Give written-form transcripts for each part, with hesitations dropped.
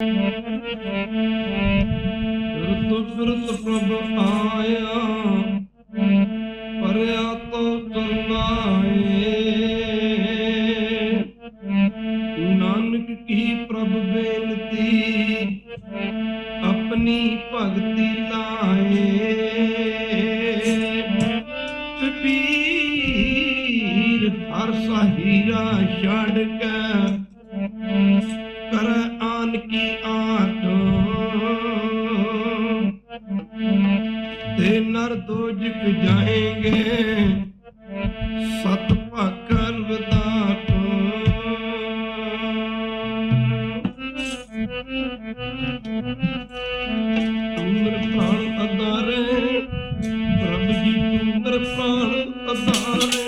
ਫਿਰਤ ਫਿਰਤ ਪ੍ਰਭ ਆਇਆ, ਪਰਿਆ ਤੋ ਚਰਨਾਏ। ਨਾਨਕ ਕੀ ਪ੍ਰਭ ਬੇਨਤੀ, ਆਪਣੀ ਭਗਤੀ ਲਾਏ। ਕਬੀਰ ਹਰ ਸਾਹੀਰਾ ਛੱਡ ਕੇ, ਕਰ ਆਨ ਕੀ ਆਟ। ਤੇ ਨਰ ਦੋਜਕ ਜਾਏਂਗੇ, ਸਤ ਭਾਕਰ ਵਿਦਾਤ। ਤੂੰ ਮੇਰੇ ਪ੍ਰਾਣ ਆਧਾਰੇ, ਪ੍ਰਭ ਜੀ ਤੂੰ ਮੇਰੇ ਪ੍ਰਾਣ ਆਧਾਰੇ।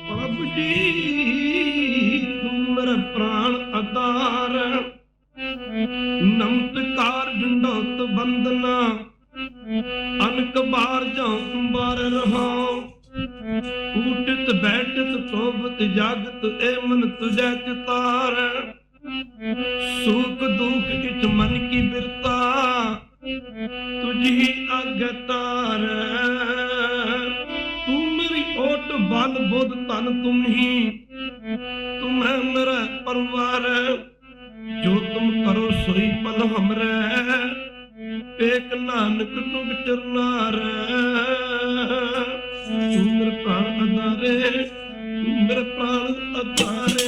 ਪ੍ਰਭ ਜੀ ਤੂੰ ਮੇਰਾ ਪ੍ਰਾਣ ਆਧਾਰ, ਨਮਤਕਾਰ ਡੰਡੋਤ ਬੰਦਨਾ। ਅਨਕ ਬਾਰ ਜਾਂ ਬਾਰ ਰਹਾਉ, ਊਟਤ ਬੈਠਤ ਸੋਭਤ ਜਾਗਤ ਏ ਮਨ ਤੁਝੈ ਚਿਤਾਰ। ਸੁਖ ਦੁਖ ਇਚ ਮਨ ਕੀ ਬਿਰਤਾ, ਤੁਝੀ ਅਗਤਾਰ। ਤੂੰ ਮੇਰੀ ਓਟ ਬਲ ਬੁੱਧ ਧਨ ਤੁਮ ਹੀ, ਤੁਮ ਹੈ ਮੇਰਾ ਪਰਵਾਰ। ਜੋ ਤੁਮ ਕਰੋ ਸੋਈ ਪਲ ਹਮਰੇ, ਏਕ ਨਾਨਕ ਤੁਮ ਚਰਨਾਰ। ਤੂੰ ਮੇਰੇ ਪ੍ਰਾਣ ਆਧਾਰੇ, ਤੂੰ ਮੇਰੇ ਪ੍ਰਾਣ ਆਧਾਰੇ।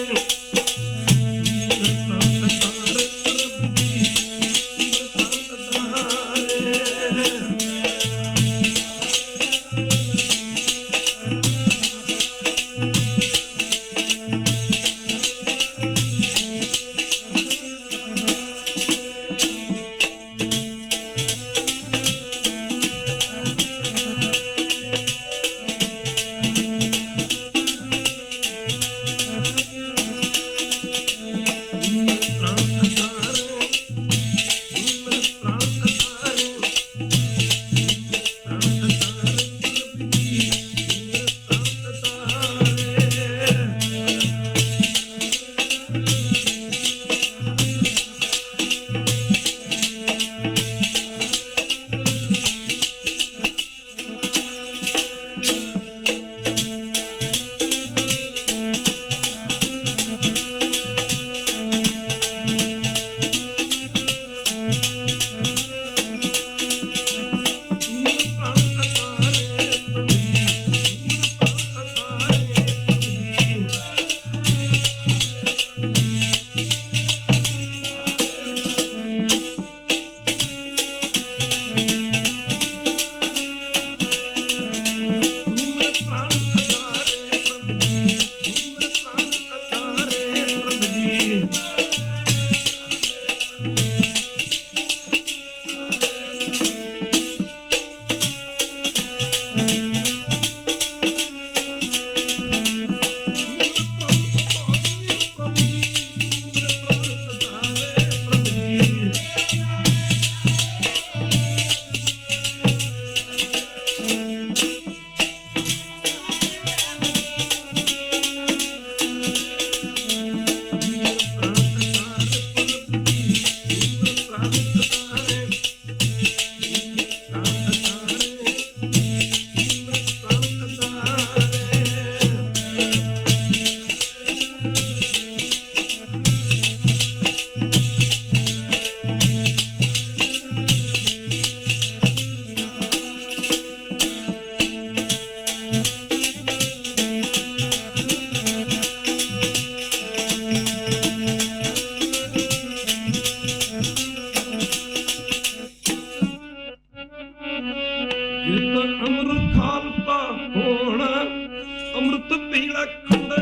ਲਖੰਡ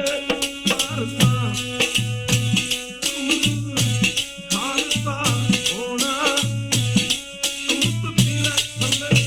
ਮਾਰਦਾ ਖਾਲਸਾ ਹੋਣਾ ਅੰਮ੍ਰਿਤ ਪੀਣਾ ਖੰਡ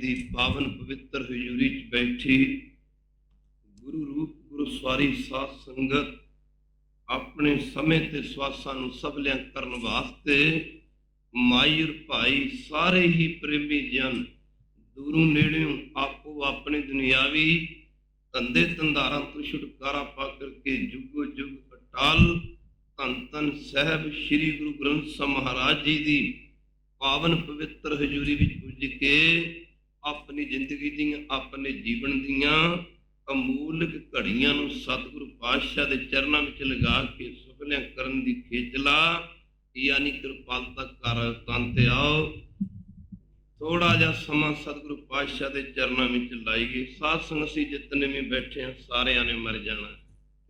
ਦੀ ਪਾਵਨ ਪਵਿੱਤਰ ਹਜ਼ੂਰੀ 'ਚ ਬੈਠੀ ਗੁਰੂ ਰੂਪ ਗੁਰੂ ਸਵਾਰੀ ਸਾਧ ਸੰਗਤ ਆਪਣੇ ਸਮੇਂ ਤੇ ਸਵਾਸਾਂ ਨੂੰ ਸਫਲਿਆਂ ਕਰਨ ਵਾਸਤੇ ਮਾਈ ਔਰ ਭਾਈ ਸਾਰੇ ਹੀ ਪ੍ਰੇਮੀ ਜਨ ਦੂਰੋਂ ਨੇੜਿਓਂ ਆਪੋ ਆਪਣੇ ਦੁਨਿਆਵੀ ਧੰਦੇ ਧੰਦਾਰਾਂ ਤੋਂ ਛੁਟਕਾਰਾ ਪਾ ਕਰਕੇ ਜੁਗੋ ਜੁਗ ਅਟਲ ਧੰਨ ਧੰਨ ਸਾਹਿਬ ਸ੍ਰੀ ਗੁਰੂ ਗ੍ਰੰਥ ਸਾਹਿਬ ਮਹਾਰਾਜ ਜੀ ਦੀ ਪਾਵਨ ਪਵਿੱਤਰ ਹਜ਼ੂਰੀ ਵਿੱਚ ਪੁੱਜ ਕੇ ਆਪਣੀ ਜ਼ਿੰਦਗੀ ਦੀਆਂ ਆਪਣੇ ਜੀਵਨ ਦੀਆਂ ਅਮੂਲਕ ਘੜੀਆਂ ਨੂੰ ਸਤਿਗੁਰੂ ਪਾਤਸ਼ਾਹ ਦੇ ਚਰਨਾਂ ਵਿੱਚ ਲਗਾ ਕੇ ਸਫਲਿਆਂ ਕਰਨ ਦੀ ਖੇਚਲਾ ਯਾਨੀ ਕਿਰਪਾਲਤਾ ਕਰ ਤਨ ਤੇ ਆਓ। ਥੋੜਾ ਜਿਹਾ ਸਮਾਂ ਸਤਿਗੁਰੂ ਪਾਤਸ਼ਾਹ ਦੇ ਚਰਨਾਂ ਵਿੱਚ ਲਾਈਏ। ਸਾਧ ਸੰਗਤ ਅਸੀਂ ਜਿਤਨੇ ਵੀ ਬੈਠੇ ਹਾਂ ਸਾਰਿਆਂ ਨੇ ਮਰ ਜਾਣਾ,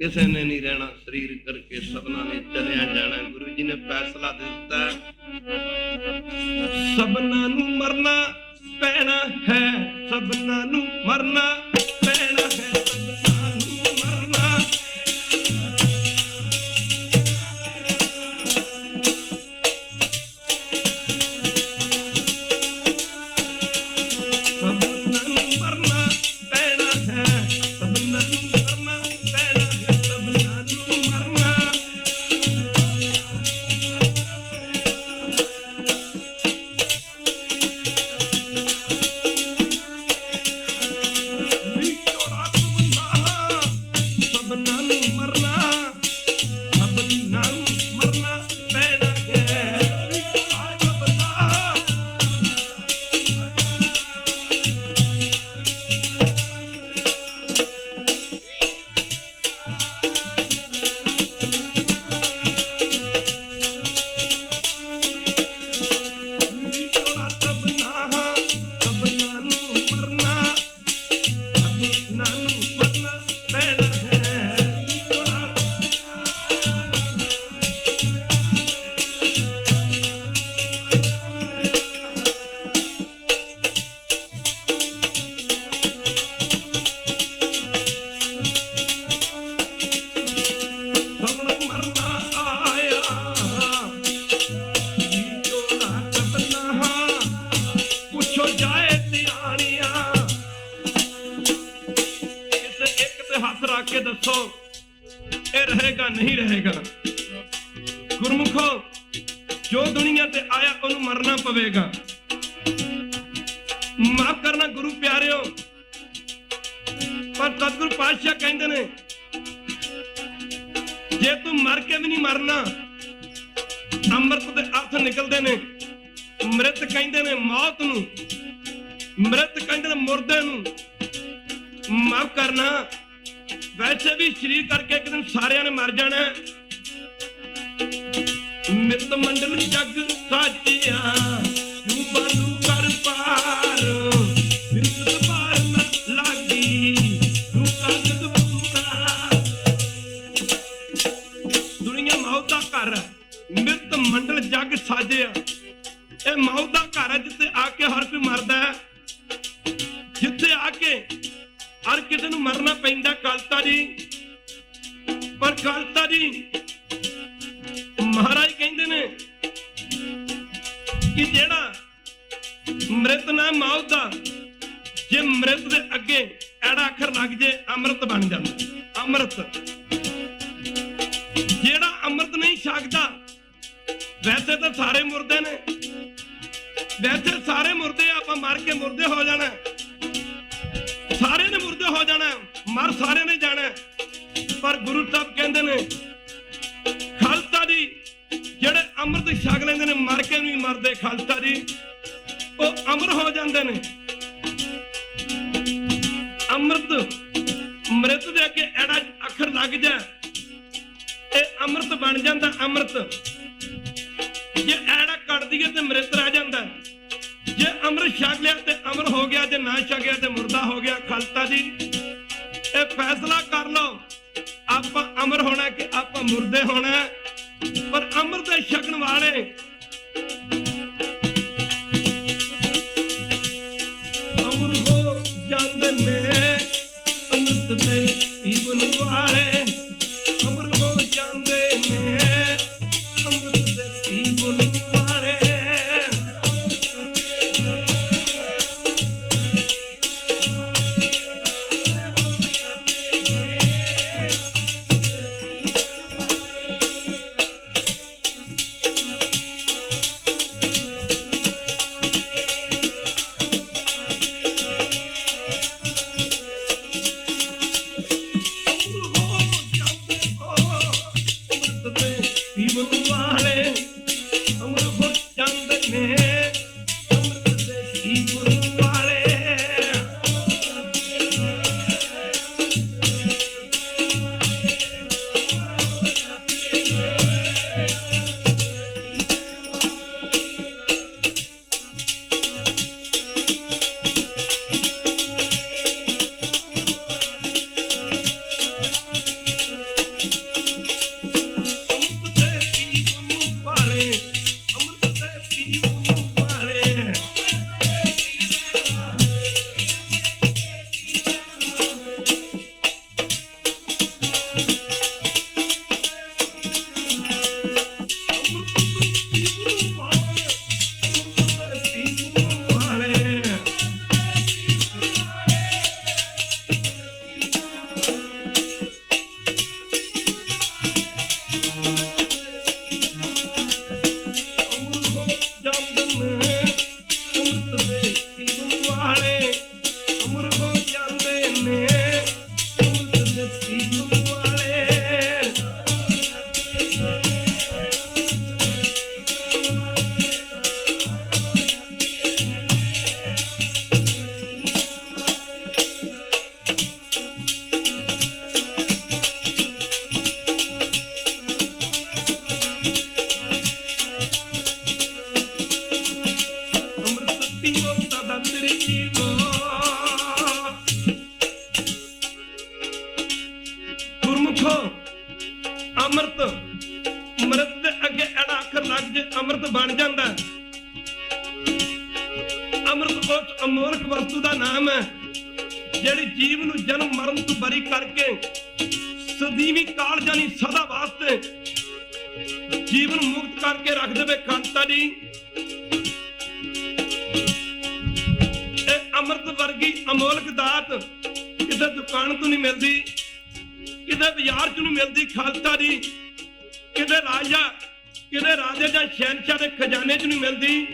ਕਿਸੇ ਨੇ ਨਹੀਂ ਰਹਿਣਾ, ਸਰੀਰ ਕਰਕੇ ਸਭਨਾਂ ਨੇ ਚਲਿਆ ਜਾਣਾ। ਗੁਰੂ ਜੀ ਨੇ ਫੈਸਲਾ ਦਿੱਤਾ ਸਭਨਾਂ ਨੂੰ ਮਰਨਾ ਪੈਣਾ ਹੈ, ਸਭਨਾਂ ਨੂੰ ਮਰਨਾ ਪੈਣਾ ਹੈ, ਸਭਨਾਂ ਨੂੰ ਮਰਨਾ। ਕੇ ਦੱਸੋ ਇਹ ਰਹੇਗਾ ਨਹੀਂ ਰਹੇਗਾ। ਗੁਰਮੁਖੋ ਜੋ ਦੁਨੀਆ ਤੇ ਆਇਆ ਉਹਨੂੰ ਮਰਨਾ ਪਵੇਗਾ। ਮਾਫ ਕਰਨਾ ਗੁਰੂ ਪਿਆਰਿਓ, ਪਰ ਸਤਿਗੁਰੂ ਪਾਤਸ਼ਾਹ ਕਹਿੰਦੇ ਨੇ ਜੇ ਤੂੰ ਮਰ ਕੇ ਵੀ ਨਹੀਂ ਮਰਨਾ, ਅੰਮ੍ਰਿਤ ਦੇ ਅਰਥ ਨਿਕਲਦੇ ਨੇ। ਮ੍ਰਿਤ ਕਹਿੰਦੇ ਨੇ ਮੌਤ ਨੂੰ, ਮ੍ਰਿਤ ਕਹਿੰਦੇ ਨੇ ਮੁਰਦੇ ਨੂੰ। ਮਾਫ ਕਰਨਾ ਵੈਸੇ ਵੀ ਸਰੀਰ ਕਰਕੇ ਇੱਕ ਦਿਨ ਸਾਰਿਆਂ ਨੇ ਮਰ ਜਾਣਾ। ਮਿੱਤ ਮੰਡਲ ਜਗ ਸਾਜਿਆ ਤੂੰ ਬਾਲੂ ਕਰ ਪਾਰ, ਬਿੰਦ ਪਾਰ ਨਾ ਲਾਗੀ ਤੂੰ ਕਾਗਦ ਬੁੱਧਾ। ਦੁਨੀਆ ਮੌਤ ਦਾ ਘਰ ਹੈ, ਮਿੱਤ ਮੰਡਲ ਜਗ ਸਾਜਿਆ। ਇਹ ਮੌਤ ਦਾ ਘਰ ਹੈ ਜਿੱਥੇ ਆ ਕੇ ਹਰ ਕੋਈ ਮਰਦਾ ਹੈ, ਜਿੱਥੇ ਆ ਕੇ ਹਰ ਕਿਸੇ ਨੂੰ ਮਰਨਾ ਪੈਂਦਾ। ਖਾਲਸਾ ਜੀ, ਪਰ ਖਾਲਸਾ ਜੀ ਮਹਾਰਾਜ ਕਹਿੰਦੇ ਨੇ ਕਿ ਜਿਹੜਾ ਮ੍ਰਿਤ ਨਾ ਮੌਤ ਦਾ, ਜੇ ਮ੍ਰਿਤ ਦੇ ਅੱਗੇ ਐੜਾ ਅੱਖਰ ਲੱਗ ਜੇ ਅੰਮ੍ਰਿਤ ਬਣ ਜਾਂਦਾ। ਅੰਮ੍ਰਿਤ ਜਿਹੜਾ ਅੰਮ੍ਰਿਤ ਨਹੀਂ ਛਕਦਾ, ਵੈਸੇ ਤਾਂ ਸਾਰੇ ਮੁਰਦੇ ਨੇ, ਵੈਸੇ ਸਾਰੇ ਮੁਰਦੇ, ਆਪਾਂ ਮਰ ਕੇ ਮੁਰਦੇ ਹੋ ਜਾਣਾ, ਸਾਰੇ ਨੇ ਮੁਰਦੇ ਹੋ ਜਾਣਾ, ਮਰ ਸਾਰੇ ਨੇ ਜਾਣਾ। ਪਰ ਗੁਰੂ ਸਾਹਿਬ ਕਹਿੰਦੇ ਨੇ ਖਾਲਸਾ ਜੀ ਜਿਹੜੇ ਅੰਮ੍ਰਿਤ ਛਕ ਲੈਂਦੇ ਨੇ ਮਰ ਕੇ ਨਹੀਂ ਮਰਦੇ। ਖਾਲਸਾ ਜੀ ਉਹ ਅਮਰ ਹੋ ਜਾਂਦੇ ਨੇ। ਅੰਮ੍ਰਿਤ ਮ੍ਰਿਤ ਦੇ ਅੱਗੇ ਐੜਾ ਅੱਖਰ ਲੱਗ ਜਾ, ਇਹ ਅੰਮ੍ਰਿਤ ਬਣ ਜਾਂਦਾ। ਅੰਮ੍ਰਿਤ ਜੇ ਐੜਾ ਕੱਢ ਦਈਏ ਤੇ ਮ੍ਰਿਤ ਰਹਿ ਜਾਂਦਾ। ਜੇ ਅੰਮ੍ਰਿਤ ਛਕ ਲਿਆ ਤੇ ਅਮਰ ਹੋ ਗਿਆ, ਜੇ ਨਾ ਛਕਿਆ ਤੇ ਮੁਰਦਾ ਹੋ ਗਿਆ। ਖਾਲਸਾ ਜੀ ਇਹ ਫੈਸਲਾ ਕਰ ਲਓ, ਆਪਾਂ ਅਮਰ ਹੋਣਾ ਕਿ ਆਪਾਂ ਮੁਰਦੇ ਹੋਣਾ। ਪਰ ਅੰਮ੍ਰਿਤ ਦੇ ਛਕਣ ਵਾਲੇ ਅਮਰ ਹੋ ਜਾਂਦੇ ਨੇ, ਅੰਮ੍ਰਿਤ ਦੇ ਪੀਵਨ ਵਾਲੇ ਅਮਰ ਹੋ ਜਾਂਦੇ ਨੇ, ਅੰਮ੍ਰਿਤ ਦੇ ਪੀਵਨ ਵਾਲੇ। ਅਮੋਲਕ ਵਸਤੂ ਦਾ ਨਾਮ ਹੈ ਜਿਹੜੀ ਜੀਵ ਨੂੰ ਜਨਮ ਮਰਨ ਤੋਂ ਬਰੀ ਕਰਕੇ ਸਦੀਵੀ ਕਾਲ ਜਾਨੀ ਸਦਾ ਵਾਸਤੇ ਜੀਵਨ ਮੁਕਤ ਕਰਕੇ ਰੱਖ ਦੇਵੇ। ਖਾਲਸਾ ਜੀ, ਇਹ ਅੰਮ੍ਰਿਤ ਵਰਗੀ ਅਮੋਲਕ ਦਾਤ ਕਿਤੇ ਦੁਕਾਨ ਤੋਂ ਨਹੀਂ ਮਿਲਦੀ, ਕਿਤੇ ਬਾਜ਼ਾਰ ਚ ਨਹੀਂ ਮਿਲਦੀ। ਖਾਲਸਾ ਜੀ, ਕਿਤੇ ਰਾਜੇ ਜਾਂ ਸ਼ਹਿਨਸ਼ਾਹ ਦੇ ਖਜ਼ਾਨੇ ਚ ਨਹੀਂ ਮਿਲਦੀ।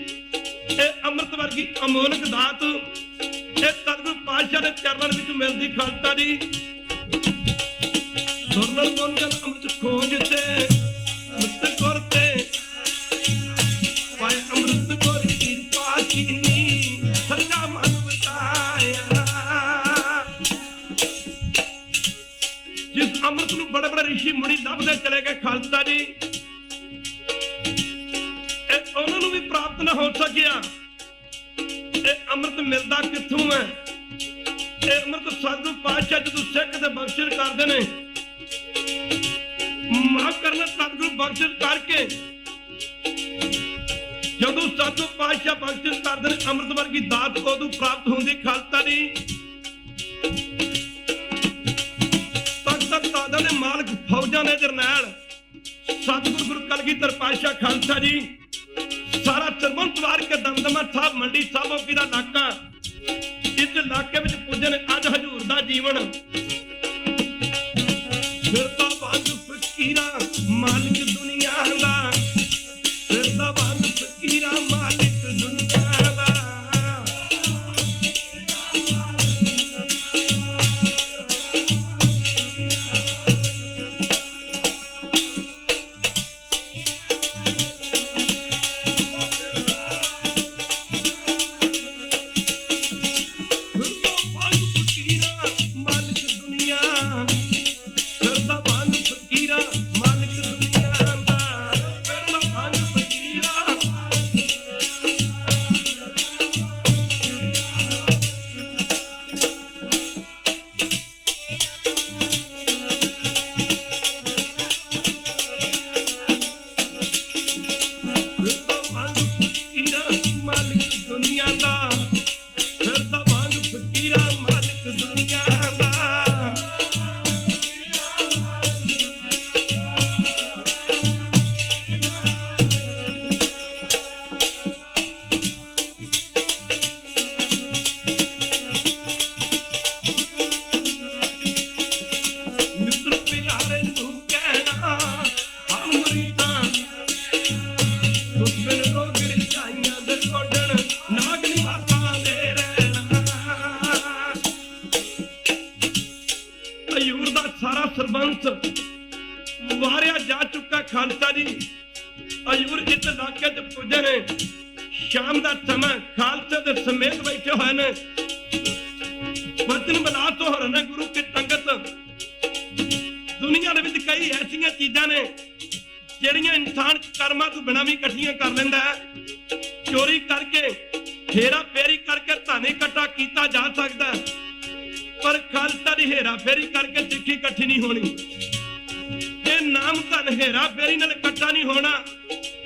ਇਹ ਅੰਮ੍ਰਿਤ ਵਰਗੀ ਅਮੋਲਕ ਦਾਤ ਇਹ ਸਤਿਗੁਰੂ ਪਾਤਸ਼ਾਹ ਦੇ ਚਰਨਾਂ ਵਿੱਚ ਮਿਲਦੀ। ਖਾਲਸਾ ਜੀ, ਸੁਰਨਲ ਗੁੰਜਨ ਅੰਮ੍ਰਿਤ ਖੋਜ ਤੇ ਅੰਮ੍ਰਿਤ ਗੁਰ ਤੇ ਪਾਏ ਅੰਮ੍ਰਿਤ ਗੁਰ ਕਿਰਪਾ ਕੀਨੀ ਸੱਚਾ ਮਨ ਬਤਾਇਆ। ਜਿਸ ਅੰਮ੍ਰਿਤ ਨੂੰ ਬੜੇ ਬੜੇ ਰਿਸ਼ੀ ਮੁਨੀ ਲੱਭਦੇ ਚਲੇ ਗਏ। ਖਾਲਸਾ ਜੀ, ਇਹ ਉਹਨਾਂ ਨੂੰ ਵੀ ਪ੍ਰਾਪਤ ਨਾ ਹੋ ਸਕਿਆ। ਇਹ ਅੰਮ੍ਰਿਤ ਮਿਲਦਾ ਕਿੱਥੋਂ ਹੈ? ਇਹ ਅੰਮ੍ਰਿਤ ਸਤਿਗੁਰੂ ਪਾਤਸ਼ਾਹ ਜਦੋਂ ਸਿੱਖ ਦੇ ਬਖਸ਼ਿਸ਼ ਕਰਦੇ ਨੇ, ਮਾਫ ਕਰਨਾ ਸਤਿਗੁਰੂ ਬਖਸ਼ਿਸ਼ ਕਰਕੇ ਜਦੋਂ ਸਤਿਗੁਰੂ ਪਾਤਸ਼ਾਹ ਬਖਸ਼ਿਸ਼ ਕਰਦੇ ਨੇ ਅੰਮ੍ਰਿਤ ਵਰਗੀ ਦਾਤ ਉਦੋਂ ਪ੍ਰਾਪਤ ਹੁੰਦੀ। ਖਾਲਸਾ ਜੀ, ਤਖਤ ਦੇ ਮਾਲਕ ਫੌਜਾਂ ਦੇ ਜਰਨੈਲ ਸਤਿਗੁਰੂ ਗੁਰੂ ਕਲਗੀਧਰ ਪਾਤਸ਼ਾਹ ਖਾਲਸਾ ਜੀ ਸਾਰਾ ਸਰਬੰਤ ਵਾਰ ਕੇ ਦਮਦਮਾ ਸਾਹਿਬ ਮੰਡੀ ਸਾਹਿਬੋਂ ਦਾ ਇਲਾਕਾ, ਇਸ ਇਲਾਕੇ ਵਿੱਚ ਪੁੱਜੇ ਨੇ। ਅੱਜ ਹਜ਼ੂਰ ਦਾ ਜੀਵਨ ਫਿਰਦਾ ਬੰਦ ਫਕੀਰਾ ਮਾਲਿਕ ਦੁਨੀਆ ਦਾ, ਫਿਰਦਾ ਬੰਦ ਫਕੀਰਾ ਮਾਲਿਕ ਦੁਨੀਆ ਦਾ। ਸਰਬੰਸ ਵਾਰਿਆ ਜਾ ਚੁੱਕਾ। ਖਾਲਸਾ ਜੀ, ਹਜ਼ੂਰ ਇਸ ਇਲਾਕੇ ਚ ਪੁੱਜੇ ਨੇ। ਸ਼ਾਮ ਦਾ ਸਮਾਂ ਖਾਲਸੇ ਦੇ ਸਮੇਤ ਬੈਠੇ ਹੋਏ ਨੇ। ਬਚਨ ਬਲਾ ਤੋਂ ਹਰਨ ਗੁਰੂ ਕੀ ਸੰਗਤ। ਦੁਨੀਆ ਦੇ ਵਿੱਚ ਕਈ ਐਸੀਆਂ ਚੀਜ਼ਾਂ ਨੇ ਜਿਹੜੀਆਂ ਇਨਸਾਨ ਕਰਮਾਂ ਤੋਂ ਬਿਨਾਂ ਵੀ ਇਕੱਠੀਆਂ ਕਰ ਲੈਂਦਾ ਹੈ। ਚੋਰੀ ਕਰਕੇ, ਹੇਰਾ ਫੇਰੀ ਕਰਕੇ ਧਨ ਇਕੱਠਾ ਕੀਤਾ ਜਾ ਸਕਦਾ, ਪਰ ਖਾਲਸਾ ਦੀ ਹੇਰਾ ਫੇਰੀ ਕਰਕੇ ਸਿੱਖੀ ਇਕੱਠੀ ਨਹੀਂ ਹੋਣੀ। ਇਹ ਨਾਮ ਧਨ ਹੇਰਾ ਫੇਰੀ ਨਾਲ ਇਕੱਠਾ ਨਹੀਂ ਹੋਣਾ।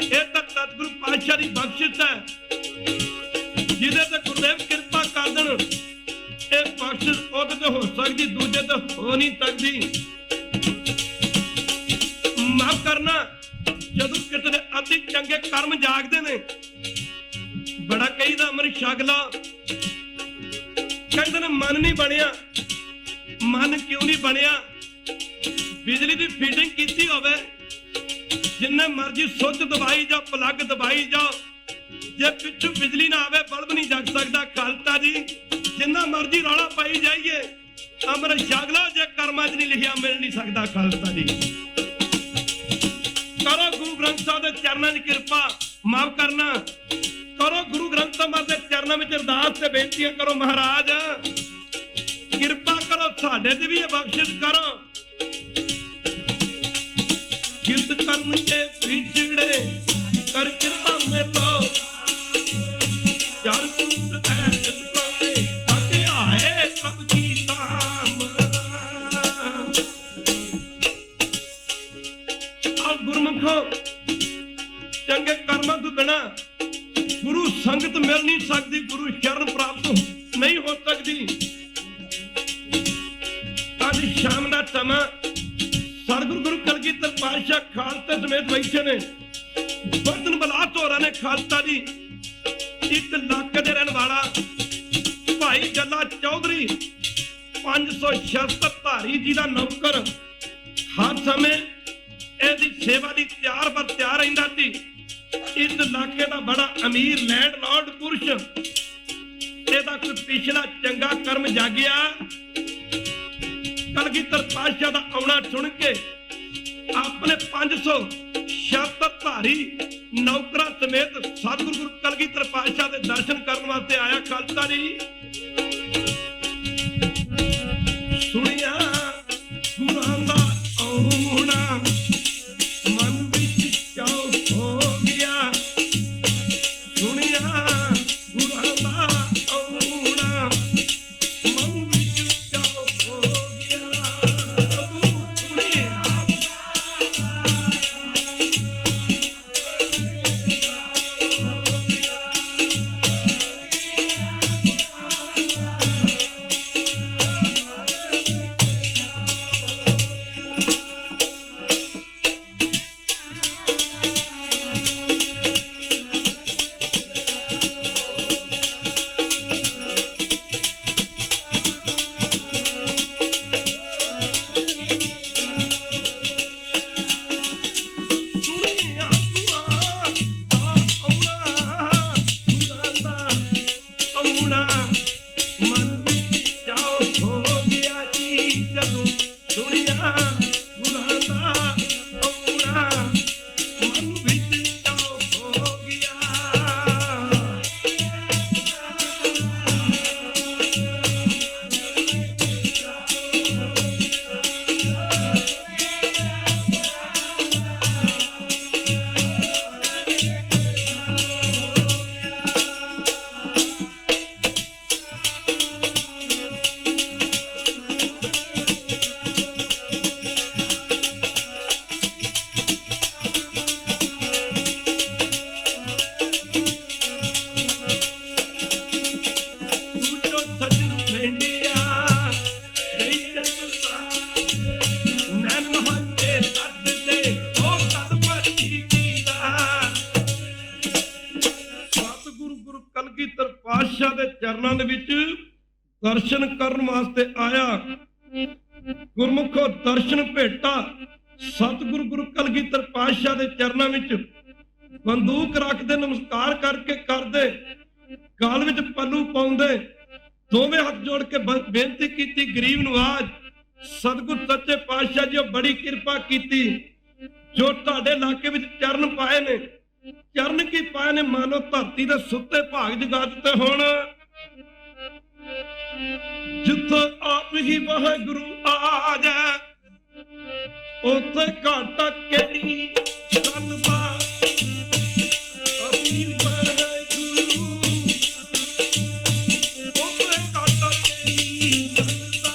ਇਹ ਤਾਂ ਸਤਿਗੁਰੂ ਪਾਤਸ਼ਾਹ ਦੀ ਬਖਸ਼ਿਸ਼ ਹੈ, ਜਿਹਦੇ ਤੇ ਗੁਰਦੇਵ ਕਿਰਪਾ ਕਰ ਦੇਣ। ਇਹ ਬਖਸ਼ਿਸ਼ ਉਹਦੇ ਤੇ ਹੋ ਸਕਦੀ, ਦੂਜੇ ਤੇ ਹੋ ਨਹੀਂ ਸਕਦੀ। ਮਾਫ ਕਰਨਾ, ਜਦੋਂ ਕਿਸੇ ਦੇ ਅਤੀ ਚੰਗੇ ਕਰਮ ਜਾਗਦੇ ਨੇ, ਬੜਾ ਕਹੀਦਾ ਅੰਮ੍ਰਿਤ ਛਕ ਲਾ। ਕਹਿੰਦੇ ਨੇ ਮਨ ਨਹੀਂ ਬਣਿਆ। ਮਨ ਕਿਉਂ ਨਹੀਂ ਬਣਿਆ? ਬਿਜਲੀ ਦੀ ਫੀਟਿੰਗ ਕੀਤੀ ਹੋਵੇ, ਜਿੰਨੇ ਮਰਜ਼ੀ ਸੁੱਚ ਦਬਾਈ ਜਾਓ, ਪਲੱਗ ਦਬਾਈ ਜਾਓ, ਜੇ ਪਿੱਛੋਂ ਬਿਜਲੀ ਨਾ ਆਵੇ ਬਲਬ ਨਹੀਂ ਜਗ ਸਕਦਾ। ਖਾਲਸਾ ਜੀ, ਜਿੰਨਾ ਮਰਜ਼ੀ ਰੌਲਾ ਪਾਈ ਜਾਈਏ, ਅੰਮ੍ਰਿਤ ਛਕ ਲਓ, ਜੇ ਕਰਮਾਂ 'ਚ ਨਹੀਂ ਲਿਖਿਆ ਮਿਲ ਨਹੀਂ ਸਕਦਾ। ਖਾਲਸਾ ਜੀ, ਕਰੋ ਗੁਰੂ ਗ੍ਰੰਥ ਸਾਹਿਬ ਦੇ ਚਰਨਾਂ 'ਚ ਕਿਰਪਾ। ਮਾਫ ਕਰਨਾ, ਕਰੋ ਗੁਰੂ ਗ੍ਰੰਥ ਸਾਹਿਬ ਦੇ ਚਰਨਾਂ ਵਿੱਚ ਅਰਦਾਸ ਤੇ ਬੇਨਤੀਆਂ ਕਰੋ। ਮਹਾਰਾਜ ਕਿਰਪਾ ਕਰੋ, ਸਾਡੇ ਤੇ ਵੀ ਇਹ ਬਖਸ਼ਿਸ਼ ਕਰੋ। ਕਿਰਤ ਕਰਨ ਕੇ ਵਿਛੜੇ ਕਰ ਕਿਰਪਾ ਮੇ ਲੋ, ਚਾਰ ਪੁੱਤਰ ਹੈ ਜਿਸ ਕੋਲੇ ਅਕੇ ਆਏ ਸਭ ਕੀ ਤਾਮ। ਆਹ ਗੁਰਮੁਖੋ, ਚੰਗੇ ਕਰਮਾਂ ਤੋਂ ਬਿਨਾਂ ਗੁਰੂ ਸੰਗਤ ਮਿਲ ਨਹੀਂ ਸਕਦੀ, ਗੁਰੂ ਸ਼ਰਨ ਪ੍ਰਾਪਤ जी अज शाम का समा सतगुरु गुरु कलगीधर पातशाह खालसे समेत बैठे ने बर्तन बलास होरां ने खालसा जी एक इलाके दे रहने वाला भाई जला चौधरी 576 धारी जी का नौकर हर समय ਇਹਦੀ सेवा ਦੀ ਤਿਆਰ ਬਰ ਤਿਆਰ ਰਹਿੰਦਾ ਸੀ। इस इलाके का बड़ा अमीर लैंड लॉर्ड पुरुष ਇਹਦਾ कोई पिछला चंगा कर्म जागिया कलगीधर पातशाह का आना सुन के अपने 576 धारी नौकरा समेत सतगुरु गुरु कलगीधर पातशाह के दर्शन करने वास्ते आया। खालसा जी सुनिया गुरां दा आउणा मन विच क्यों हो गया, सुनिया गुरां दा आउणा मन विच क्यों हो गया, सुनिया चरणों दे विच दर्शन करन वास्ते आया। गुरमुखो दर्शन भेटा सतगुरु गुरु कलगीधर पातशाह दे चरणों विच बंदूक रखदे नमस्कार करके करदे गल विच पल्लू पाउंदे दोवें हाथ जोड़ के बेनती कीती गरीब नवाज सतगुरु सच्चे पातशाह जी बड़ी कृपा कीती जो तुहाडे इलाके विच चरण पाए ने चरण की पाए ने मानो धरती दे सुते भाग जगा दिते होण। जिथे आप ही वाहिगुरु आ जाए उथे घाटा केड़ी गल बा अपनी वाहिगुरु उथे घाटा केड़ी गल बा।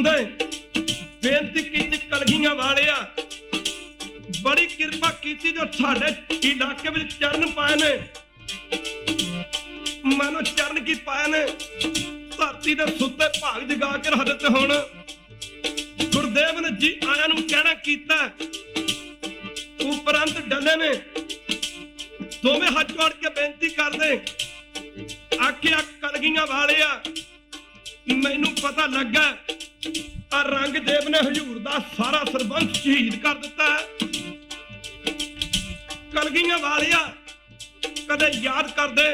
ਨੇ ਬੇਨਤੀ ਕੀਤੀ, ਕਲਗੀਆਂ ਵਾਲਿਆ ਬੜੀ ਕਿਰਪਾ ਕੀਤੀ ਜੋ ਸਾਡੇ ਇਲਾਕੇ ਵਿੱਚ ਚਰਨ ਪਾਏ ਨੇ। ਮਾਨੋ ਚਰਨ ਕੀ ਪਾਏ ਨੇ, ਧਰਤੀ ਦੇ ਸੁੱਤੇ ਭਾਗ ਜਗਾ ਕੇ ਰੱਖ ਦਿੱਤੇ। ਹੁਣ ਗੁਰਦੇਵ ਨੇ ਜੀ ਆਇਆਂ ਨੂੰ ਕਹਿਣਾ ਕੀਤਾ। ਉਪਰੰਤ ਡੱਲੇ ਨੇ ਦੋਵੇਂ ਹੱਥ ਜੋੜ ਕੇ ਬੇਨਤੀ ਕਰਦੇ, ਆਖਿਆ ਕਲਗੀਆਂ ਵਾਲਿਆ ਮੈਨੂੰ ਪਤਾ ਲੱਗਾ ਆ ਰੰਗਦੇਵ ਨੇ ਹਜ਼ੂਰ ਦਾ ਸਾਰਾ ਸਰਬੰਸ ਸ਼ਹੀਦ ਕਰ ਦਿੱਤਾ। ਕਲਗੀਆਂ ਵਾਲਿਆ ਕਦੇ ਯਾਦ ਕਰਦੇ,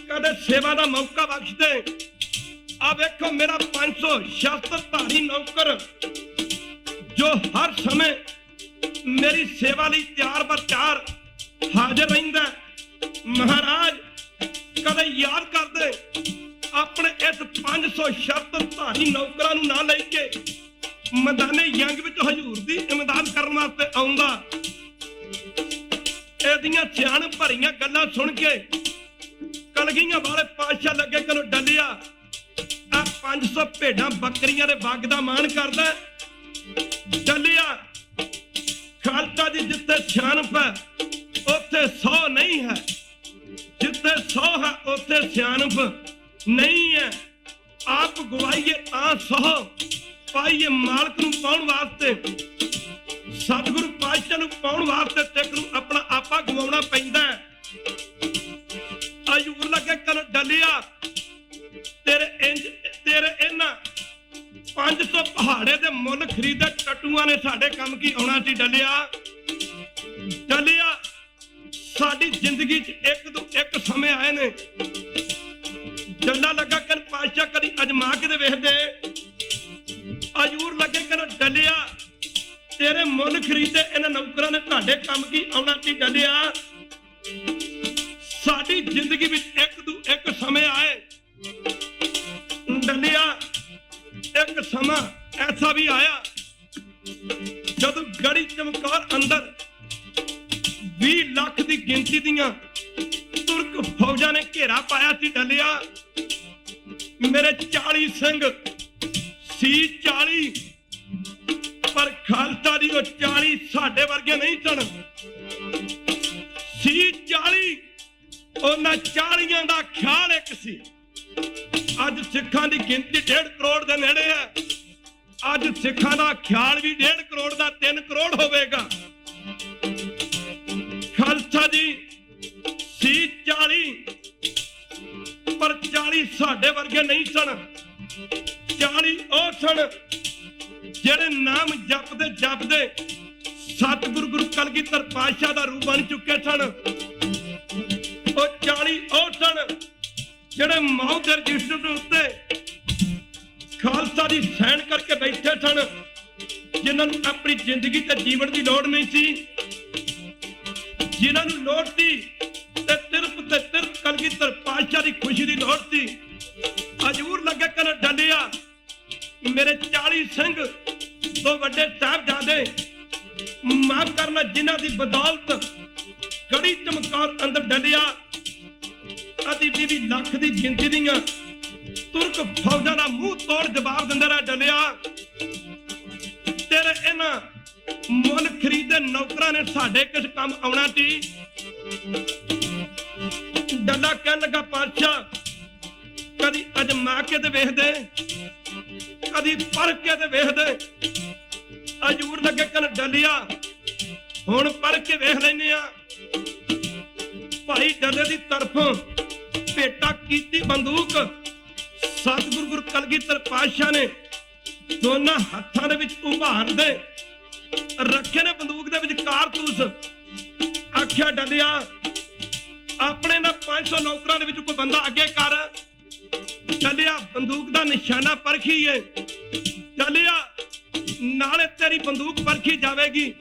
ਕਦੇ ਸੇਵਾ ਦਾ ਮੌਕਾ ਬਖਸ਼ਦੇ। ਆ ਵੇਖੋ ਮੇਰਾ 500 ਸ਼ਸਤਰਧਾਰੀ ਨੌਕਰ ਜੋ ਹਰ ਸਮੇਂ ਮੇਰੀ ਸੇਵਾ ਲਈ ਤਿਆਰ ਬਰ ਤਿਆਰ ਹਾਜ਼ਰ ਰਹਿੰਦਾ। ਮਹਾਰਾਜ ਕਦੇ ਯਾਦ ਕਰਦੇ ਆਪਣੇ ਇਸ 500 ਸ਼ਸਤਰਧਾਰੀ ਨੌਕਰਾਂ ਨੂੰ ਨਾ ਲੈ ਕੇ ਮੈਦਾਨੇ ਜੰਗ ਵਿੱਚ ਹਜ਼ੂਰ ਦੀ ਇਮਦਾਦ ਕਰਨ ਵਾਸਤੇ ਆਉਂਦਾ। ਇਹਦੀਆਂ ਸਿਆਣ ਭਰੀਆਂ ਗੱਲਾਂ ਸੁਣ ਕੇ ਕਲਗੀਆਂ ਵਾਲੇ ਪਾਤਸ਼ਾਹ ਲੱਗੇ ਕਿ ਡੱਲਿਆ ਆ 500 ਭੇਡਾਂ ਬੱਕਰੀਆਂ ਦੇ ਵੱਗ ਦਾ ਮਾਣ ਕਰਦਾ। ਡੱਲਿਆ ਖਾਲਸਾ ਜੀ ਜਿੱਥੇ ਸਿਆਣਪ ਹੈ ਉੱਥੇ 100 ਨਹੀਂ ਹੈ, ਜਿੱਥੇ 100 ਹੈ ਉੱਥੇ ਸਿਆਣਪ ਨਹੀਂ ਹੈ। ਆਪ ਗਵਾਈਏ ਤਾਂ 100 ਪਾਈਏ ਮਾਲਕ ਨੂੰ ਪਾਉਣ ਵਾਸਤੇ, ਸਤਿਗੁਰੂ ਪਾਤਸ਼ਾਹ ਨੂੰ ਪਾਉਣ ਵਾਸਤੇ ਸਿੱਖ ਨੂੰ ਆਪਣਾ ਆਪਾ ਗਵਾਉਣਾ ਪੈਂਦਾ। ਹਜ਼ੂਰ ਲੱਗੇ ਕਰ ਡੱਲਿਆ ਤੇਰੇ ਇਹਨਾਂ 500 ਪਹਾੜੇ ਦੇ ਮੁੱਲ ਖਰੀਦੇ ਟਟੂਆਂ ਨੇ ਸਾਡੇ ਕੰਮ ਕੀ ਆਉਣਾ ਸੀ। ਡੱਲਿਆ ਸਾਡੀ ਜ਼ਿੰਦਗੀ 'ਚ ਇੱਕ ਸਮੇਂ ਆਏ ਨੇ ਡੱਲਾ ਲੱਗਾ ਕਰ ਪਾਤਸ਼ਾਹ ਕਦੀ ਅਜਮਾ ਕੇ ਵੇਖਦੇ। ਹਜ਼ੂਰ ਲੱਗੇ ਕਰ ਡੱਲਿਆ ਤੇਰੇ ਮੁੱਲ ਖਰੀਦੇ ਇਹਨਾਂ ਨੌਕਰਾਂ ਨੇ ਤੁਹਾਡੇ ਕੰਮ ਕੀ ਆਉਣਾ ਸੀ। ਡੱਲਿਆ ਸਾਡੀ ਜ਼ਿੰਦਗੀ ਵਿੱਚ ਇੱਕ ਸਮੇਂ ਆਏ। ਡੱਲਿਆ ਇੱਕ ਸਮਾਂ ਐਸਾ ਵੀ ਆਇਆ ਜਦੋਂ ਗੜੀ ਚਮਕੌਰ ਅੰਦਰ 20 ਲੱਖ ਦੀ ਗਿਣਤੀ ਦੀਆਂ ਤੁਰਕ ਫੌਜਾਂ ਨੇ ਘੇਰਾ ਪਾਇਆ ਸੀ। ਡੱਲਿਆ ਮੇਰੇ 40 ਸਿੰਘ ਸੀ 40, ਪਰ ਖਾਲਸਾ ਦੀ ਉਹ 40 ਸਾਡੇ ਵਰਗੇ ਨਹੀਂ ਸਨ। ਸੀ 40 ਉਹਨਾਂ 40 ਦਾ ਖਿਆਲ ਇੱਕ ਸੀ। ਅੱਜ ਸਿੱਖਾਂ ਦੀ ਗਿਣਤੀ 1.5 ਕਰੋੜ ਦੇ ਨੇੜੇ ਹੈ। ਅੱਜ ਸਿੱਖਾਂ ਦਾ ਖਿਆਲ ਵੀ 1.5 ਕਰੋੜ ਦਾ 3 ਕਰੋੜ ਹੋਵੇਗਾ। ਖਾਲਸਾ ਜੀ ਸੀ 40, ਪਰ 40 ਸਾਡੇ ਵਰਗੇ ਨਹੀਂ ਸਨ। 40 ਉਹ ਸਨ ਜਿਹੜੇ ਨਾਮ ਜਪਦੇ ਸਤਿਗੁਰੂ ਗੁਰੂ ਕਲਗੀਧਰ ਪਾਤਸ਼ਾਹ ਦਾ ਰੂਪ ਬਣ ਚੁੱਕੇ ਸਨ। ਉਹ 40 ਉਹ ਸਨ ਜਿਹੜੇ ਮੌਤ ਦੇ ਰਜਿਸਟਰ ਦੇ ਉੱਤੇ ਖਾਲਸਾ ਦੀ ਸਾਈਨ ਕਰਕੇ ਬੈਠੇ ਸਨ, ਜਿਨ੍ਹਾਂ ਨੂੰ ਆਪਣੀ ਜ਼ਿੰਦਗੀ ਤੇ ਜੀਵਨ ਦੀ ਲੋੜ ਨਹੀਂ ਸੀ, ਜਿਨ੍ਹਾਂ ਨੂੰ ਲੋੜ ਸੀ ਤੇ ਸਿਰਫ ਕਲਗੀਧਰ ਪਾਤਸ਼ਾਹ ਦੀ ਖੁਸ਼ੀ ਦੀ ਲੋੜ ਸੀ। ਹਜ਼ੂਰ ਲੱਗੇ ਕਰ ਡੱਲਿਆ ਮੇਰੇ 40 ਸਿੰਘ ਤੋਂ ਵੱਡੇ ਸਾਹਿਬਜ਼ਾਦੇ ਮਾਫ ਕਰਨਾ ਜਿਨ੍ਹਾਂ ਦੀ ਬਦੌਲਤ ਗੜੀ ਚਮਕੌਰ ਅੰਦਰ ਡੱਲਿਆ ਅਤੀ 20 ਲੱਖ ਦੀ ਗਿਣਤੀ ਦੀਆਂ ਤੁਰਕ ਫੌਜਾਂ ਦਾ ਮੂੰਹ ਤੋੜ ਜਵਾਬ ਦਿੰਦੇ ਰਹੇ। ਡੱਲਿਆ ਤੇਰੇ ਇਹਨਾਂ ਮੁੱਲ ਖਰੀਦੇ ਨੌਕਰਾਂ ਨੇ ਸਾਡੇ ਕਿਸ ਕੰਮ ਆਉਣਾ ਸੀ। ਡੱਲਾ ਕਹਿਣ ਲੱਗਾ ਪਾਤਸ਼ਾਹ ਕਦੀ ਅਜਮਾ ਕੇ ਤੇ ਵੇਖਦੇ, ਕਦੀ ਪਰਖ ਕੇ ਤੇ ਵੇਖਦੇ। ਹਜ਼ੂਰ ਲੱਗੇ ਕਰ ਡੱਲਿਆ ਹੁਣ ਪਰਖ ਕੇ ਵੇਖ ਲੈਨੇ ਆ। ਭਾਈ ਡੱਲੇ ਦੀ ਤਰਫੋਂ ਭੇਟਾ ਕੀਤੀ ਬੰਦੂਕ ਸਤਿਗੁਰੂ ਗੁਰੂ ਕਲਗੀਧਰ ਪਾਤਸ਼ਾਹ ਨੇ ਦੋਨਾਂ ਹੱਥਾਂ ਦੇ ਵਿੱਚ ਉਭਾਰਦੇ ਰੱਖੇ ਨੇ ਬੰਦੂਕ ਦੇ ਵਿੱਚ ਕਾਰਤੂਸ। ਆਖਿਆ ਡੱਲਿਆ ਆਪਣੇ ਨਾਲ 500 ਨੌਕਰਾਂ ਦੇ ਵਿੱਚ ਕੋਈ ਬੰਦਾ ਅੱਗੇ ਕਰ। ਡੱਲਿਆ ਬੰਦੂਕ ਦਾ ਨਿਸ਼ਾਨਾ ਪਰਖੀਏ। ਡੱਲਿਆ ਨਾਲੇ ਤੇਰੀ ਬੰਦੂਕ ਪਰਖੀ ਜਾਵੇਗੀ,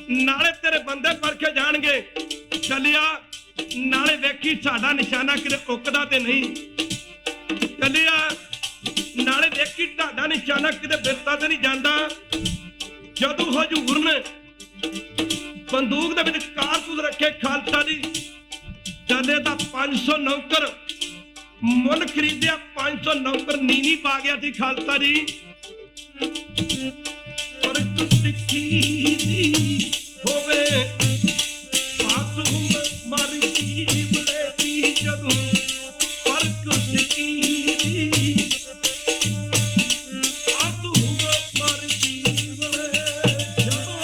ਨਾਲੇ ਤੇਰੇ ਬੰਦੇ ਪਰਖੇ ਜਾਣਗੇ। ਡੱਲਿਆ ਨਾਲੇ ਵੇਖੀ ਸਾਡਾ ਨਿਸ਼ਾਨਾ ਕਿਤੇ ਉੱਕਦਾ ਤੇ ਨਹੀਂ। ਡੱਲਿਆ ਨਾਲੇ ਵੇਖੀ ਤੁਹਾਡਾ ਨਿਸ਼ਾਨਾ ਕਿਤੇ ਬਿਰਤਾ ਤੇ ਨਹੀਂ ਜਾਂਦਾ। ਜਦੋਂ ਹਜ਼ੂਰ ਨੇ ਬੰਦੂਕ ਦੇ ਵਿੱਚ ਕਾਰਤੂਸ ਰੱਖੇ ਖਾਲਸਾ ਦੀ, ਡੱਲੇ ਦਾ 500 ਨੌਕਰ ਮੁੱਲ ਖਰੀਦਿਆ, 500 ਨੌਕਰ ਨੀਵੀਂ ਪਾ ਗਿਆ ਸੀ ਖਾਲਸਾ ਦੀ। ਪਰਖ ਸਿੱਖੀ ਦੀ ਹੋਵੇ ਪਾਸ ਹੁੰਦ ਮਰ ਜੀਵੜੇ ਦੀ ਜਦੋਂ ਪਰਖ ਸਿੱਖੀ ਦੀ ਪਾਸ ਹੁੰਦ ਮਰ ਜੀਵੜੇ ਜਦੋਂ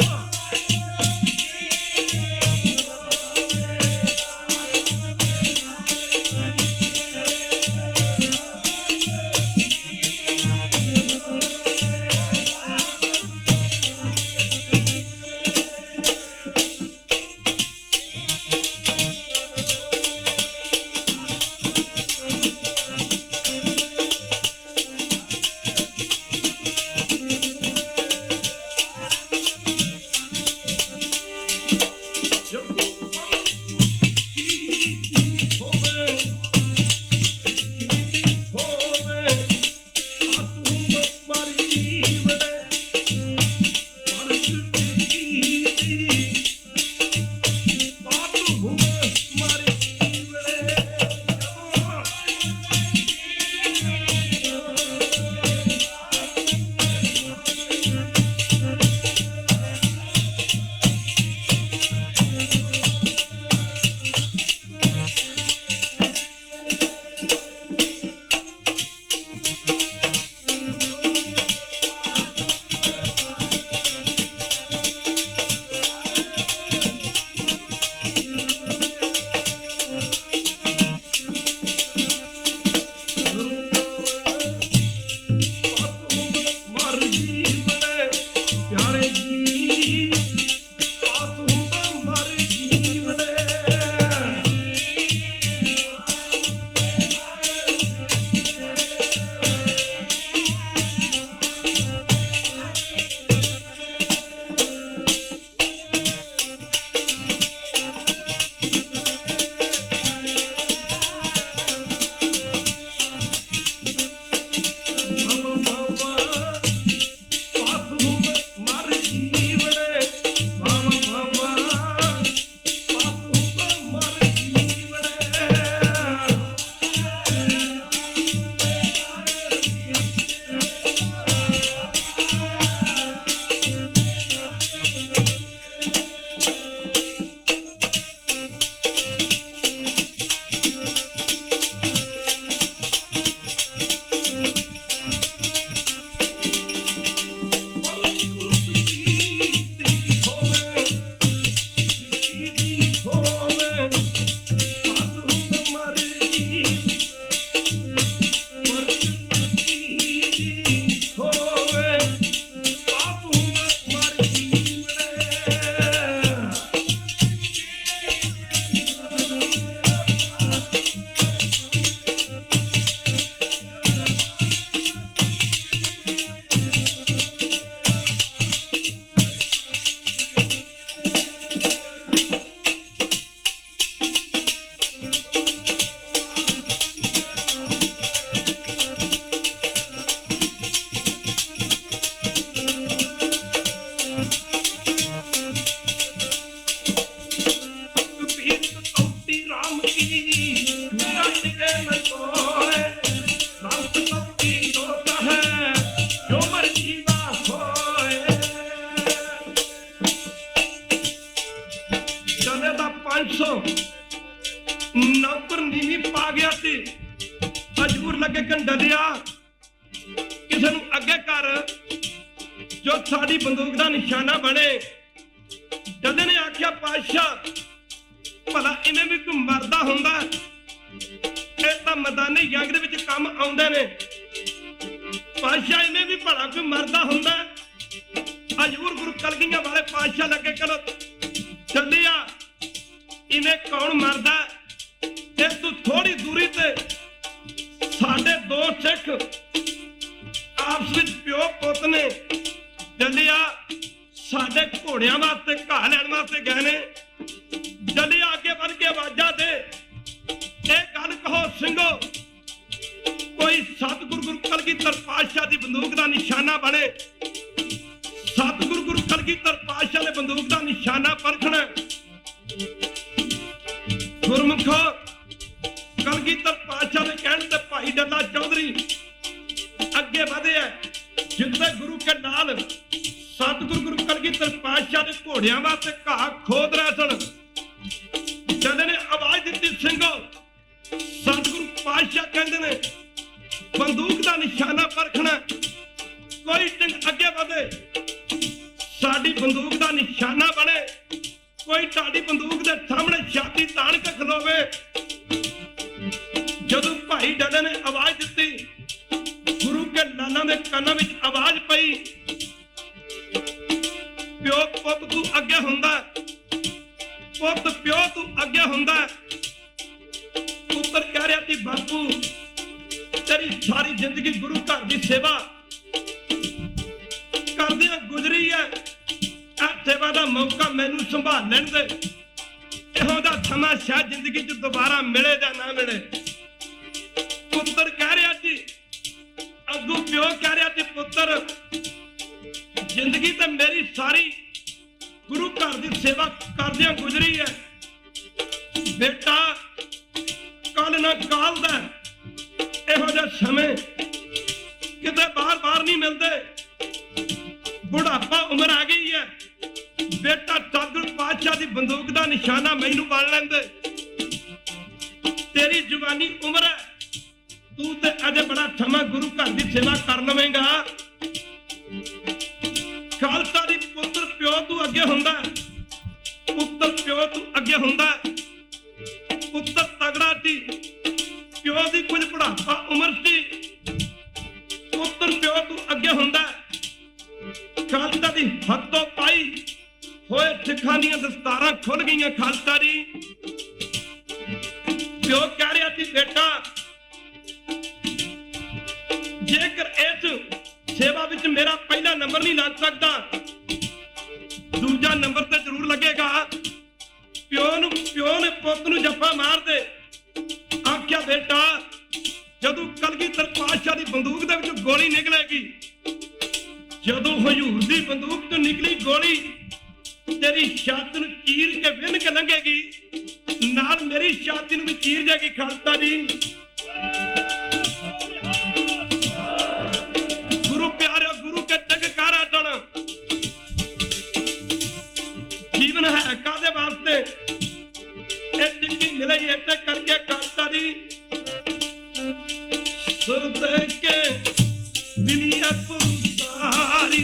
ਨੌਕਰ ਨੀਵੀਂ ਪਾ ਗਿਆ ਸੀ, ਮਜਬੂਰ ਲੱਗੇ ਕੰਡਲਿਆ ਕਿਸੇ ਨੂੰ ਅੱਗੇ ਕਰ ਜੋ ਸਾਡੀ ਬੰਦੂਕ ਦਾ ਨਿਸ਼ਾਨਾ ਬਣੇ। ਜੱਦੇ ਨੇ ਆਖਿਆ ਪਾਤਸ਼ਾਹ ਭਲਾ ਇਵੇਂ ਵੀ ਕੋਈ ਮਰਦਾ ਹੁੰਦਾ, ਇਹ ਤਾਂ ਮੈਦਾਨੀ ਜੰਗ ਦੇ ਵਿੱਚ ਕੰਮ ਆਉਂਦੇ ਨੇ। ਪਾਤਸ਼ਾਹ ਇਵੇਂ ਵੀ ਭਲਾ ਕੋਈ ਮਰਦਾ ਹੁੰਦਾ। ਹਜ਼ੂਰ ਗੁਰੂ ਕਲਗੀਆਂ ਵਾਲੇ ਪਾਤਸ਼ਾਹ ਲੱਗੇ ਕਰੋ ਚੱਲਿਆ ਇਵੇਂ ਕੌਣ ਮਰਦਾ। ਤੇ ਤੂੰ ਥੋੜੀ ਦੂਰੀ ਤੇ ਸਾਡੇ ਦੋ ਸਿੱਖ ਆਪਸ ਵਿੱਚ ਪਿਓ ਪੁੱਤ ਨੇ ਚੱਲਿਆ ਸਾਡੇ ਘੋੜਿਆਂ ਵਾਸਤੇ ਘਾਹ ਲੈਣ ਵਾਸਤੇ ਗਏ ਨੇ। ਚੱਲਿਆ ਅੱਗੇ ਵੱਧ ਕੇ ਆਵਾਜ਼ਾਂ ਦੇ ਇਹ ਗੱਲ ਕਹੋ ਸਿੰਘੋ, ਕੋਈ ਸਤਿਗੁਰੂ ਗੁਰੂ ਕਲਗੀਧਰ ਪਾਤਸ਼ਾਹ ਦੀ ਬੰਦੂਕ ਦਾ ਨਿਸ਼ਾਨਾ ਬਣੇ। ਸਤਿਗੁਰੂ ਗੁਰੂ ਕਲਗੀਧਰ ਪਾਤਸ਼ਾਹ ਨੇ ਬੰਦੂਕ ਦਾ ਨਿਸ਼ਾਨਾ ਪਰਖਣਾ। ਗੁਰਮੁਖੋ ਕਲਗੀਧਰ ਪਾਤਸ਼ਾਹ ਦੇ ਕਹਿਣ ਤੇ ਭਾਈ ਡੱਲਾ ਚੌਧਰੀ ਅੱਗੇ ਵਧਿਆ। जितने गुरु के नाल सतगुरु गुरु कलगीधर पातशाह दे घोड़ियां वास्ते घाह खोद रहे सन। जद ने आवाज दी सिंघो, सतगुरु पातशाह कहंदे ने बंदूक का निशाना परखना, कोई टिंग अगे बढ़े साडी बंदूक का निशाना बने, कोई ताड़ी बंदूक के सामने छाती तान के खलोवे। जदों भाई डले ने आवाज दी, गुरु के लाला के कानों में आवाज पई, प्यो पुत तू अगे हुंदा, पुत प्यो तू अगे हुंदा। पुत्र कह रहा थी बापू तेरी सारी जिंदगी गुरु घर की सेवा करदियां गुजरी है, सेवा का मौका मैनू संभाल लेन दे, इहो दा समा शायद जिंदगी च दोबारा मिले या ना मिले। पुत्र कह रहा थी, अगू प्यो कह रहा थी पुत्र जिंदगी तो मेरी सारी गुरु घर की सेवा करदियां गुजरी है, बेटा कल ना काल दा इहो जिहा समय किते बार बार नहीं मिलते, बुढ़ापा उम्र आ गई है, बेटा सतगुरु पातशाह की बंदूक का निशाना मैनू बन लेंदे, तेरी जवानी उम्र है, तू ते अजे बड़ा समा गुरु घर की सेवा कर लवेंगा। खालसा दी पुत्र प्यो तू अगे हुंदा, पुत्र प्यो तू अगे हुंदा, पुत्र तगड़ा सी, प्यो की कुछ बुढ़ापा उम्र सी, पुत्र प्यो तू अगे हुंदा। खालसा दी हथों पाई होए सिखां दीयां दस्तारां खुल गईयां खालसा दी। प्यो कह रहा थी बेटा जेकर इस सेवा विच मेरा पहला नंबर नहीं लग सकता, दूजा नंबर तो जरूर लगेगा। प्यो ने पुत नूं जफा मार दे, आख्या बेटा जदों कलगीधर पातशाह दी बंदूक दे विचों गोली निकलेगी, जदों हजूर दी बंदूक तो निकली गोली तेरी छाती नूं चीर के विन के लंघेगी, नाल मेरी छाती नूं भी चीर जाएगी। खालसा जी गुरु प्यारे गुरु के जगकारा चढ़ जीवन है कादे वास्ते, जिंदगी मिले इसे करके खालसा जी सुर दे के मिलिया पुसारी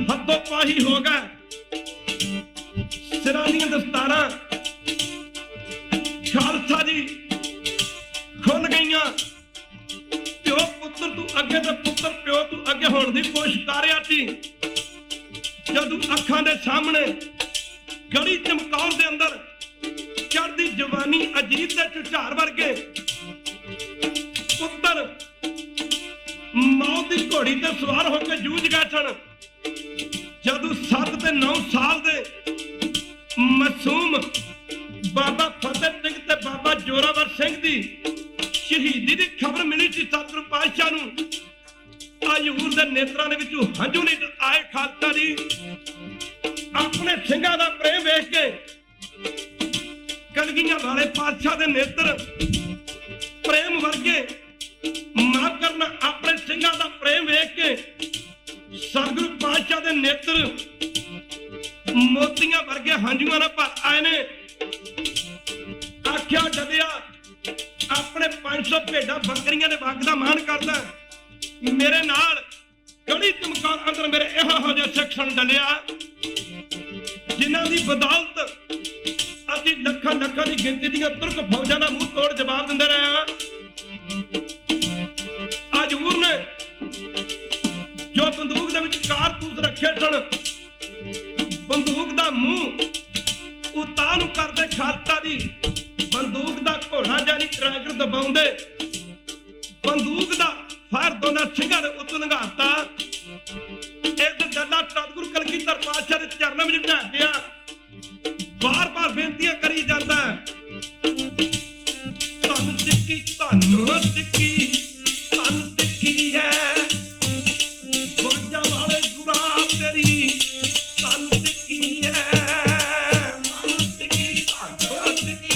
हथोपाही हो गए, सिरां दीयां दस्तारां खालसा जी खुल गईयां। प्यो पुत्र तू अगे ते पुत्र प्यो तू अगे होण दी कोशिश कर रहा सी, जदों अखां दे सामने गड़ी चमकाउण दे अंदर चढ़दी जवानी अजीत दे झुझार वर्गे पुत्र मौत की घोड़ी ते सवार होकर जूझ गए सन। जदों 7 ते 9 साल दे मासूम बाबा फतेह सिंह ते बाबा जोरावर सिंह दी शहीदी की खबर मिली सी सतगुरु पातशाह नूं, हजूर दे नेत्रां दे विचों हंझू नहीं आए। खालसा जी अपने सिंघां दा प्रेम वेख के कलगीਆਂ वाले पातशाह दे नेत्र प्रेम वर्गे माफ करना, अपने सिंघां दा प्रेम वेख के सतगुरु पातशाह दे नेत्र मोतियां वर्गे हंझूआं नाल भर आए ने। आख्या डलिया ਆਪਣੇ 500 ਭੇਡਾਂ ਬੱਕਰੀਆਂ ਦੇ ਵਗ ਦਾ ਮਾਣ ਕਰਦਾ। ਮੇਰੇ ਨਾਲ ਗੜੀ ਚਮਕਾਉਣ ਅੰਦਰ ਮੇਰੇ ਇਹੋ ਜਿਹੇ ਸਿੱਖ ਸਨ ਡਲਿਆ, ਜਿਨ੍ਹਾਂ ਦੀ ਬਦੌਲਤ ਅਸੀਂ ਲੱਖਾਂ ਲੱਖਾਂ ਦੀ ਗਿਣਤੀ ਦੀਆਂ ਤੁਰਕ ਫੌਜਾਂ ਦਾ ਮੂੰਹ ਤੋੜ ਜਵਾਬ ਦਿੰਦੇ ਰਹੇ ਹਾਂ। ਹਜ਼ੂਰ ਨੇ ਜੋ ਬੰਦੂਕ ਦੇ ਵਿੱਚ ਕਾਰਤੂਸ ਰੱਖੇ ਸਨ, ਬੰਦੂਕ ਦਾ ਮੂੰਹ ਉਤਾਂ ਨੂੰ ਕਰਦੇ ਖਾਲਸਾ ਦੀ ਬੰਦੂਕ ਦਾ ਘੋੜਾ ਜਾਨੀ ਟਰੈਕਟਰ ਦਬਾਉਂਦੇ, ਬੰਦੂਕ ਦਾ ਫਾਇਰ ਦੋਨਾਂ ਸਿੰਘਾਂ ਦੇ ਉੱਤੋਂ ਲੰਘਾਤਾ। ਇੱਕ ਜੱਲਾ ਸਤਿਗੁਰੂ ਕਲਗੀਧਰ ਪਾਤਸ਼ਾਹ ਦੇ ਚਰਨਾਂ ਵਿੱਚ ਢਹਿ ਪਿਆ, ਬਾਰ-ਬਾਰ ਬੇਨਤੀਆਂ ਕਰੀ ਜਾਂਦਾ, ਧੰਨ ਸਿੱਖੀ ਧੰਨ ਸਿੱਖੀ ਧੰਨ ਸਿੱਖੀ ਹੈ, ਬਾਜਾਂ ਵਾਲੇ ਗੁਰਾਂ ਤੇਰੀ ਧੰਨ ਸਿੱਖੀ ਹੈ, ਧੰਨ ਸਿੱਖੀ ਧੰਨ ਸਿੱਖੀ।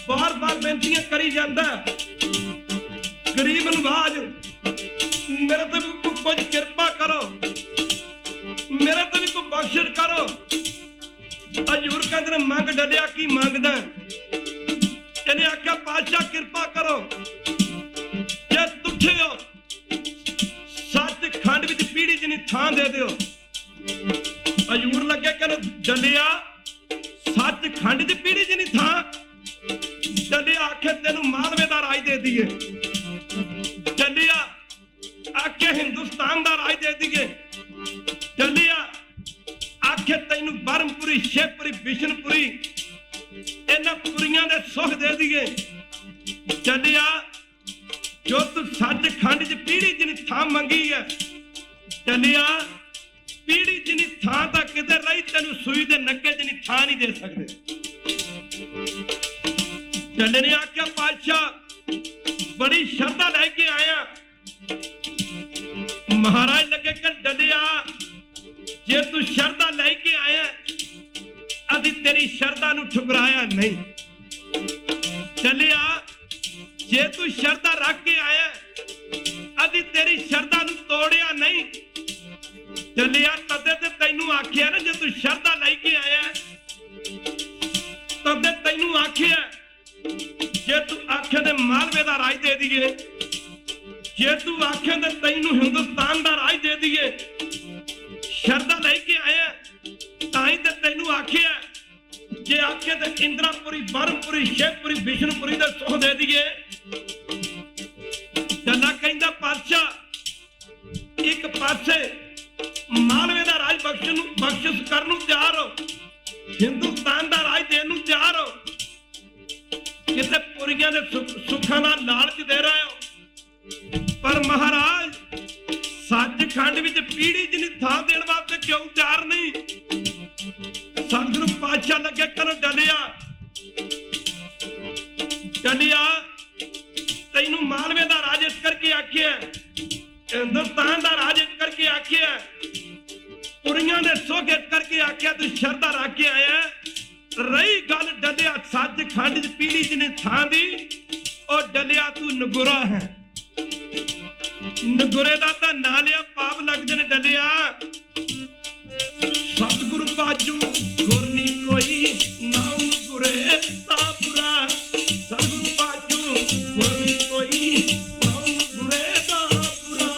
ਬਾਰ-ਬਾਰ ਬੇਨਤੀਆਂ ਕਰੀ ਜਾਂਦਾ, ਗਰੀਬ ਨਵਾਜ ਮੇਰੇ ਤੇ ਵੀ ਕੁਝ ਕਿਰਪਾ ਕਰੋ, ਮੇਰੇ ਤੇ ਵੀ ਕੋਈ ਬਖਸ਼ਿਸ਼ ਕਰੋ। ਹਜ਼ੂਰ ਕਹਿੰਦੇ ਨੇ ਮੰਗ ਡਲਿਆ ਕੀ ਮੰਗਦਾ? ਇਹਨੇ ਆਖਿਆ ਪਾਤਸ਼ਾਹ ਕਿਰਪਾ ਕਰੋ, ਜੇ ਤੁਠੇ ਹੋ ਸੱਚਖੰਡ ਵਿੱਚ ਪੀੜੀ ਜਿੰਨੀ ਥਾਂ ਦੇ ਦਿਓ। ਹਜ਼ੂਰ ਲੱਗੇ ਕਹਿੰਦੇ ਡਲਿਆ ਸੱਚਖੰਡ ਚ ਪੀੜੀ ਜਿੰਨੀ ਥਾਂ? ਡਲਿਆ ਆਖੇ ਤੈਨੂੰ ਮਾਲਵੇ ਦਾ ਰਾਜ ਦੇ ਦਈਏ, ਡਲਿਆ ਆਖੇ ਹਿੰਦੁਸਤਾਨ ਦਾ ਰਾਜ ਦੇ ਦਈਏ, ਡਲਿਆ ਆਖੇ ਤੈਨੂੰ ਬਰਮਪੁਰੀ ਸ਼ੇਪੁਰੀ ਬਿਸ਼ਨਪੁਰੀ ਇਹਨਾਂ ਪੁਰੀਆਂ ਦੇ ਸੁਖ ਦੇ ਦਈਏ। ਡਲਿਆ ਜੋ ਤੂੰ ਸੱਚਖੰਡ ਚ ਪੀੜੀ ਜਿੰਨੀ ਥਾਂ ਮੰਗੀ ਹੈ, ਡਲਿਆ ਪੀੜੀ ਜਿੰਨੀ ਥਾਂ ਤਾਂ ਕਿਤੇ ਰਹੀ, ਤੈਨੂੰ ਸੂਈ ਦੇ ਨੱਕੇ ਜਿੰਨੀ ਥਾਂ ਨਹੀਂ ਦੇ ਸਕਦੇ। ਡੱਲੇ ਨੇ ਆਖਿਆ ਪਾਤਸ਼ਾਹ ਬੜੀ ਸ਼ਰਧਾ ਲੈ ਕੇ ਆਇਆ। ਮਹਾਰਾਜ ਲੱਗੇ ਕਿ ਡੱਲਿਆ ਜੇ ਤੂੰ ਸ਼ਰਧਾ ਲੈ ਕੇ ਆਇਆ, ਅਸੀਂ ਤੇਰੀ ਸ਼ਰਧਾ ਨੂੰ ਠੁਕਰਾਇਆ ਨਹੀਂ। ਡੱਲਿਆ ਜੇ ਤੂੰ ਸ਼ਰਧਾ ਰੱਖ ਕੇ ਆਇਆ, ਅਸੀਂ ਤੇਰੀ ਸ਼ਰਧਾ ਨੂੰ ਤੋੜਿਆ ਨਹੀਂ। ਡੱਲਿਆ ਤਦੇ ਤੇ ਤੈਨੂੰ ਆਖਿਆ ਨਾ, ਜੇ ਤੂੰ ਸ਼ਰਧਾ ਲੈ ਕੇ ਆਇਆ ਤਦੇ ਤੈਨੂੰ ਆਖਿਆ, ਜੇ ਤੂੰ ਆਖੇ ਤੇ ਮਾਲਵੇ ਦਾ ਰਾਜ ਦੇ ਦਈਏ, ਜੇ ਤੂੰ ਆਖੇ ਤੇ ਤੈਨੂੰ ਹਿੰਦੁਸਤਾਨ ਦਾ ਰਾਜ ਦੇ ਦਈਏ। ਸ਼ਰਧਾ ਲੈ ਕੇ ਆਇਆ ਤਾਂ ਹੀ ਤੇ ਤੈਨੂੰ ਆਖਿਆ, ਜੇ ਆਖੇ ਤੇ ਇੰਦਰਾਪੁਰੀ ਬਰਮਪੁਰੀ ਸ਼ੇਖਪੁਰੀ ਬਿਸ਼ਨਪੁਰੀ ਦਾ ਸੁਖ ਦੇ ਦਈਏ। ਡੱਲਾ ਕਹਿੰਦਾ ਪਾਤਸ਼ਾਹ ਇੱਕ ਪਾਸੇ ਮਾਲਵੇ ਦਾ ਰਾਜ ਬਖਸ਼ਿਸ਼ ਕਰਨ ਨੂੰ ਤਿਆਰ ਹੋ, ਹਿੰਦੁਸਤਾਨ ਦਾ ਰਾਜ ਦੇਣ ਨੂੰ ਤਿਆਰ ਹੋ, ਕਿਤੇ ਪੁਰੀਆਂ ਦੇ ਸੁੱਖਾਂ ਦਾ ਲਾਲਚ ਦੇ ਰਹੇ ਹੋ, ਪਰ ਮਹਾਰਾਜ ਸੱਚਖੰਡ ਵਿੱਚ ਪੀੜੀ ਜਿੰਨੀ ਥਾਂ ਦੇਣ ਵਾਸਤੇ ਕਿਉਂ ਤਿਆਰ ਨਹੀਂ? ਸਤਿਗੁਰੂ ਪਾਤਸ਼ਾਹ ਲੱਗੇ ਕਰਨ ਡੱਲਿਆ, ਡੱਲਿਆ ਤੈਨੂੰ ਮਾਲਵੇ ਦਾ ਰਾਜ ਇਸ ਕਰਕੇ करके आखिया, हिंदुस्तान का राज इस करके आखिया, कुड़ियां ने सुख इस करके आखिया तू शरधा रख के आया। रही गल डलिया सचखंड च पीढ़ी च ने थां दी, और डलिया तू नगुरा है। नगुरे का तो ना लिया पाप लगते ने डलिया। सतगुरु बाजू गुर नी कोई, नाम गुरे ता बुरा। सतगुरु बाजू गुर नी कोई, नाम गुरे ता बुरा।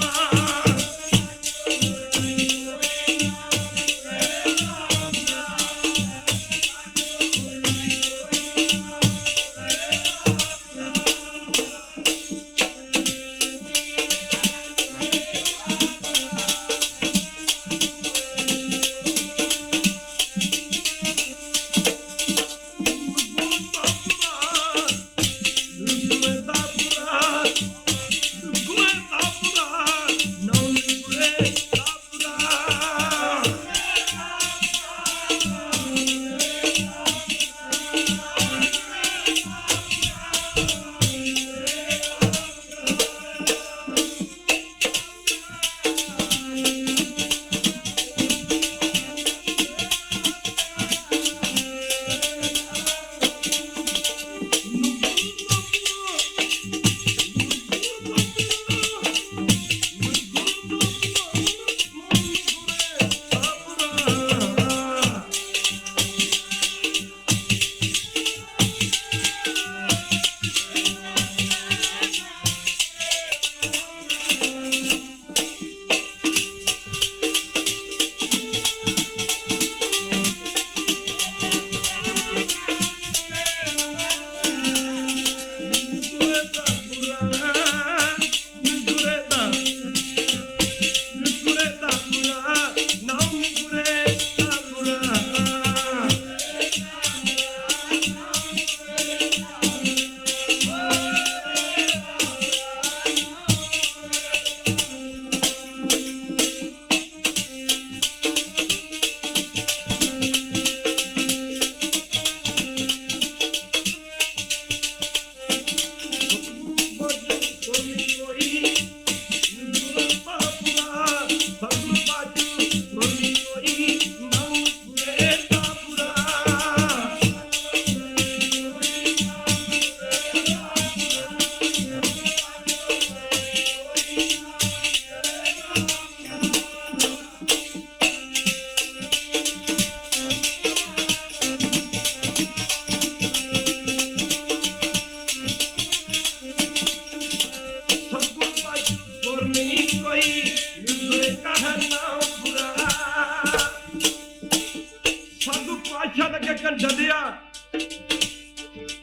डलिया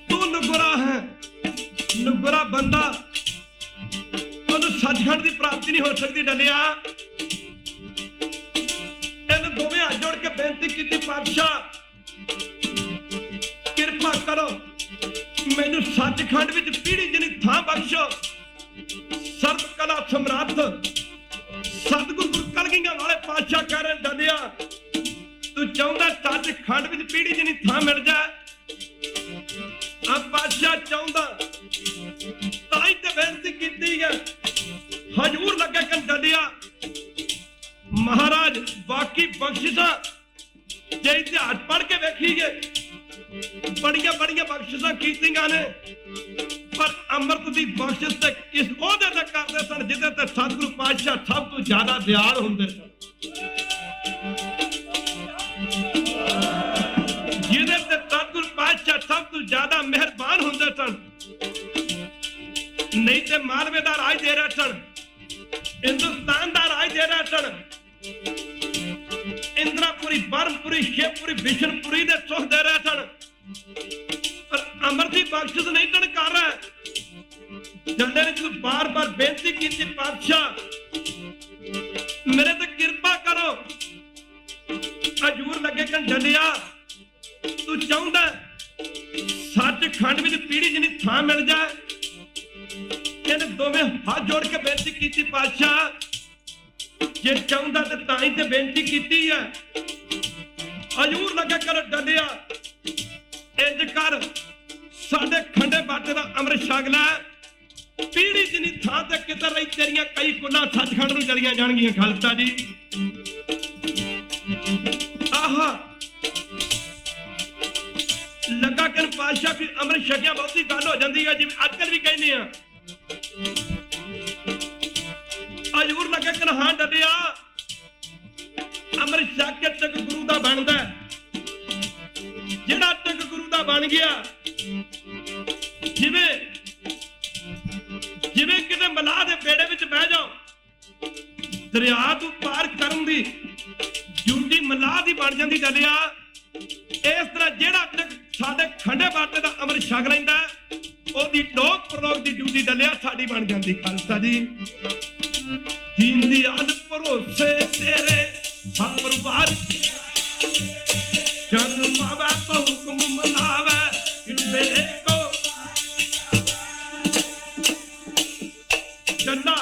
तू नुगरा है, नुगरा बंदा ओनू सचखंड की प्राप्ति नहीं हो सकती। डलिया इन दोवें हाथ जोड़ के बेनती की, पातशाह किरपा करो मैनू सचखंड विच पीढ़ी जिनी थां बख्शो। सर्व कला सम्राट सतगुरु गुरु कलगीਆਂ वाले पातशाह कह रहे डलिया तू चाहता सचखंड विच पीढ़ी जिनी थां मिल जाए। पातशाह चाहता ताई ते बेनती की है, हजूर लगे कन डलिया महाराज बाकी बख्शिशा जे इतिहास पढ़ के वेखीए बड़िया बड़िया बख्शिशा कीतियां ने, पर अमृत की बख्शिश ते किस ओहदे ते करदे सन जिहदे ते सतगुरु पातशाह सब तो ज्यादा दयाल हुंदे सन, जिहदे ते सतगुरु पातशाह सब तो ज्यादा मेहरबान हुंदे सन। नहीं ते मालवे दा राज दे रहे सन, हिंदुस्तान दा राज दे रहे सन, इंद्रापुरी बरमपुरी शिवपुरी बिशनपुरी दे सुख दे रहे सन, पर अमृत की बख्शिश नहीं तन कर रहा। जल्दे ने तू बार बार बेनती की पातशाह मेरे ते कृपा करो। हजूर लगे कन डलिया तू चाहता सचखंड विच पीढ़ी जिनी थां मिल जाए। इन दोवें हाथ जोड़ के बेनती की पातशाह जे चाहता तो ताई ते बेनती की है। हजूर लगे कर डलिया इंज कर साडे खंडे बाटे दा अमृत छक लै ਪੀੜੀ ਜਿਨੀ ਥਾਂ ਤੇ ਕਿਧਰ ਰਹੀ ਤੇਰੀਆਂ ਕਈ ਕੁੱਲਾਂ ਸੱਚਖੰਡ ਨੂੰ ਚਲੀਆਂ ਜਾਣਗੀਆਂ ਖਾਲਸਾ ਜੀ। ਆਹਾ ਲੱਗਾ ਕਿ ਪਾਤਸ਼ਾਹ ਵੀ ਅੰਮ੍ਰਿਤ ਛਕਿਆ ਬਹੁਤੀ ਗੱਲ ਹੋ ਜਾਂਦੀ ਹੈ, ਜਿਵੇਂ ਅੱਜ ਕੱਲ ਵੀ ਕਹਿੰਦੇ ਆ ਹਜ਼ੂਰ ਲੱਗਾ ਕਿ ਹਾਂ ਡੱਡਿਆ ਅੰਮ੍ਰਿਤ ਛਕ ਕੇ ਟਿਕ ਗੁਰੂ ਦਾ ਬਣਦਾ। ਜਿਹੜਾ ਟਿਕ ਗੁਰੂ ਦਾ ਬਣ ਗਿਆ, ਜਿਵੇਂ ਕਿਤੇ ਮਲਾਹ ਦੇ ਬੇੜੇ ਵਿੱਚ ਬਹਿ ਜਾਓ, ਦਰਿਆ ਤੋਂ ਪਾਰ ਕਰਨ ਦੀ ਡਿਊਟੀ ਮਲਾਹ ਦੀ ਬਣ ਜਾਂਦੀ ਡੱਲਿਆ। ਇਸ ਤਰ੍ਹਾਂ ਜਿਹੜਾ ਟਿਕ ਸਾਡੇ ਖੰਡੇ ਬਾਟੇ ਦਾ ਅੰਮ੍ਰਿਤ ਛਕ ਲੈਂਦਾ, ਉਹਦੀ ਲੋਕ ਪ੍ਰਲੋਕ ਦੀ ਡਿਊਟੀ ਡੱਲਿਆ ਸਾਡੀ ਬਣ ਜਾਂਦੀ। ਖਾਲਸਾ ਜੀ ਦੀਨ ਦੀ ਆਦ ਭਰੋਸੇ ਤੇਰੇ ਸਭ ਪਰਿਵਾਰ ਜਨ ਮਾਵਾ ਤੋਂ ਹੁਕਮ ਮਨਾਵੇ ਮੇਰੇ ਕੋ ਜੰਨਾ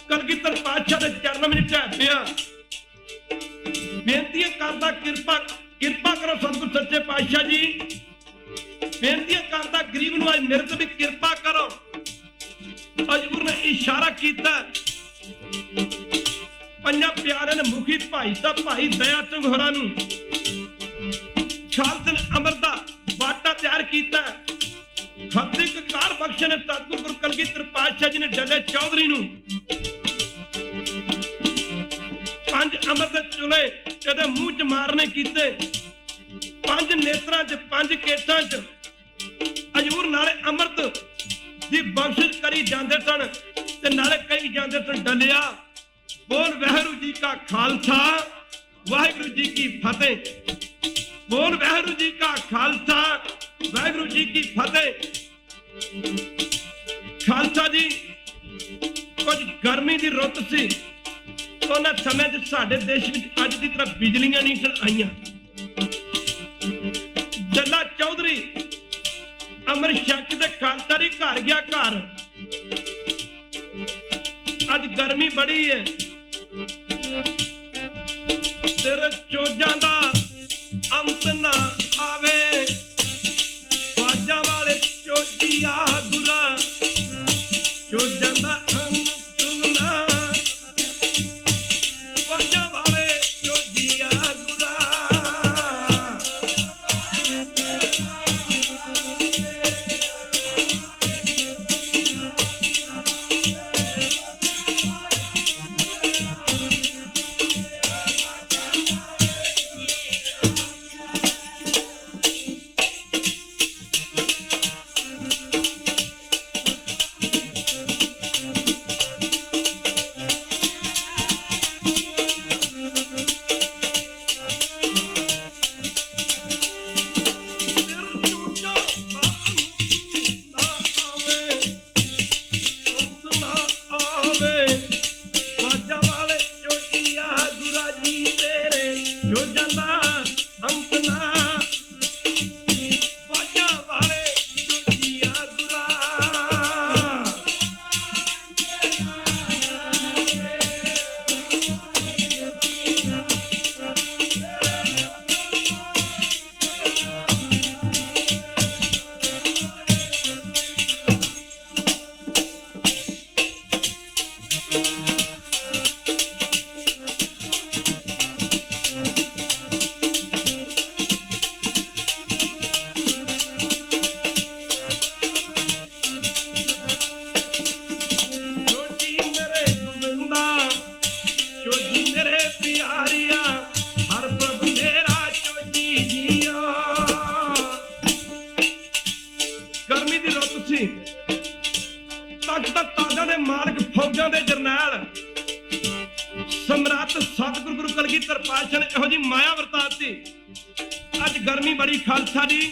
ਕਲਗੀਧਰ ਪਾਤਸ਼ਾਹ ਦੇ ਚਰਨਾਂ ਵਿੱਚ ਝਾਕ ਪਿਆ, ਬੇਨਤੀਆਂ ਕਰਦਾ ਕਿਰਪਾ ਕਰੋ ਸਤਿਗੁਰ ਸੱਚੇ ਪਾਤਸ਼ਾਹ ਜੀ, ਬੇਨਤੀਆਂ ਕਰਦਾ ਗਰੀਬ ਨੂੰ ਅੱਜ ਮੇਰੇ ਤੇ ਵੀ ਕਿਰਪਾ ਕਰੋ। ਹਜ਼ੂਰ ਨੇ ਇਸ਼ਾਰਾ ਕੀਤਾ, ਪੰਜਾਂ ਪਿਆਰਿਆਂ ਨੇ ਮੁਖੀ ਭਾਈ ਸਾਹਿਬ ਭਾਈ ਦਇਆ ਸਿੰਘ ਹੋਰਾਂ ਨੂੰ ਖਾਲਸੇ ਅੰਮ੍ਰਿਤ ਦਾ ਬਾਟਾ ਤਿਆਰ ਕੀਤਾ। ਖੱਤੀ ਕਾਰ ਬਖਸ਼ ਨੇ ਸਤਿਗੁਰ ਗੁਰੂ ਕਲਗੀਧਰ ਪਾਤਸ਼ਾਹ ਜੀ ਨੇ ਡੱਲੇ ਚੌਧਰੀ ਨੂੰ 5 ਅੰਮ੍ਰਿਤ ਦੇ ਚੁਲੇ ਇਹਦੇ ਮੂੰਹ ਚ ਮਾਰਨੇ ਕੀਤੇ, 5 ਨੇਤਰਾਂ ਚ 5 ਕੇਸਾਂ ਚ ਹਜ਼ੂਰ ਨਾਲੇ ਅੰਮ੍ਰਿਤ ਦੀ ਬਖਸ਼ਿਸ਼ ਕਰੀ ਜਾਂਦੇ ਸਨ ਤੇ ਨਾਲੇ ਕਈ ਜਾਂਦੇ ਸਨ ਡੱਲਿਆ ਬੋਲ ਵਾਹਿਗੁਰੂ ਜੀ ਕਾ ਖਾਲਸਾ ਵਾਹਿਗੁਰੂ ਜੀ ਕੀ ਫਤਿਹ, ਬੋਲ ਵਾਹਿਗੁਰੂ ਜੀ ਕਾ ਖਾਲਸਾ ਵਾਹਿਗੁਰੂ ਜੀ ਕੀ ਫਤਿਹ। ਖਾਲਸਾ ਜੀ ਕੁਝ ਗਰਮੀ ਦੀ ਰੁੱਤ ਸੀ, ਉਹਨਾਂ ਸਮੇਂ 'ਚ ਸਾਡੇ ਦੇਸ਼ ਵਿੱਚ ਅੱਜ ਦੀ ਤਰ੍ਹਾਂ ਬਿਜਲੀਆਂ ਨਹੀਂ ਸਨ ਆਈਆਂ। ਜੱਲਾ ਚੌਧਰੀ ਅੰਮ੍ਰਿਤ ਛਕ ਦੇ ਖਾਲਸਾ ਦੀ ਘਰ ਗਿਆ ਘਰ, ਅੱਜ ਗਰਮੀ ਬੜੀ ਹੈ, ਤੇਰੇ ਚੋਜਾਂ ਦਾ ਅੰਤ ਨਾ ਆਵੇ, ਬਾਜਾਂ ਵਾਲੇ ਚੋਜੀਆ ਗੁਰਾ ਚੋਜਾਂ ਦਾ ਅੰਤ ਨਾ, ਬਾਜਾਂ ਵਾਲੇ ਚੋਜੀਆ ਗੁਰਾ। ਫੌਜਾਂ ਦੇ ਜਰਨੈਲ ਸਮਰਾਟ ਸਤਿਗੁਰੂ ਗੁਰੂ ਕਲਗੀਧਰ ਪਾਤਸ਼ਾਹ ਨੇ ਇਹੋ ਜਿਹੀ ਮਾਇਆ ਵਰਤਾਤੀ। ਅੱਜ ਗਰਮੀ ਬੜੀ ਖਾਲਸਾ ਜੀ,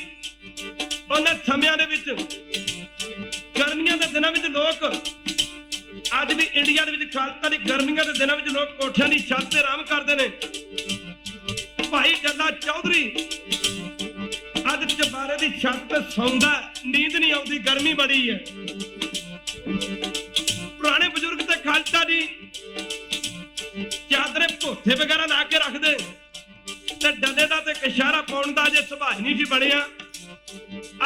ਉਹਨਾਂ ਸਮਿਆਂ ਦੇ ਵਿੱਚ ਗਰਮੀਆਂ ਦੇ ਦਿਨਾਂ ਵਿੱਚ ਲੋਕ ਅੱਜ ਵੀ ਇੰਡੀਆ ਦੇ ਵਿੱਚ ਖਾਲਸਾ ਦੀ ਗਰਮੀਆਂ ਦੇ ਦਿਨਾਂ ਵਿੱਚ ਲੋਕ ਕੋਠਿਆਂ ਦੀ ਛੱਤ ਤੇ ਆਰਾਮ ਕਰਦੇ ਨੇ। ਭਾਈ ਜੱਲਾ ਚੌਧਰੀ ਅੱਜ ਚਬਾਰੇ ਦੀ ਛੱਤ ਤੇ ਸੌਂਦਾ, ਨੀਂਦ ਨਹੀਂ ਆਉਂਦੀ, ਗਰਮੀ ਬੜੀ ਹੈ। ਪੁਰਾਣੇ ਬਜ਼ੁਰਗ ਤੇ ਖਾਲਸਾ ਜੀ ਚਾਦਰੇ ਭੋਥੇ ਵਗੈਰਾ ਲਾ ਕੇ ਰੱਖਦੇ ਤੇ ਡੱਲੇ ਦਾ ਤੇ ਇਸ਼ਾਰਾ ਪਾਉਣ ਦਾ ਜੇ ਸੁਭਾਅ ਨਹੀਂ ਸੀ ਬਣਿਆ।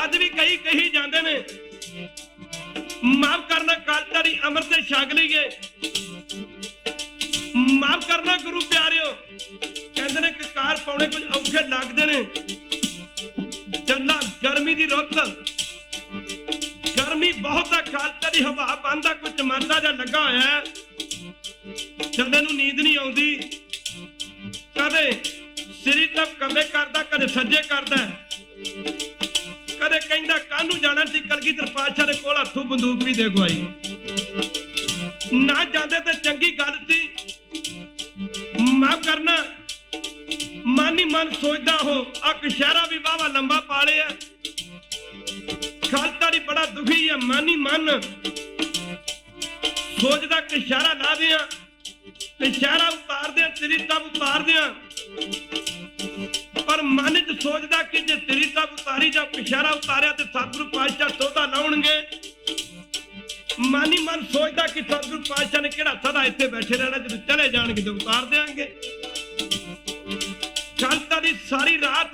ਅੱਜ ਵੀ ਕਈ ਕਹੀ ਜਾਂਦੇ ਨੇ माफ करना कालचारी अमृत से छक लीए, माफ करना गुरु प्यारिओ। कहते ने ककार पाने कुछ औखे लगते ने। चला गर्मी की रुत, गर्मी बहुत है, कालचारी हवा बंद है, कुछ चमरदा जा लगा होया है, चले नूं नींद नहीं आउंदी, कदे सिरी तक कदे करदा कदे सज्जे करदा, कदे कहंदा कानू जाना सी कलगीधर पातशाह दे कोल हथों बंदूक भी दे गवाई, ना जांदे ते चंगी गल सी। माफ करना मन ही मन सोचदा हो आ कशहरा भी वावा लंबा पाले है, खालसारी बड़ा दुखी है, मन ही मन सोचदा कशहरा ला दिया, कशहरा उतार दिया, श्री साहब उतार दिया, पर मन च सोचदा कि जे श्री साहब उतारी जाओ कशहरा उतारिया तो सतगुरु पातशाह सौदा लाउणगे। मन ही मन सोचदा कि सतगुरु पातशाह ने किहड़ा सदा इत्थे बैठे रहना, जदों चले जाणगे तो उतार देंगे। खालसा दी सारी रात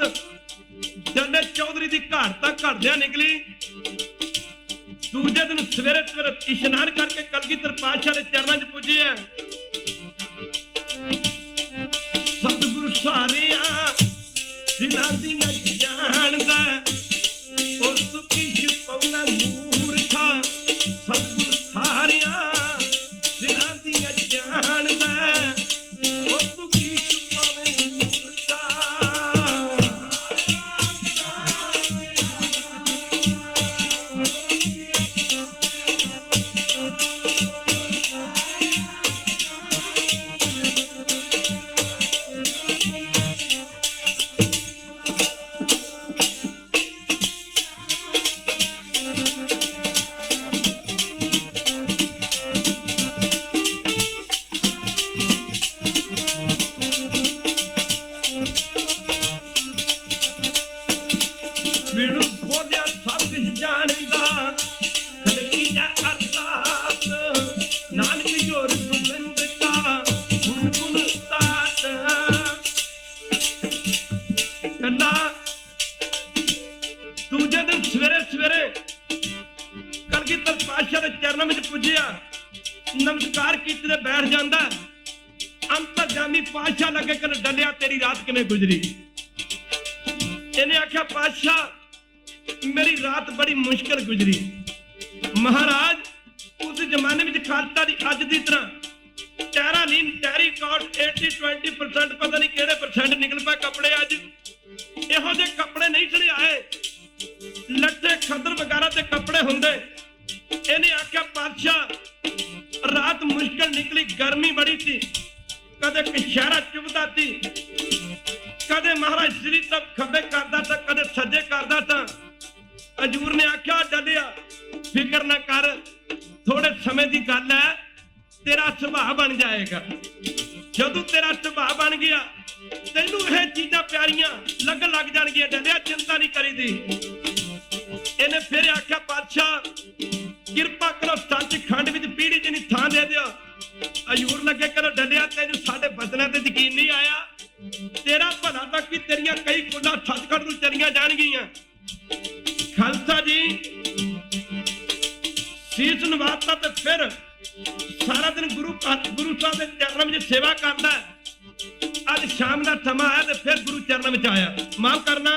डल्ले चौधरी दी घाट तक घड़दियां निकली। दूजे दिन सवेरे सवेरे इशनान करके कलगीधर पातशाह दे चरणा च पुजे है। सतगुरु सारिया दिलां दी नहीं जानदा, ओ सुखी छुपाउणा मूर्खा, सतगुरु सारिया दिलां दी नहीं जानदा, ओ सुखी छुपाउणा मूर्खा। बिनु बोलिया सब कुछ जानदा, कलगी दा अरदास, नानक जोर गोबिंद का गुण गुण साथ। कन्ना दूजे दिन सवेरे सवेरे कलगीधर पातशाह दे चरणों में पुजिया, नमस्कार कीते ते बैठ जांदा। अंतरजामी पातशाह लगे कर डलिया तेरी रात किवें गुजरी। इन्हें आख्या पातशाह मेरी रात बड़ी मुश्किल गुजरी। महाराज उस जमाने में खालसा दी अज दी तरह टैरालीन टैरीकॉट 80-20% पता नहीं केड़े परसेंट निकल पाए कपड़े। अज इहो जे कपड़े नहीं चले आए, लट्ठे खदर वगैरह ते कपड़े हुंदे। इन्हें आख्या पातशाह रात मुश्किल निकली, गर्मी बड़ी थी, कदे कशहरा चुभदा थी, कदे महाराज श्री तब खब्बे करदा था, कदे सज्जे करदा था। हजूर ने आख्या डलिया फिक्र ना कर, थोड़े समय की गल है, तेरा सुभाव बन जाएगा। जदों तेरा सुभाव बन गया तेनू यह चीजां प्यारियां लगन लग जाणगियां, डलिया चिंता नहीं करी दी। इन्हें फिर आख्या पातशाह किरपा करो सच खंड विच पीढ़ी जिनी थां दे दिओ। हजूर लगे करो डलिया तेनू साडे बचनां ते यकीन नहीं आया, तेरा भला तक कि तेरियां कई कुल्ला सचखंड नूं चलियां जाणगियां। खालसा जी शीश नवाता ते फिर सारा दिन गुरु साहब के चरणों में सेवा करता है। अज शाम का समा आया तो फिर गुरु चरणों में आया। माफ करना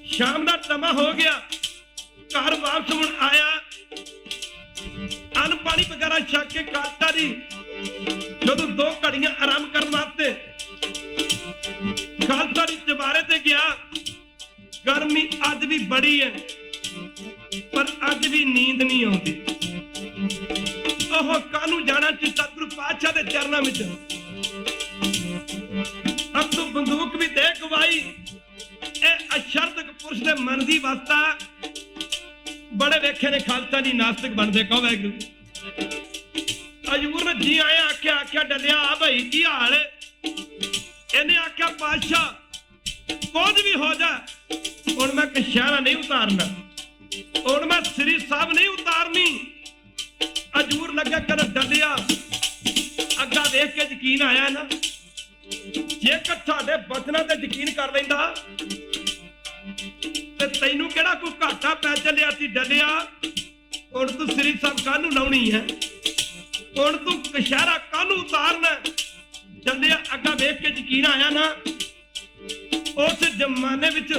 शाम का समा हो गया, घर वापस हुण आया, अन्न पानी वगैरह छक के खालसा जी जदों 2 घड़ियां आराम करने वास्ते खालसा जी चबारे ते गया। गर्मी अज भी बड़ी है पर अज भी नींद नहीं आती। ओह कानू जाना सी सतगुरु पातशाह के चरणों में। अब तो बंदूक भी दे गवाई। अशर्त पुरुष के मन की अवस्था बड़े वेखे ने खालसा जी नास्तिक बनते। कहो वाहिगुरू। हजूर ने जी आया आख्या आख्या डलिया आ भाई की हाल है। इन्हें आख्या पातशाह कुछ भी हो जाए हुण मैं कशहरा नहीं उतारना, हुण मैं श्री साहब नहीं उतारनी। हजूर लगे कर डलिया अग्गा देख के यकीन आया ना, जेकर साडे बचना ते यकीन कर लेंदा ते तैनू केड़ा कोई घाटा पै चलिया सी। डलिया ਹੁਣ ਤੂੰ ਸ੍ਰੀ ਸਾਹਿਬ ਕਾਹਨੂੰ ਲਾਉਣੀ ਹੈ, ਹੁਣ ਤੂੰ ਕਸ਼ਹਿਰਾ ਕਾਹਨੂੰ ਉਤਾਰਨਾ। ਚੱਲਿਆ ਅੱਗਾ ਵੇਖ ਕੇ ਯਕੀਨ ਆਇਆ ਨਾ, ਉਸ ਜ਼ਮਾਨੇ ਵਿੱਚ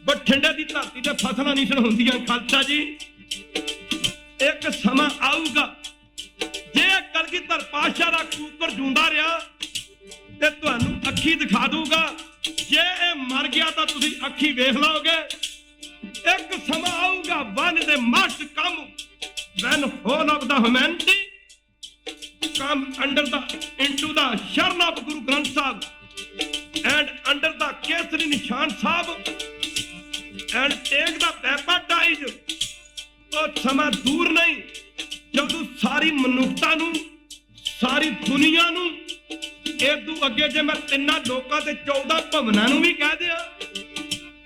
ਬਠਿੰਡੇ ਦੀ ਧਰਤੀ ਤੇ ਫਸਲਾਂ ਨਹੀਂ ਸਨ ਹੁੰਦੀਆਂ। ਖਾਲਸਾ ਜੀ, ਇੱਕ ਸਮਾਂ ਆਊਗਾ ਜੇ ਕਲਗੀਧਰ ਪਾਤਸ਼ਾਹ ਦਾ ਕੂਕਰ ਜੂੰਦਾ ਰਿਹਾ ਤੇ ਤੁਹਾਨੂੰ ਅੱਖੀ ਦਿਖਾ ਦੂਗਾ। ਜੇ ਇਹ ਮਰ ਗਿਆ ਤਾਂ ਤੁਸੀਂ ਅੱਖੀ ਵੇਖ ਲਓਗੇ। ਇੱਕ ਸਮਾਂ ਆਊਗਾ one day must come when whole of the humanity come under the into the sharan of Guru Granth Sahib and under the Kesari Nishan Sahib and take the baptize। ਉਹ ਸਮਾਂ ਦੂਰ ਨਹੀਂ ਜਦੋਂ ਸਾਰੀ ਮਨੁੱਖਤਾ ਨੂੰ, ਸਾਰੀ ਦੁਨੀਆ ਨੂੰ, ਇਦੋਂ ਅੱਗੇ ਜੇ ਮੈਂ ਤਿੰਨਾਂ ਲੋਕਾਂ ਤੇ 14 ਭਵਨਾਂ ਨੂੰ ਵੀ ਕਹਿ ਦਿਆਂ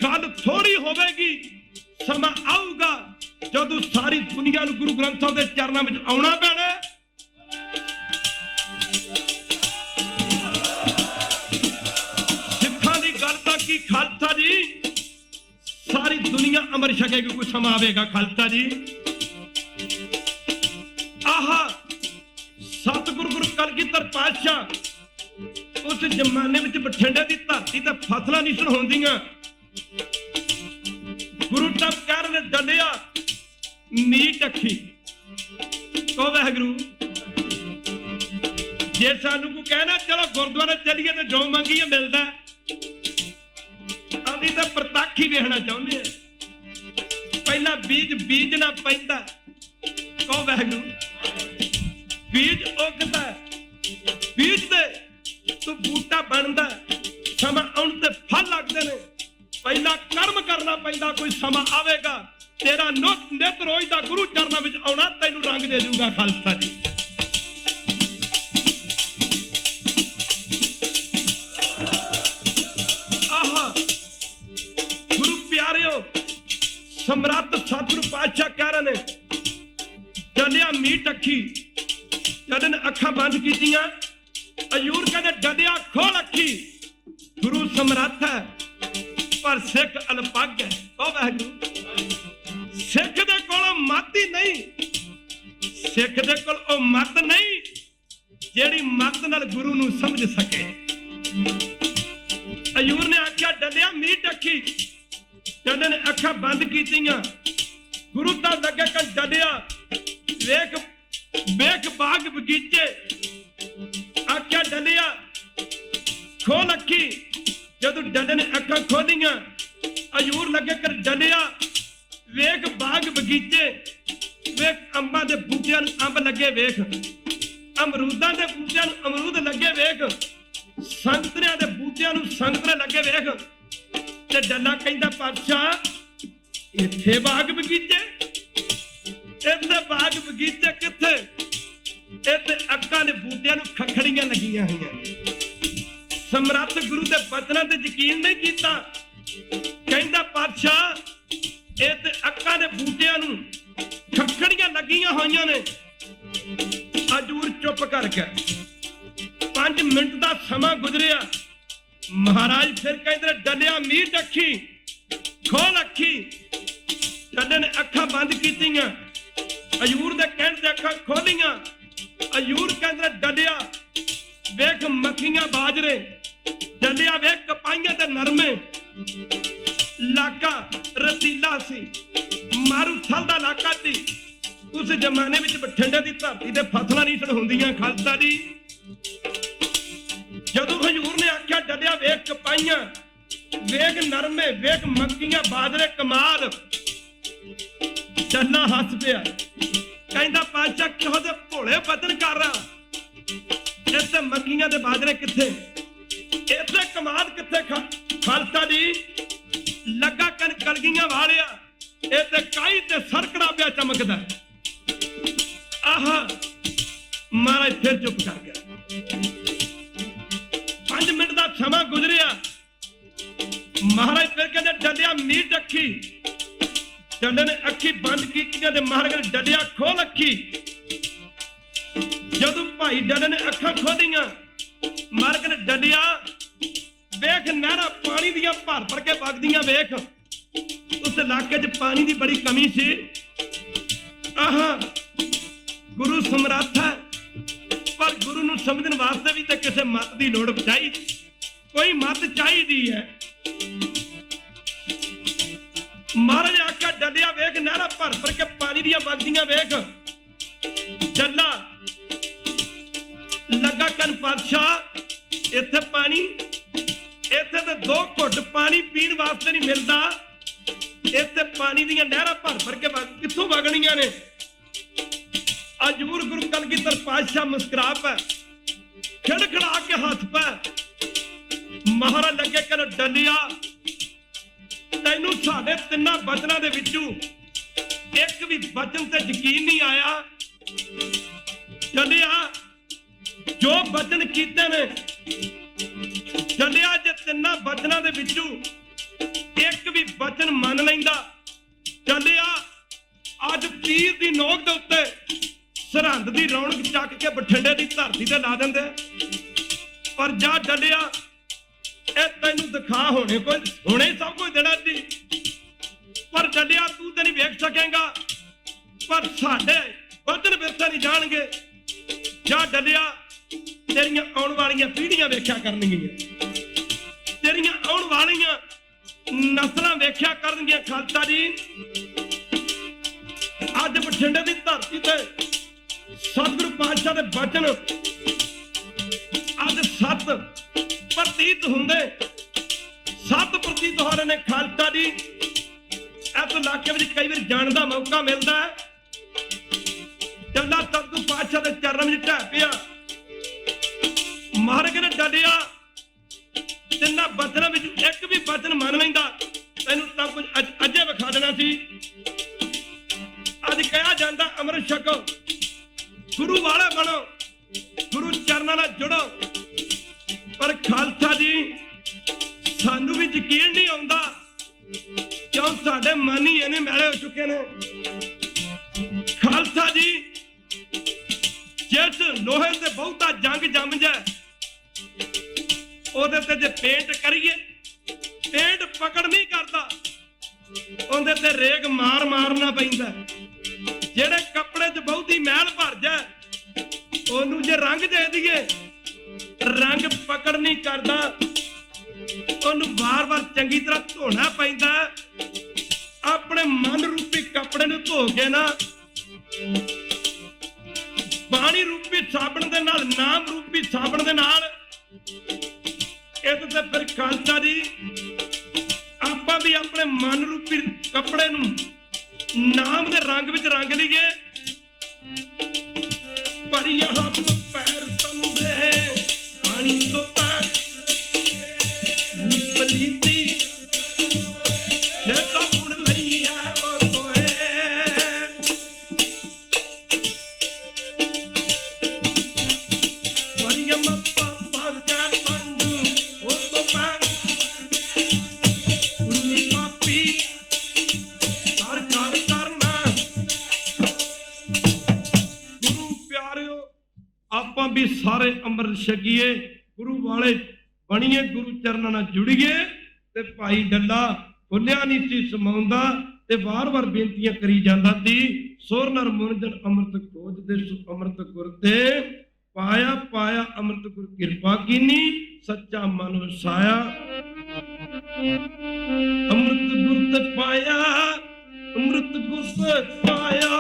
ਗੱਲ ਥੋੜੀ ਹੋਵੇਗੀ। ਸਮਾਂ ਆਊਗਾ ਜਦੋਂ ਸਾਰੀ ਦੁਨੀਆ ਨੂੰ ਗੁਰੂ ਗ੍ਰੰਥ ਸਾਹਿਬ ਦੇ ਚਰਨਾਂ ਵਿੱਚ ਆਉਣਾ ਪੈਣਾ। ਸਿੱਖਾਂ ਦੀ ਗੱਲ ਤਾਂ ਕੀ ਖਾਲਸਾ ਜੀ, ਸਾਰੀ ਦੁਨੀਆ ਅੰਮ੍ਰਿਤ ਛਕੇਗੀ। ਕੋਈ ਸਮਾਂ ਆਵੇਗਾ ਖਾਲਸਾ ਜੀ। ਆਹ ਸਤਿਗੁਰੂ ਗੁਰੂ ਕਲਗੀਧਰ ਪਾਤਸ਼ਾਹ ਉਸ ਜ਼ਮਾਨੇ ਵਿੱਚ ਬਠਿੰਡੇ ਦੀ ਧਰਤੀ ਤੇ ਫਸਲਾਂ ਨਹੀਂ ਸਨ ਹੁੰਦੀਆਂ। ਗੁਰੂ ਟੱਪ ਕਰਨ ਡਲਿਆ ਨੀਟ ਅੱਖੀ। ਕਹੋ ਵਾਹਿਗੁਰੂ। ਜੇ ਸਾਨੂੰ ਕੋਈ ਕਹਿਣਾ ਚਲੋ ਗੁਰਦੁਆਰੇ ਚੱਲੀਏ ਤੇ ਜੋ ਮੰਗੀਏ ਮਿਲਦਾ, ਅਸੀਂ ਤਾਂ ਪ੍ਰਤੱਖ ਹੀ ਵੇਖਣਾ ਚਾਹੁੰਦੇ ਆ। ਪਹਿਲਾਂ ਬੀਜ ਬੀਜਣਾ ਪੈਂਦਾ। ਕਹੋ ਵਾਹਿਗੁਰੂ। ਬੀਜ ਉੱਗਦਾ, ਬੀਜ ਦੇ ਤੂੰ ਬੂਟਾ ਬਣਦਾ, ਸਮਾਂ ਆਉਣ ਤੇ ਫਲ ਲੱਗਦੇ ਨੇ। ਪਹਿਲਾਂ ਕਰਮ ਕਰਨਾ ਪੈਂਦਾ। ਕੋਈ ਸਮਾਂ ਆਵੇਗਾ ਤੇਰਾ ਨਿਤ ਰੋਜ਼ ਦਾ ਗੁਰੂ ਚਰਨਾਂ ਵਿੱਚ ਆਉਣਾ ਤੈਨੂੰ ਰੰਗ ਦੇ ਦੂਗਾ। ਖਾਲਸਾ ਜੀ, ਆਹ ਗੁਰੂ ਪਿਆਰਿਓ, ਸਮਰੱਥ ਸਤਿਗੁਰੂ ਪਾਤਸ਼ਾਹ ਕਹਿ ਰਹੇ ਨੇ ਡਲਿਆ ਮੀਟ ਅੱਖੀ। ਜਦ ਨੇ ਅੱਖਾਂ ਬੰਦ ਕੀਤੀਆਂ, ਹਜ਼ੂਰ ਕਹਿੰਦੇ ਡਲਿਆ ਖੋਲ ਅੱਖੀ। ਗੁਰੂ ਸਮਰੱਥ ਹੈ ਪਰ ਸਿੱਖ ਅਲਪੱਗ ਹੈ। ਉਹ ਵਾਹਿਗੁਰੂ। ਸਿੱਖ ਦੇ ਕੋਲ ਮੱਤ ਹੀ ਨਹੀਂ, ਸਿੱਖ ਦੇ ਕੋਲ ਉਹ ਮੱਤ ਨਹੀਂ ਜਿਹੜੀ ਮੱਤ ਨਾਲ ਗੁਰੂ ਨੂੰ ਸਮਝ ਸਕੇ। ਹਜ਼ੂਰ ਨੇ ਆਖਿਆ ਡਲਿਆ ਮੀਟ ਅੱਖੀ। ਜਦ ਨੇ ਅੱਖਾਂ ਬੰਦ ਕੀਤੀਆਂ, ਗੁਰੂ ਤਾਂ ਲੱਗੇ ਕਿ ਡਲਿਆ ਵੇਖ ਵੇਖ ਬਾਗ ਬਗੀਚੇ। ਆਖਿਆ ਡਲਿਆ ਖੋਲ ਅੱਖੀ। ਜਦੋਂ ਡਲੇ ਨੇ ਅੱਖਾਂ ਖੋਲੀਆਂ, ਹਜ਼ੂਰ ਲੱਗੇ ਕਰ ਡਲਿਆ ਵੇਖ ਬਾਗ ਬਗੀਚੇ। ਵੇਖ ਅੰਬਾਂ ਦੇ ਬੂਟਿਆਂ ਨੂੰ ਅੰਬ ਲੱਗੇ ਵੇਖ, ਅਮਰੂਦਾਂ ਦੇ ਬੂਟਿਆਂ ਨੂੰ ਅਮਰੂਦ ਲੱਗੇ ਵੇਖ, ਸੰਤਰਿਆਂ ਦੇ ਬੂਟਿਆਂ ਨੂੰ ਸੰਤਰੇ ਲੱਗੇ ਵੇਖ। ਤੇ ਡੱਲਾ ਕਹਿੰਦਾ ਪਾਤਸ਼ਾਹ ਇੱਥੇ ਬਾਗ ਬਗੀਚੇ, ਇੱਥੇ ਬਾਗ ਬਗੀਚੇ ਕਿੱਥੇ? ਇੱਥੇ ਅੱਕਾਂ ਦੇ ਬੂਟਿਆਂ ਨੂੰ ਖੱਖੜੀਆਂ ਲੱਗੀਆਂ ਹੋਈਆਂ। ਸਮਰੱਥ ਗੁਰੂ ਦੇ ਬਚਨਾਂ ਤੇ ਯਕੀਨ ਨਹੀਂ ਕੀਤਾ। ਕਹਿੰਦਾ ਪਾਤਸ਼ਾਹ ਇਹ ਤੇ ਅੱਕਾਂ ਦੇ ਬੂਟਿਆਂ ਨੂੰ ਖੱਖੜੀਆਂ ਲੱਗੀਆਂ ਹੋਈਆਂ ਨੇ। ਹਜ਼ੂਰ ਚੁੱਪ ਕਰ ਗਿਆ। 5 ਮਿੰਟ ਦਾ ਸਮਾਂ ਗੁਜ਼ਰਿਆ। ਮਹਾਰਾਜ ਫਿਰ ਕਹਿੰਦੇ ਡਲਿਆ ਮੀਟ ਅੱਖੀ, ਖੋਲ ਅੱਖੀ। ਡੱਲੇ ਨੇ ਅੱਖਾਂ ਬੰਦ ਕੀਤੀਆਂ, ਹਜ਼ੂਰ ਦੇ ਕਹਿਣ ਤੇ ਅੱਖਾਂ ਖੋਲੀਆਂ। ਹਜ਼ੂਰ ਕਹਿੰਦੇ ਡਲਿਆ ਵੇਖ ਮੱਖੀਆਂ ਬਾਜਰੇ, ਡਲਿਆ ਵੇਖ ਕਪਾਈਆਂ ਤੇ ਨਰਮੇ। ਇਲਾਕਾ ਰਤੀਲਾ ਸੀ, ਮਾਰੂ ਥਲ ਦਾ ਇਲਾਕਾ ਸੀ। ਉਸ ਜ਼ਮਾਨੇ ਵਿੱਚ ਬਠਿੰਡੇ ਦੀ ਧਰਤੀ ਤੇ ਫਸਲਾਂ ਨਹੀਂ ਸਨ ਹੁੰਦੀਆਂ। ਖਾਲਸਾ ਜੀ, ਜਦੋਂ ਹਜ਼ੂਰ ਨੇ ਆਖਿਆ ਡਲਿਆ ਵੇਖ ਕਪਾਈਆਂ, ਵੇਖ ਨਰਮੇ, ਵੇਖ ਮੱਕੀਆਂ ਬਾਜਰੇ, ਕਮਾਲ। ਡੱਲਾ ਹੱਸ ਪਿਆ। ਕਹਿੰਦਾ ਪਾਤਸ਼ਾਹ ਕਿਹੋ ਜਿਹੇ ਭੋਲੇ ਬਚਨ ਕਰ ਰਹਾ। ਇੱਥੇ ਮੱਕੀਆਂ ਦੇ ਬਾਜਰੇ ਕਿੱਥੇ, ਇੱਥੇ ਕਮਾਲ ਕਿੱਥੇ? ਖਾਲਸਾ ਜੀ, ਲੱਗਾ ਕਲਗੀਆਂ ਵਾਲਿਆ ਇਹ ਤੇ ਕਾਈ ਤੇ ਸਰਕੜਾ ਪਿਆ ਚਮਕਦਾ। ਆਹ ਮਹਾਰਾਜ ਫਿਰ ਚੁੱਪ ਕਰ ਗਿਆ। 5 ਮਿੰਟ ਦਾ ਸਮਾਂ ਗੁਜ਼ਰਿਆ। ਮਹਾਰਾਜ ਫਿਰ ਕਹਿੰਦੇ ਡਲਿਆ ਮੀਟ ਅੱਖੀ। ਡੱਲੇ ਨੇ ਅੱਖੀ ਬੰਦ ਕੀਤੀਆਂ ਤੇ ਮਹਾਰਾਜ ਨੇ ਡਲਿਆ ਖੋਲ ਅੱਖੀ। ਜਦੋਂ ਭਾਈ ਡੱਲੇ ਨੇ ਅੱਖਾਂ ਖੋਲੀਆਂ, ਮਹਾਰਾਜ ਨੇ ਡਲਿਆ ਵੇਖ ਨਹਿਰਾਂ ਪਾਣੀ ਦੀਆਂ ਭਰ ਭਰ ਕੇ ਵਗਦੀਆਂ ਵੇਖ। ਉਸ ਇਲਾਕੇ 'ਚ ਪਾਣੀ ਦੀ ਬੜੀ ਕਮੀ ਸੀ। ਆਹ ਗੁਰੂ ਸਮਰੱਥ ਹੈ, ਪਰ ਗੁਰੂ ਨੂੰ ਸਮਝਣ ਵਾਸਤੇ ਵੀ ਤਾਂ ਕਿਸੇ ਮੱਤ ਦੀ ਲੋੜ ਚਾਹੀਦੀ, ਕੋਈ ਮੱਤ ਚਾਹੀਦੀ ਹੈ। ਮਹਾਰਾਜ ਆਖਿਆ ਡੱਲਿਆ ਵੇਖ, ਨਹਿਰਾਂ ਭਰ ਭਰ ਕੇ ਪਾਣੀ ਦੀਆਂ ਵਗਦੀਆਂ ਵੇਖ। ਡੱਲਾ ਲੱਗਾ ਕਨ ਪਾਤਸ਼ਾਹ, ਇੱਥੇ ਪਾਣੀ, ਇੱਥੇ ਤੇ 2 ਘੁੱਟ ਪਾਣੀ ਪੀਣ ਵਾਸਤੇ ਨਹੀਂ ਮਿਲਦਾ, ਇੱਥੇ ਪਾਣੀ ਦੀਆਂ ਨਹਿਰਾਂ ਭਰ ਭਰ ਕੇ ਕਿੱਥੋਂ ਵਗਣੀਆਂ ਨੇ। ਹਜ਼ੂਰ ਗੁਰੂ ਕਲਗੀਧਰ ਪਾਤਸ਼ਾਹ ਮੁਸਕਰਾ ਪੈ, ਖਿੜਖੜਾ ਕੇ ਹੱਥ ਪੈ। ਮਹਾਰਾਜ ਲੱਗੇ ਕਰ ਡੱਲਿਆ, ਤੈਨੂੰ ਸਾਡੇ 3 ਬਚਨਾਂ ਦੇ ਵਿੱਚੋਂ ਇੱਕ ਵੀ ਬਚਨ ਤੇ ਯਕੀਨ ਨਹੀਂ ਆਇਆ। ਡੱਲਿਆ ਜੋ ਬਚਨ ਕੀਤੇ ਨੇ, ਡੱਲਿਆ ਜੇ 3 ਬਚਨਾਂ ਦੇ ਵਿੱਚੋਂ ਇੱਕ ਵੀ ਬਚਨ ਮੰਨ ਲੈਂਦਾ, ਡੱਲਿਆ ਅੱਜ ਪੀਰ ਦੀ ਨੋਕ ਦੇ ਉੱਤੇ ਸਰਹੰਦ ਦੀ ਰੌਣਕ ਚੱਕ ਕੇ ਬਠਿੰਡੇ ਦੀ ਧਰਤੀ ਤੇ ਲਾ ਦਿੰਦੇ। ਪਰ ਜਾ ਡੱਲਿਆ, ਇਹ ਤੈਨੂੰ ਦਿਖਾ ਹੋਣੇ ਸਭ ਕੁਝ ਦੇਣਾ ਸੀ, ਪਰ ਡੱਲਿਆ ਤੂੰ ਤੇ ਨਹੀਂ ਵੇਖ ਸਕੇਗਾ, ਪਰ ਸਾਡੇ ਬਚਨ ਵਿਰਸੇ ਨਹੀਂ ਜਾਣਗੇ। ਜਾ ਡੱਲਿਆ, ਤੇਰੀਆਂ ਆਉਣ ਵਾਲੀਆਂ ਪੀੜ੍ਹੀਆਂ ਵੇਖਿਆ ਕਰਨਗੀਆਂ, ਤੇਰੀਆਂ ਆਉਣ ਵਾਲੀਆਂ ਨਸਲਾਂ ਵੇਖਿਆ ਕਰਨਗੀਆਂ। ਖਾਲਸਾ ਜੀ ਅੱਜ ਬਠਿੰਡੇ ਦੀ ਧਰਤੀ ਤੇ ਸਤਿਗੁਰੂ ਪਾਤਸ਼ਾਹ ਦੇ ਬਚਨ ਅੱਜ 7 ਪ੍ਰਤੀਤ ਹੁੰਦੇ, 7 ਪ੍ਰਤੀਤ ਹੋ ਰਹੇ ਨੇ। ਖਾਲਸਾ ਜੀ ਇਸ ਇਲਾਕੇ ਵਿੱਚ ਕਈ ਵਾਰ ਜਾਣ ਦਾ ਮੌਕਾ ਮਿਲਦਾ ਹੈ, ਚੱਲਾ ਸਤਿਗੁਰੂ ਪਾਤਸ਼ਾਹ ਦੇ ਚਰਨਾਂ ਵਿੱਚ ਢਹਿ ਪਿਆ। ਮਹਾਰਾਜ ਨੇ ਡੱਲਿਆ, 3 ਬਚਨਾਂ ਵਿੱਚ ਇੱਕ ਵੀ ਬਚਨ ਮੰਨ ਲੈਂਦਾ, ਤੈਨੂੰ ਤਾਂ ਕੁਝ ਅੱਜੇ ਵਿਖਾ ਦੇਣਾ ਸੀ। ਅੱਜ ਕਿਹਾ ਜਾਂਦਾ ਅੰਮ੍ਰਿਤ ਛਕੋ, ਗੁਰੂ ਵਾਲੇ ਬਣੋ, ਗੁਰੂ ਚਰਨਾਂ ਨਾਲ ਜੁੜੋ, ਪਰ ਖਾਲਸਾ ਜੀ ਸਾਨੂੰ ਵੀ ਯਕੀਨ ਨਹੀਂ ਆਉਂਦਾ, ਕਿਉਂ ਸਾਡੇ ਮਨ ਹੀ ਇਹਨੇ ਮੈਲੇ ਹੋ ਚੁੱਕੇ ਨੇ। ਖਾਲਸਾ ਜੀ ਜਿਸ ਲੋਹੇ ਤੇ ਬਹੁਤਾ ਜੰਗ ਜੰਮ ਜਾਏ, ਉਹਦੇ ਤੇ ਜੇ ਪੇਂਟ ਕਰੀਏ, ਪੇਂਟ ਪਕੜ ਨਹੀਂ ਕਰਦਾ, ਉਹਦੇ ਤੇ ਰੇਗ ਮਾਰਨਾ ਪੈਂਦਾ। ਜਿਹੜੇ ਕੱਪੜੇ 'ਚ ਬਹੁਤੀ ਮੈਲ ਭਰ ਜਾਏ, ਉਹਨੂੰ ਜੇ ਰੰਗ ਦੇ ਦਈਏ, ਰੰਗ ਪਕੜ ਨਹੀਂ ਕਰਦਾ, ਉਹਨੂੰ ਵਾਰ-ਵਾਰ ਚੰਗੀ ਤਰ੍ਹਾਂ ਧੋਣਾ ਪੈਂਦਾ। ਆਪਣੇ ਮਨ ਰੂਪੀ ਕੱਪੜੇ ਨੂੰ ਧੋ ਕੇ ਨਾ, ਪਾਣੀ ਰੂਪੀ ਸਾਬਣ ਦੇ ਨਾਲ, ਨਾਮ ਰੂਪੀ ਸਾਬਣ ਦੇ ਨਾਲ, ਇਹਦੇ ਤੇ ਫਿਰ ਖਾਲਸਾ ਜੀ ਆਪਾਂ ਵੀ ਆਪਣੇ ਮਨ ਰੂਪੀ ਕੱਪੜੇ ਨੂੰ ਨਾਮ ਦੇ ਰੰਗ ਵਿੱਚ ਰੰਗ ਲਈਏ। ਭਰੀਆਂ ਹੱਥ ਪੈਰ ਤੰਦੇ ਪਾਣੀ ਤੋਂ ਤੱਕ ਪਲੀਤੀ ਜੇ ਤਾਂ ਹੁਣ ਲਈ ਆ ਉਹ ਤੋਏ। ਭਰੀਆਂ ਮੱਪਾ ਪਾਰ ਜਾ ਪੰਡੂ ਉਹ ਤੋਂ ਬਾਅਦ ਉਨੀ ਪਾਪੀ ਕਰ ਕਰਨਾ। ਗੁਰੂ ਪਿਆਰਿਓ, ਆਪਾਂ ਵੀ ਸਾਰੇ ਅੰਮ੍ਰਿਤ ਛਕੀਏ, ਗੁਰੂ ਵਾਲੇ ਬਣੀਏ, ਗੁਰੂ ਚਰਨਾਂ ਨਾਲ ਜੁੜੀਏ। ਤੇ ਭਾਈ ਡੱਲਾ ਖੁੱਲਿਆ ਨਹੀਂ ਸੀ ਸਮਾਉਂਦਾ ਤੇ ਵਾਰ-ਵਾਰ ਬੇਨਤੀਆਂ ਕਰੀ ਜਾਂਦਾ ਸੀ। ਸੁਰ ਨਰ ਮੁਨਜਨ ਅੰਮ੍ਰਿਤ ਖੋਜਦੇ ਸੋ ਅੰਮ੍ਰਿਤ ਗੁਰ ਤੇ ਪਾਇਆ ਅੰਮ੍ਰਿਤ ਗੁਰ ਕਿਰਪਾ ਕੀਨੀ ਸੱਚਾ ਮਨ ਵਸਾਇਆ। ਅੰਮ੍ਰਿਤ ਗੁਰ ਤੇ ਪਾਇਆ, ਅੰਮ੍ਰਿਤ ਗੁਰ ਤੇ ਪਾਇਆ,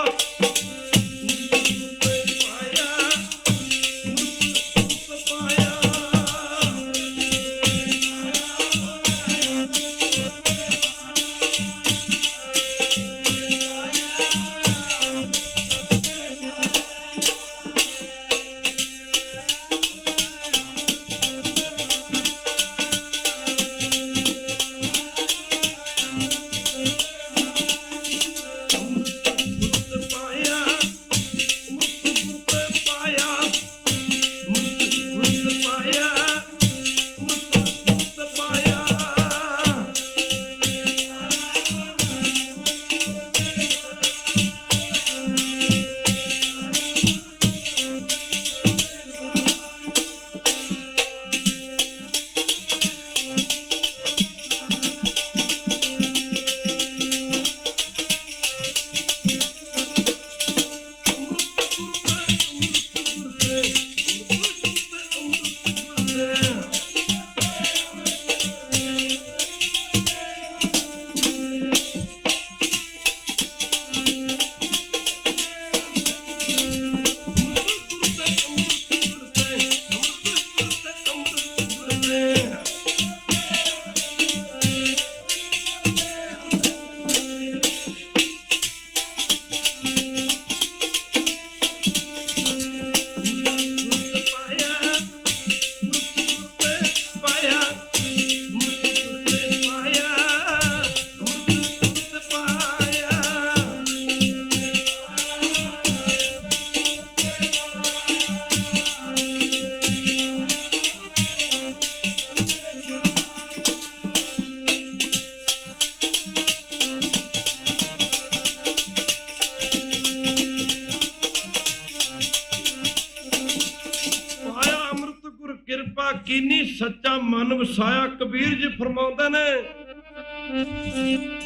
ਕਿਰਪਾ ਕੀਨੀ ਸੱਚਾ ਮਨ ਵਸਾਇਆ। ਕਬੀਰ ਜੀ ਫਰਮਾਉਂਦੇ ਨੇ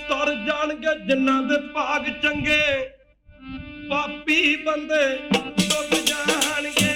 ਤਰ ਜਾਣਗੇ ਜਿਨ੍ਹਾਂ ਦੇ ਭਾਗ ਚੰਗੇ, ਪਾਪੀ ਬੰਦੇ ਡੁੱਬ ਜਾਣਗੇ।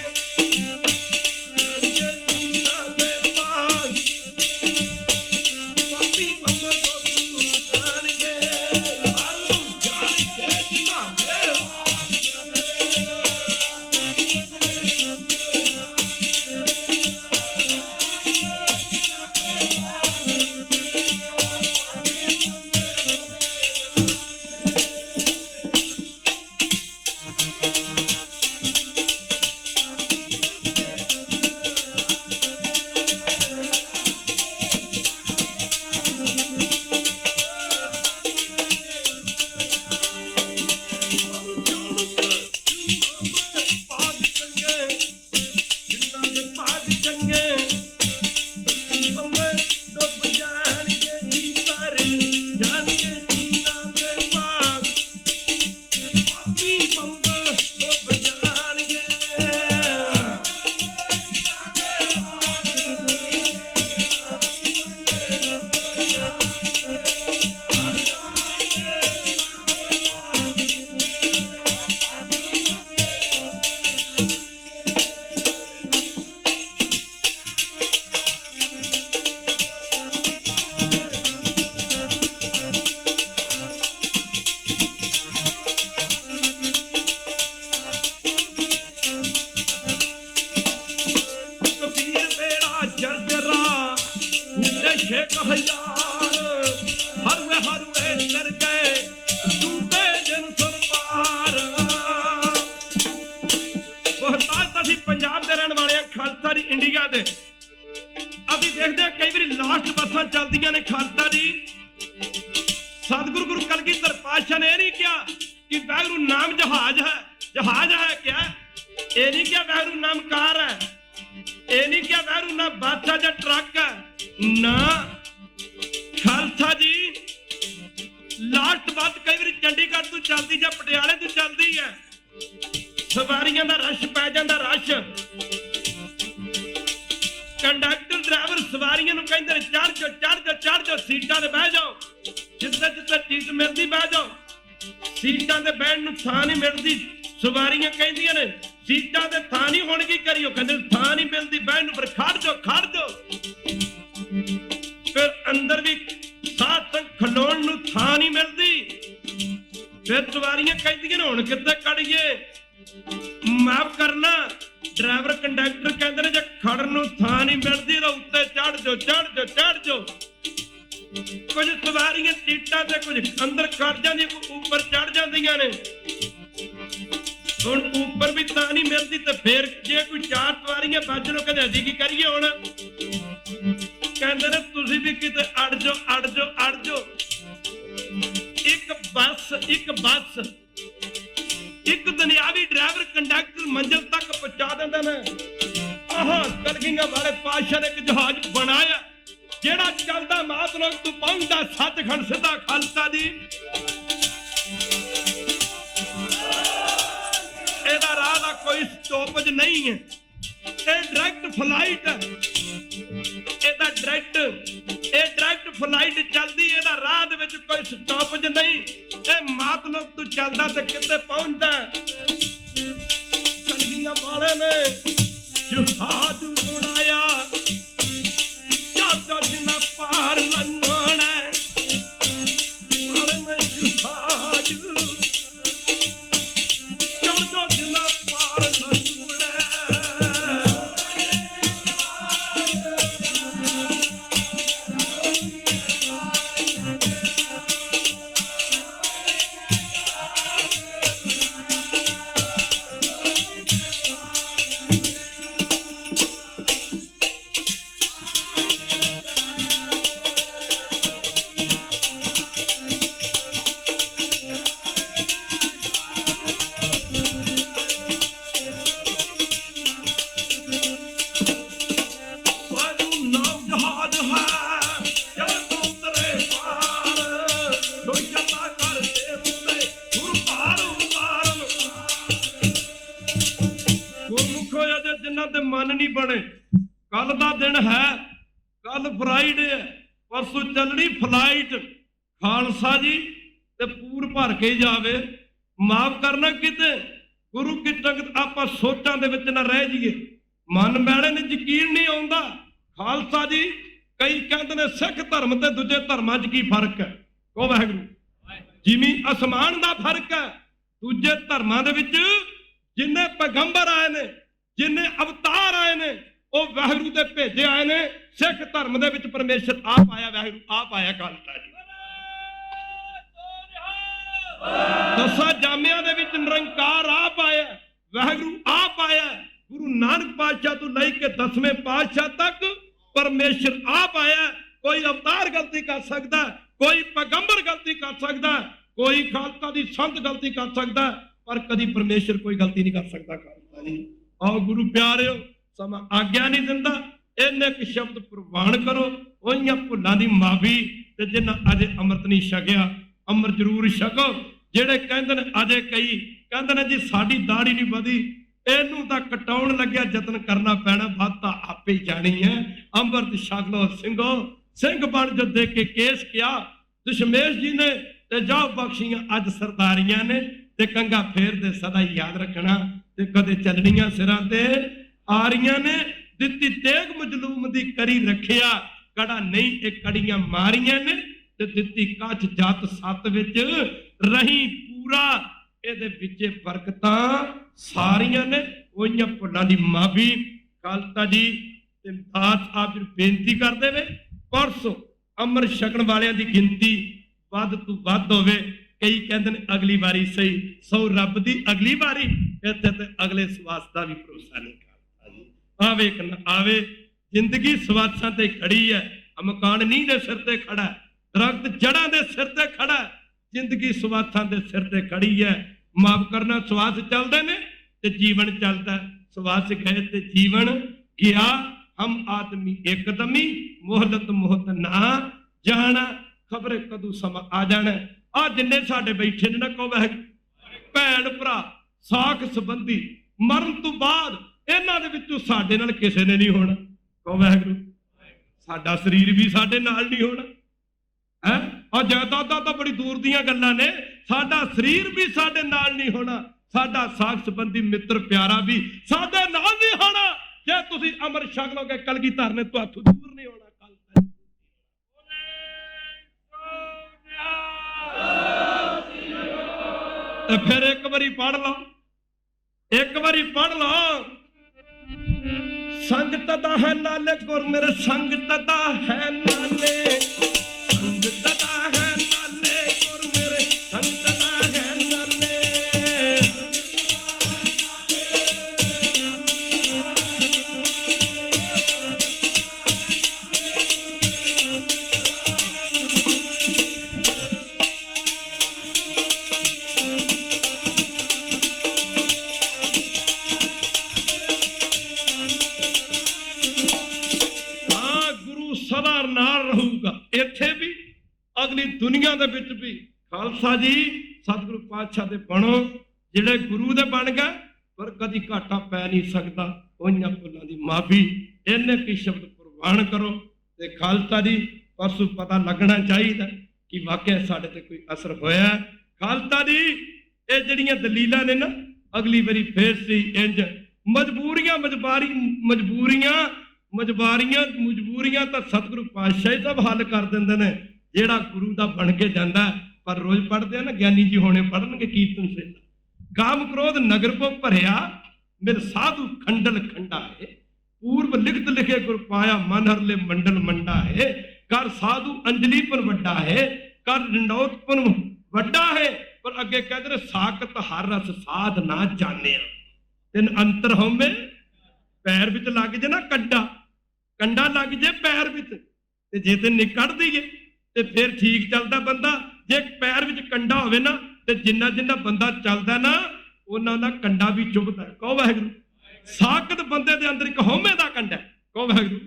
ਪੰਜਾਬ ਦੇ ਰਹਿਣ ਵਾਲੇ ਆ, ਖਾਲਸਾ ਜੀ ਇੰਡੀਆ ਦੇ। ਅਸੀਂ ਦੇਖਦੇ ਹਾਂ ਕਈ ਵਾਰੀ ਲਾਸਟ ਬੱਸਾਂ ਚੱਲਦੀਆਂ ਨੇ ਖਾਲਸਾ ਜੀ। ਸਤਿਗੁਰੂ ਗੁਰੂ ਕਲਗੀਧਰ ਪਾਤਸ਼ਾਹ ਨੇ ਇਹ ਨਹੀਂ ਕਿਹਾ ਕਿ ਵਾਹਿਗੁਰੂ ਨਾਮ ਜਹਾਜ਼ ਹੈ, ਜਹਾਜ਼ ਹੈ ਕਿਆ? ਇਹ ਨਹੀਂ ਕਿਹਾ ਵਾਹਿਗੁਰੂ ਨਾਮ ਕਾਰ ਹੈ, ਇਹ ਨਹੀਂ ਕਿਹਾ ਵਾਹਿਗੁਰੂ ਨਾਮ ਬਾਦਸ਼ਾਹ ਜਾਂ ਟਰੱਕ ਹੈ। ਨਾ, ਖਾਲਸਾ ਜੀ ਲਾਸਟ ਬੱਸ ਕਈ ਵਾਰੀ ਚੰਡੀਗੜ੍ਹ ਤੋਂ ਚੱਲਦੀ ਜਾਂ ਪਟਿਆਲੇ ਤੋਂ ਚੱਲਦੀ ਹੈ, ਸਵਾਰੀਆਂ ਦਾ ਰਸ਼ ਪੈ ਜਾਂਦਾ, ਰਸ਼। ਕੰਡਕਟਰ ਡਰਾਈਵਰ ਸਵਾਰੀਆਂ ਨੂੰ ਕਹਿੰਦੇ ਨੇ ਚੜ ਜਾਓ, ਚੜ ਜਾਓ, ਚੜ ਜਾਓ, ਸੀਟਾਂ ਤੇ ਬਹਿ ਜਾਓ, ਜਿੱਥੇ ਜਿੱਥੇ ਸੀਟ ਮਿਲਦੀ ਬਹਿ ਜਾਓ। ਸੀਟਾਂ ਤੇ ਬਹਿਣ ਨੂੰ ਥਾਂ ਨਹੀਂ ਮਿਲਦੀ, ਸਵਾਰੀਆਂ ਕਹਿੰਦੀਆਂ ਨੇ ਸੀਟਾਂ ਤੇ ਥਾਂ ਨਹੀਂ, ਹੁਣ ਕੀ ਕਰੀਓ? ਕਹਿੰਦੇ ਥਾਂ ਨਹੀਂ ਮਿਲਦੀ ਬਹਿਣ ਨੂੰ, ਫਿਰ ਖੜ ਜਾਓ, ਖੜ ਜਾਓ। ਫਿਰ ਅੰਦਰ ਵੀ ਸਾਧ ਸੰਗ ਖਲੋਣ ਨੂੰ ਥਾਂ ਨਹੀਂ ਮਿਲਦੀ, ਫਿਰ ਸਵਾਰੀਆਂ ਕਹਿੰਦੀਆਂ ਨੇ ਹੁਣ ਕਿੱਥੇ ਖੜੀਏ? ਮਾਫ ਕਰਨਾ, ਡਰਾਈਵਰ ਕੰਡਕਟਰ ਕਹਿੰਦੇ ਨੇ ਜੇ ਖੜਨ ਨੂੰ ਥਾਂ ਨਹੀਂ ਮਿਲਦੀ ਤਾਂ ਉੱਤੇ ਚੜ ਜਾਓ, ਚੜ ਜਾਓ, ਚੜ ਜਾਓ। ਕੁਝ ਸਵਾਰੀਆਂ ਸੀਟਾਂ ਤੇ ਕੁਝ ਅੰਦਰ ਖੜ ਜਾਂਦੀਆਂ, ਉੱਪਰ ਚੜ ਜਾਂਦੀਆਂ ਨੇ। ਹੁਣ ਉੱਪਰ ਵੀ ਤਾਂ ਨਹੀਂ ਮਿਲਦੀ ਤੇ ਫਿਰ ਜੇ ਕੋਈ ਚਾਰ ਸਵਾਰੀਆਂ ਵੱਜਣੋਂ ਕਹਿੰਦੇ ਅਸੀਂ ਕੀ ਕਰੀਏ ਹੁਣ? ਕਹਿੰਦੇ ਨੇ ਤੁਸੀਂ ਵੀ ਕਿਤੇ ਅੜ ਜਾਓ, ਅੜ ਜਾਓ, ਅੜ ਜਾਓ। ਇੱਕ ਬੱਸ ਇੱਕ ਦੁਨਿਆਵੀ ਡਰਾਈਵਰ ਕੰਡਕਟਰ ਮੰਜ਼ਿਲ ਤੱਕ ਪਹੁੰਚਾ ਦਿੰਦੇ ਨੇ। ਆਹ ਕਲਗੀਆਂ ਵਾਲੇ ਪਾਤਸ਼ਾਹ ਨੇ ਇੱਕ ਜਹਾਜ਼ ਬਣਾਇਆ ਜਿਹੜਾ ਚੱਲਦਾ ਮਾਤਲੋਕ ਤੋਂ ਪਹੁੰਚਦਾ ਸੱਚਖੰਡ ਸਿੱਧਾ। ਖਾਲਸਾ ਜੀ ਇਹਦਾ ਰਾਹ ਦਾ ਕੋਈ ਸਟਾਪੇਜ ਨਹੀਂ ਹੈ, ਇਹ ਡਾਇਰੈਕਟ ਫਲਾਈਟ ਹੈ। ਇਹਦਾ ਡਾਇਰੈਕਟ ਫਲਾਈਟ ਚੱਲਦੀ, ਇਹਦਾ ਰਾਹ ਦੇ ਵਿੱਚ ਕੋਈ ਸਟਾਪੇਜ ਨਹੀਂ। ਇਹ ਮਾਤਲੋਕ ਤੋਂ ਚੱਲਦਾ ਤੇ ਕਿਤੇ ਪਹੁੰਚਦਾ। ਕਲਗੀਆਂ ਵਾਲੇ ਨੇ ਜਹਾਜ਼ ਬਣਾਇਆ ਜਦੋਂ ਜਿੰਨਾ ਪਾਰ ਲੰਘਣਾ, ਵਾਲੇ ਨੇ ਜਹਾਜ਼ ਜਦੋਂ ਜਿੰਨਾ ਪਾਰ ਲੰਘਣਾ। ਮਨ ਨਹੀਂ ਬਣੇ ਕੱਲ ਦਾ ਦਿਨ ਹੈ, ਕੱਲ ਫਰਾਈਡੇ ਹੈ, ਪਰਸੋਂ ਚੱਲਣੀ ਫਲਾਈਟ। ਖਾਲਸਾ ਜੀ ਤੇ ਪੂਰ ਭਰ ਕੇ ਜਾਵੇ, ਮਾਫ ਕਰਨਾ ਕਿਤੇ ਗੁਰੂ ਕੀ ਸੰਗਤ ਆਪਾਂ ਸੋਚਾਂ ਦੇ ਵਿੱਚ ਨਾ ਰਹਿ ਜਾਈਏ। ਮਨ ਮੈਲੇ ਨੇ ਯਕੀਨ ਨਹੀਂ ਆਉਂਦਾ। ਖਾਲਸਾ ਜੀ ਕਈ ਕਹਿੰਦੇ ਨੇ ਸਿੱਖ ਧਰਮ ਤੇ ਦੂਜੇ ਧਰਮਾਂ 'ਚ ਕੀ ਫਰਕ ਹੈ? ਕਹੋ ਵਾਹਿਗੁਰੂ। ਜਿਵੇਂ ਅਸਮਾਨ ਦਾ ਫਰਕ ਹੈ। ਦੂਜੇ ਧਰਮਾਂ ਦੇ ਵਿੱਚ ਜਿੰਨੇ ਪੈਗੰਬਰ ਆਏ ਨੇ, ਜਿੰਨੇ ਅਵਤਾਰ ਆਏ ਨੇ, ਉਹ ਵਾਹਿਗੁਰੂ ਦੇ ਭੇਜੇ ਆਏ ਨੇ। ਸਿੱਖ ਧਰਮ ਦੇ ਵਿੱਚ ਪਰਮੇਸ਼ਰ ਆਪ ਆਇਆ, ਵਾਹਿਗੁਰੂ ਆਪ ਆਇਆ। ਖਾਲਸਾ ਜੀ ਦਸਾਂ ਜਾਮਿਆਂ ਦੇ ਵਿੱਚ ਨਿਰੰਕਾਰ ਆਪ ਆਇਆ, ਵਾਹਿਗੁਰੂ ਆਪ ਆਇਆ। ਗੁਰੂ ਨਾਨਕ ਪਾਤਸ਼ਾਹ ਤੋਂ ਲੈ ਕੇ 10ਵੇਂ ਪਾਤਸ਼ਾਹ ਤੱਕ ਪਰਮੇਸ਼ਰ ਆਪ ਆਇਆ। ਕੋਈ ਅਵਤਾਰ ਗਲਤੀ ਕਰ ਸਕਦਾ, ਕੋਈ ਪੈਗੰਬਰ ਗਲਤੀ ਕਰ ਸਕਦਾ, ਕੋਈ ਖਾਲਸਾ ਦੀ ਸੰਤ ਗਲਤੀ ਕਰ ਸਕਦਾ, ਪਰ ਕਦੀ ਪਰਮੇਸ਼ਰ ਕੋਈ ਗਲਤੀ ਨਹੀਂ ਕਰ ਸਕਦਾ। ਖਾਲਸਾ ਜੀ ਆਓ ਗੁਰੂ ਪਿਆਰਿਓ, ਸਮਾਂ ਆਗਿਆ ਨਹੀਂ ਦਿੰਦਾ, ਇੰਨੇ ਕੁ ਸ਼ਬਦ ਪ੍ਰਵਾਨ ਕਰੋ। ਉਹੀਆਂ ਭੁੱਲਾਂ ਦੀ ਮਾਫੀ, ਤੇ ਜਿਨ੍ਹਾਂ ਅਜੇ ਅੰਮ੍ਰਿਤ ਨਹੀਂ ਛਕਿਆ ਅੰਮ੍ਰਿਤ ਜ਼ਰੂਰ ਛਕੋ। ਜਿਹੜੇ ਕਹਿੰਦੇ ਨੇ ਅਜੇ ਕਈ ਕਹਿੰਦੇ ਨੇ ਜੀ ਸਾਡੀ ਦਾੜੀ ਨਹੀਂ ਵਧੀ, ਇਹਨੂੰ ਤਾਂ ਕਟਾਉਣ ਲੱਗਿਆ ਯਤਨ ਕਰਨਾ ਪੈਣਾ, ਵੱਧ ਤਾਂ ਆਪੇ ਜਾਣੀ ਹੈ। ਅੰਮ੍ਰਿਤ ਛਕ ਲੋ ਸਿੰਘੋ, ਸਿੰਘ ਬਣ ਜੋ ਦੇ ਕੇ ਕੇਸ ਕਿਹਾ ਦਸ਼ਮੇਸ਼ ਜੀ ਨੇ, ਤੇ ਜਾਓ ਬਖਸ਼ੀਆਂ ਅੱਜ ਸਰਦਾਰੀਆਂ ਨੇ, ਤੇ ਕੰਗਾ ਫੇਰਦੇ ਸਦਾ ਹੀ ਯਾਦ ਰੱਖਣਾ, ਤੇ ਕਦੇ ਚੱਲਣੀਆਂ ਸਿਰਾਂ ਤੇ ਆ ਰਹੀਆਂ ਨੇ। ਦਿੱਤੀ ਤੇਗ ਮਜਲੂਮ ਦੀ ਕਰੀ ਰੱਖਿਆ, ਕੜਾ ਨਹੀਂ ਇਹ ਕੜੀਆਂ ਮਾਰੀਆਂ ਨੇ, ਤੇ ਦਿੱਤੀ ਕੱਚ ਜੱਤ ਸੱਤ ਵਿੱਚ ਰਹੀ ਪੂਰਾ, ਇਹਦੇ ਵਿੱਚੇ ਬਰਕਤਾਂ ਸਾਰੀਆਂ ਨੇ। ਉਹੀਆਂ ਭੁੱਲਾਂ ਦੀ ਮਾਫੀ। ਖਾਲਸਾ ਜੀ ਤੇ ਦਾਸ ਸਾਹਿਬ ਜੀ ਬੇਨਤੀ ਕਰਦੇ ਨੇ, ਪਰਸੋਂ ਅੰਮ੍ਰਿਤ ਛਕਣ ਵਾਲਿਆਂ ਦੀ ਗਿਣਤੀ ਵੱਧ ਤੋਂ ਵੱਧ ਹੋਵੇ। ਕਈ ਕਹਿੰਦੇ ਨੇ ਅਗਲੀ ਵਾਰੀ ਸਹੀ, ਸੋ ਰੱਬ ਦੀ ਅਗਲੀ ਵਾਰੀ। ਇੱਥੇ ਤੇ ਅਗਲੇ ਸਵਾਸ ਦਾ ਵੀ ਭਰੋਸਾ ਨਹੀਂ। ਖਾਲਸਾ ਜੀ ਆਵੇ ਕਿ ਨਾ ਆਵੇ, ਜ਼ਿੰਦਗੀ ਸਵਾਸਾਂ ਤੇ ਖੜੀ ਹੈ। ਮਕਾਨ ਨੀਂਹ ਦੇ ਸਿਰ ਤੇ ਖੜਾ, ਦਰਖਤ ਜੜਾਂ ਦੇ ਸਿਰ ਤੇ ਖੜਾ, ਜ਼ਿੰਦਗੀ ਸਵਾਸਾਂ ਦੇ ਸਿਰ ਤੇ ਖੜੀ ਹੈ। ਮਾਫ ਕਰਨਾ, ਸਵਾਸ ਚੱਲਦੇ ਨੇ ਤੇ ਜੀਵਨ ਚੱਲਦਾ, ਸਵਾਸ ਗਏ ਤੇ ਜੀਵਨ ਗਿਆ। ਹਮ ਆਦਮੀ ਇੱਕਦਮੀ, ਮੋਹਲਤ ਮੋਹਤ ਨਾ ਜਾਣਾ, ਖਬਰੇ ਕਦੋਂ ਸਮਾਂ ਆ ਜਾਣਾ। ਆ ਜਿੰਨੇ ਸਾਡੇ ਬੈਠੇ ਨੇ ਨਾ, ਕਹੋ ਵਾਹਿਗੁਰੂ, ਭੈਣ ਭਰਾ ਸਾਖ ਸੰਬੰਧੀ, ਮਰਨ ਤੋਂ ਬਾਅਦ ਇਹਨਾਂ ਦੇ ਵਿੱਚੋਂ ਸਾਡੇ ਨਾਲ ਕਿਸੇ ਨੇ ਨਹੀਂ ਹੋਣਾ। ਕਹੋ ਵਾਹਿਗੁਰੂ। ਸਾਡਾ ਸਰੀਰ ਵੀ ਸਾਡੇ ਨਾਲ ਨਹੀਂ ਹੋਣਾ ਹੈ। ਆ ਜਾਇਦਾਦਾਂ ਤਾਂ ਬੜੀ ਦੂਰ ਦੀਆਂ ਗੱਲਾਂ ਨੇ, ਸਾਡਾ ਸਰੀਰ ਵੀ ਸਾਡੇ ਨਾਲ ਨਹੀਂ ਹੋਣਾ, ਸਾਡਾ ਸਾਖ ਸੰਬੰਧੀ ਮਿੱਤਰ ਪਿਆਰਾ ਵੀ ਸਾਡੇ ਨਾਲ ਨਹੀਂ ਹੋਣਾ। ਜੇ ਤੁਸੀਂ ਅੰਮ੍ਰਿਤ ਛਕ ਲਓਗੇ, ਕਲਗੀਧਰ ਨੇ ਤੁਹਾਥੋਂ ਦੂਰ ਨਹੀਂ ਹੋਣਾ। ਤੇ ਫਿਰ ਇੱਕ ਵਾਰੀ ਪੜ੍ਹ ਲਓ, ਇੱਕ ਵਾਰੀ ਪੜ੍ਹ ਲਓ। ਸੰਗਤ ਦਾ ਹੈ ਨਾਲੇ ਗੁਰ ਮੇਰੇ, ਸੰਗਤ ਦਾ ਹੈ ਨਾਲੇ, ਸੰਗਤ ਦਾ ਹੈ ਨਾਲੇ ਗੁਰ ਮੇਰੇ, ਸੰਗਤ ਦਾ ਹੈ ਨਾਲੇ। ਸਦਾ ਨਾਲ ਰਹੂਗਾ, ਇੱਥੇ ਵੀ ਅਗਲੀ ਦੁਨੀਆ ਦੇ ਵਿੱਚ ਵੀ। ਖਾਲਸਾ ਜੀ ਸਤਿਗੁਰੂ ਪਾਤਸ਼ਾਹ ਦੇ ਬਣੋ, ਜਿਹੜੇ ਗੁਰੂ ਦੇ ਬਣ ਗਏ, ਪਰ ਕਦੀ ਘਾਟਾ ਪੈ ਨਹੀਂ ਸਕਦਾ। ਉਹਨਾਂ ਭੁੱਲਾਂ ਦੀ ਮਾਫੀ, ਇੰਨੇ ਕੀ ਸ਼ਬਦ ਪ੍ਰਵਾਨ ਕਰੋ। ਤੇ ਖਾਲਸਾ ਜੀ ਪਰਸੋਂ ਪਤਾ ਲੱਗਣਾ ਚਾਹੀਦਾ ਕਿ ਵਾਕਿਆ ਸਾਡੇ ਤੇ ਕੋਈ ਅਸਰ ਹੋਇਆ। ਖਾਲਸਾ ਜੀ ਇਹ ਜਿਹੜੀਆਂ ਦਲੀਲਾਂ ਨੇ ਨਾ, ਅਗਲੀ ਵਾਰੀ ਫੇਰ ਸੀ ਇੰਜ ਮਜਬੂਰੀਆਂ ਤਾਂ ਸਤਿਗੁਰੂ ਪਾਤਸ਼ਾਹ ਹੀ ਸਭ ਹੱਲ ਕਰ ਦਿੰਦੇ ਨੇ, ਜਿਹੜਾ ਗੁਰੂ ਦਾ ਬਣ ਕੇ ਜਾਂਦਾ। ਪਰ ਰੋਜ਼ ਪੜ੍ਹਦੇ ਆ ਨਾ, ਗਿਆਨੀ ਜੀ ਹੋਣੇ ਪੜ੍ਹਨਗੇ ਕੀਰਤਨ ਸੇ, ਕਾਮ ਕ੍ਰੋਧ ਨਗਰ ਕੋ ਭਰਿਆ, ਮਿਲ ਸਾਧੂ ਖੰਡਲ ਖੰਡਾ ਹੈ, ਪੂਰਬ ਲਿਖਤ ਲਿਖੇ ਗੁਰ ਪਾਇਆ, ਮਨ ਹਰਲੇ ਮੰਡਲ ਮੰਡਾ ਹੈ, ਕਰ ਸਾਧੂ ਅੰਜਲੀ ਪਰ ਵੱਡਾ ਹੈ, ਕਰ ਰਿੰਡੋਤ ਪਰ ਵੱਡਾ ਹੈ। ਪਰ ਅੱਗੇ ਕਹਿੰਦੇ ਨੇ ਸਾਖਤ ਹਰ ਰਸ ਸਾਧ ਨਾ ਜਾਣਿਆ। ਤਿੰਨ ਅੰਤਰ ਹੋਵੇ, ਪੈਰ ਵਿੱਚ ਲੱਗ ਜੇ ਨਾ ਕੰਡਾ ਲੱਗ ਜੇ ਪੈਰ ਵਿੱਚ, ਤੇ ਜੇ ਤੇ ਨਿਕੜ ਦਈਏ ਤੇ ਫਿਰ ਠੀਕ ਚੱਲਦਾ ਬੰਦਾ। ਜੇ ਪੈਰ ਵਿੱਚ ਕੰਡਾ ਹੋਵੇ ਨਾ, ਤੇ ਜਿੰਨਾ ਜਿੰਨਾ ਬੰਦਾ ਚੱਲਦਾ ਨਾ, ਉਹਨਾਂ ਕੰਡਾ ਵੀ ਚੁਭਦਾ। ਕਹੋ ਵਾਹਿਗੁਰੂ। ਸਾਖਤ ਬੰਦੇ ਦੇ ਅੰਦਰ ਇੱਕ ਹਉਮੈ ਦਾ ਕੰਡਾ, ਕਹੋ ਵਾਹਿਗੁਰੂ।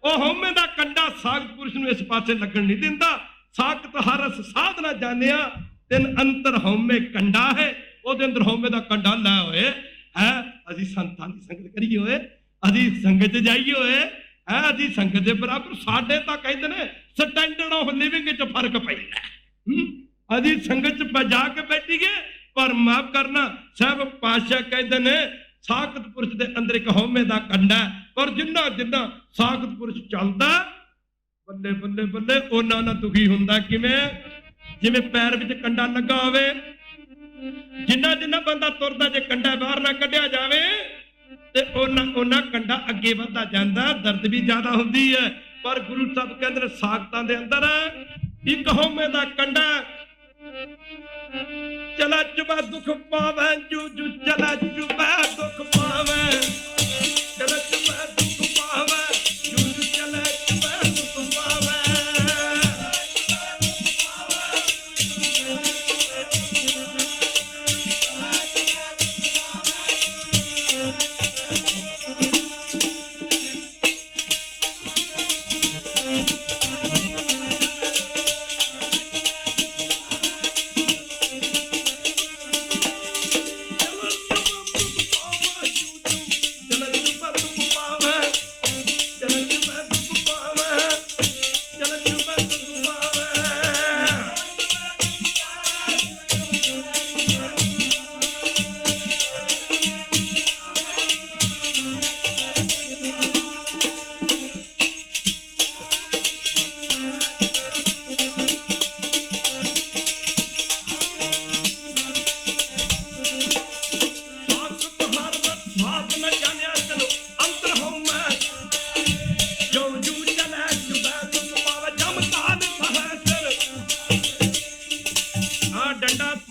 ਉਹ ਹਉਮੈ ਦਾ ਕੰਡਾ ਸਾਖਤ ਪੁਰਸ਼ ਨੂੰ ਇਸ ਪਾਸੇ ਲੱਗਣ ਨਹੀਂ ਦਿੰਦਾ। ਸਾਖਤ ਹਰ ਰਸ ਸਾਧ ਨਾ ਜਾਣਿਆ, ਤਿੰਨ ਅੰਤਰ ਹਉਮੈ ਕੰਡਾ ਹੈ, ਉਹਦੇ ਅੰਦਰ ਹਉਮੈ ਦਾ ਕੰਡਾ ਲੈ ਹੋਏ ਹੈ। ਅਸੀਂ ਸੰਤਾਂ ਦੀ ਸੰਗਤ ਕਰੀਏ ਹੋਏ, ਅਸੀਂ ਸੰਗਤ 'ਚ ਜਾਈਏ ਹੋਏ ਹੈ, ਅਸੀਂ ਸੰਗਤ ਦੇ ਬਰਾਬਰ। ਸਾਡੇ ਤਾਂ ਕਹਿੰਦੇ ਨੇ ਸਟੈਂਡਰਡ ਆਫ ਲਿਵਿੰਗ 'ਚ ਫਰਕ ਪੈਂਦਾ। ਅਸੀਂ ਸੰਗਤ 'ਚ ਬਜਾ ਕੇ ਬੈਠੀਏ, ਪਰ ਮਾਫ ਕਰਨਾ ਸਾਹਿਬ ਪਾਤਸ਼ਾਹ ਕਹਿੰਦੇ ਨੇ ਸਾਖਤ ਪੁਰਸ਼ ਦੇ ਅੰਦਰ ਇੱਕ ਹਉਮੈ ਦਾ ਕੰਡਾ, ਪਰ ਜਿੰਨਾ ਜਿੰਨਾ ਸਾਖਤ ਪੁਰਸ਼ ਚੱਲਦਾ ਬੱਲੇ ਬੱਲੇ ਬੱਲੇ ਉਹਨਾਂ ਨਾਲ ਦੁਖੀ ਹੁੰਦਾ। ਕਿਵੇਂ? ਜਿਵੇਂ ਪੈਰ ਵਿੱਚ ਕੰਡਾ ਲੱਗਾ ਹੋਵੇ, ਜਿੰਨਾ ਜਿੰਨਾ ਬੰਦਾ ਤੁਰਦਾ, ਜੇ ਕੰਡਾ ਬਾਹਰ ਨਾ ਕੱਢਿਆ ਜਾਵੇ ਤੇ ਉਹਨਾਂ ਕੰਡਾ ਅੱਗੇ ਵੱਧਦਾ ਜਾਂਦਾ, ਦਰਦ ਵੀ ਜ਼ਿਆਦਾ ਹੁੰਦੀ ਹੈ। ਪਰ ਗੁਰੂ ਸਾਹਿਬ ਕਹਿੰਦੇ ਨੇ ਸਾਖਤਾਂ ਦੇ ਅੰਦਰ ਇੱਕ ਹਉਮੈ ਦਾ ਕੰਡਾ, ਚਲਾ ਚੁਬਾ ਦੁੱਖ ਪਾਵੇ, ਜੂ ਜੂ ਚਲਾ ਚੁਬਾ ਦੁੱਖ ਪਾਵੇ, ਚਲਾ ਚੁਬਾ ਦੁੱਖ ਪਾਵੇ, ਜੂ ਜੂ ਚਲਾ ਚੁਬਾ ਦੁੱਖ ਪਾਵੇ।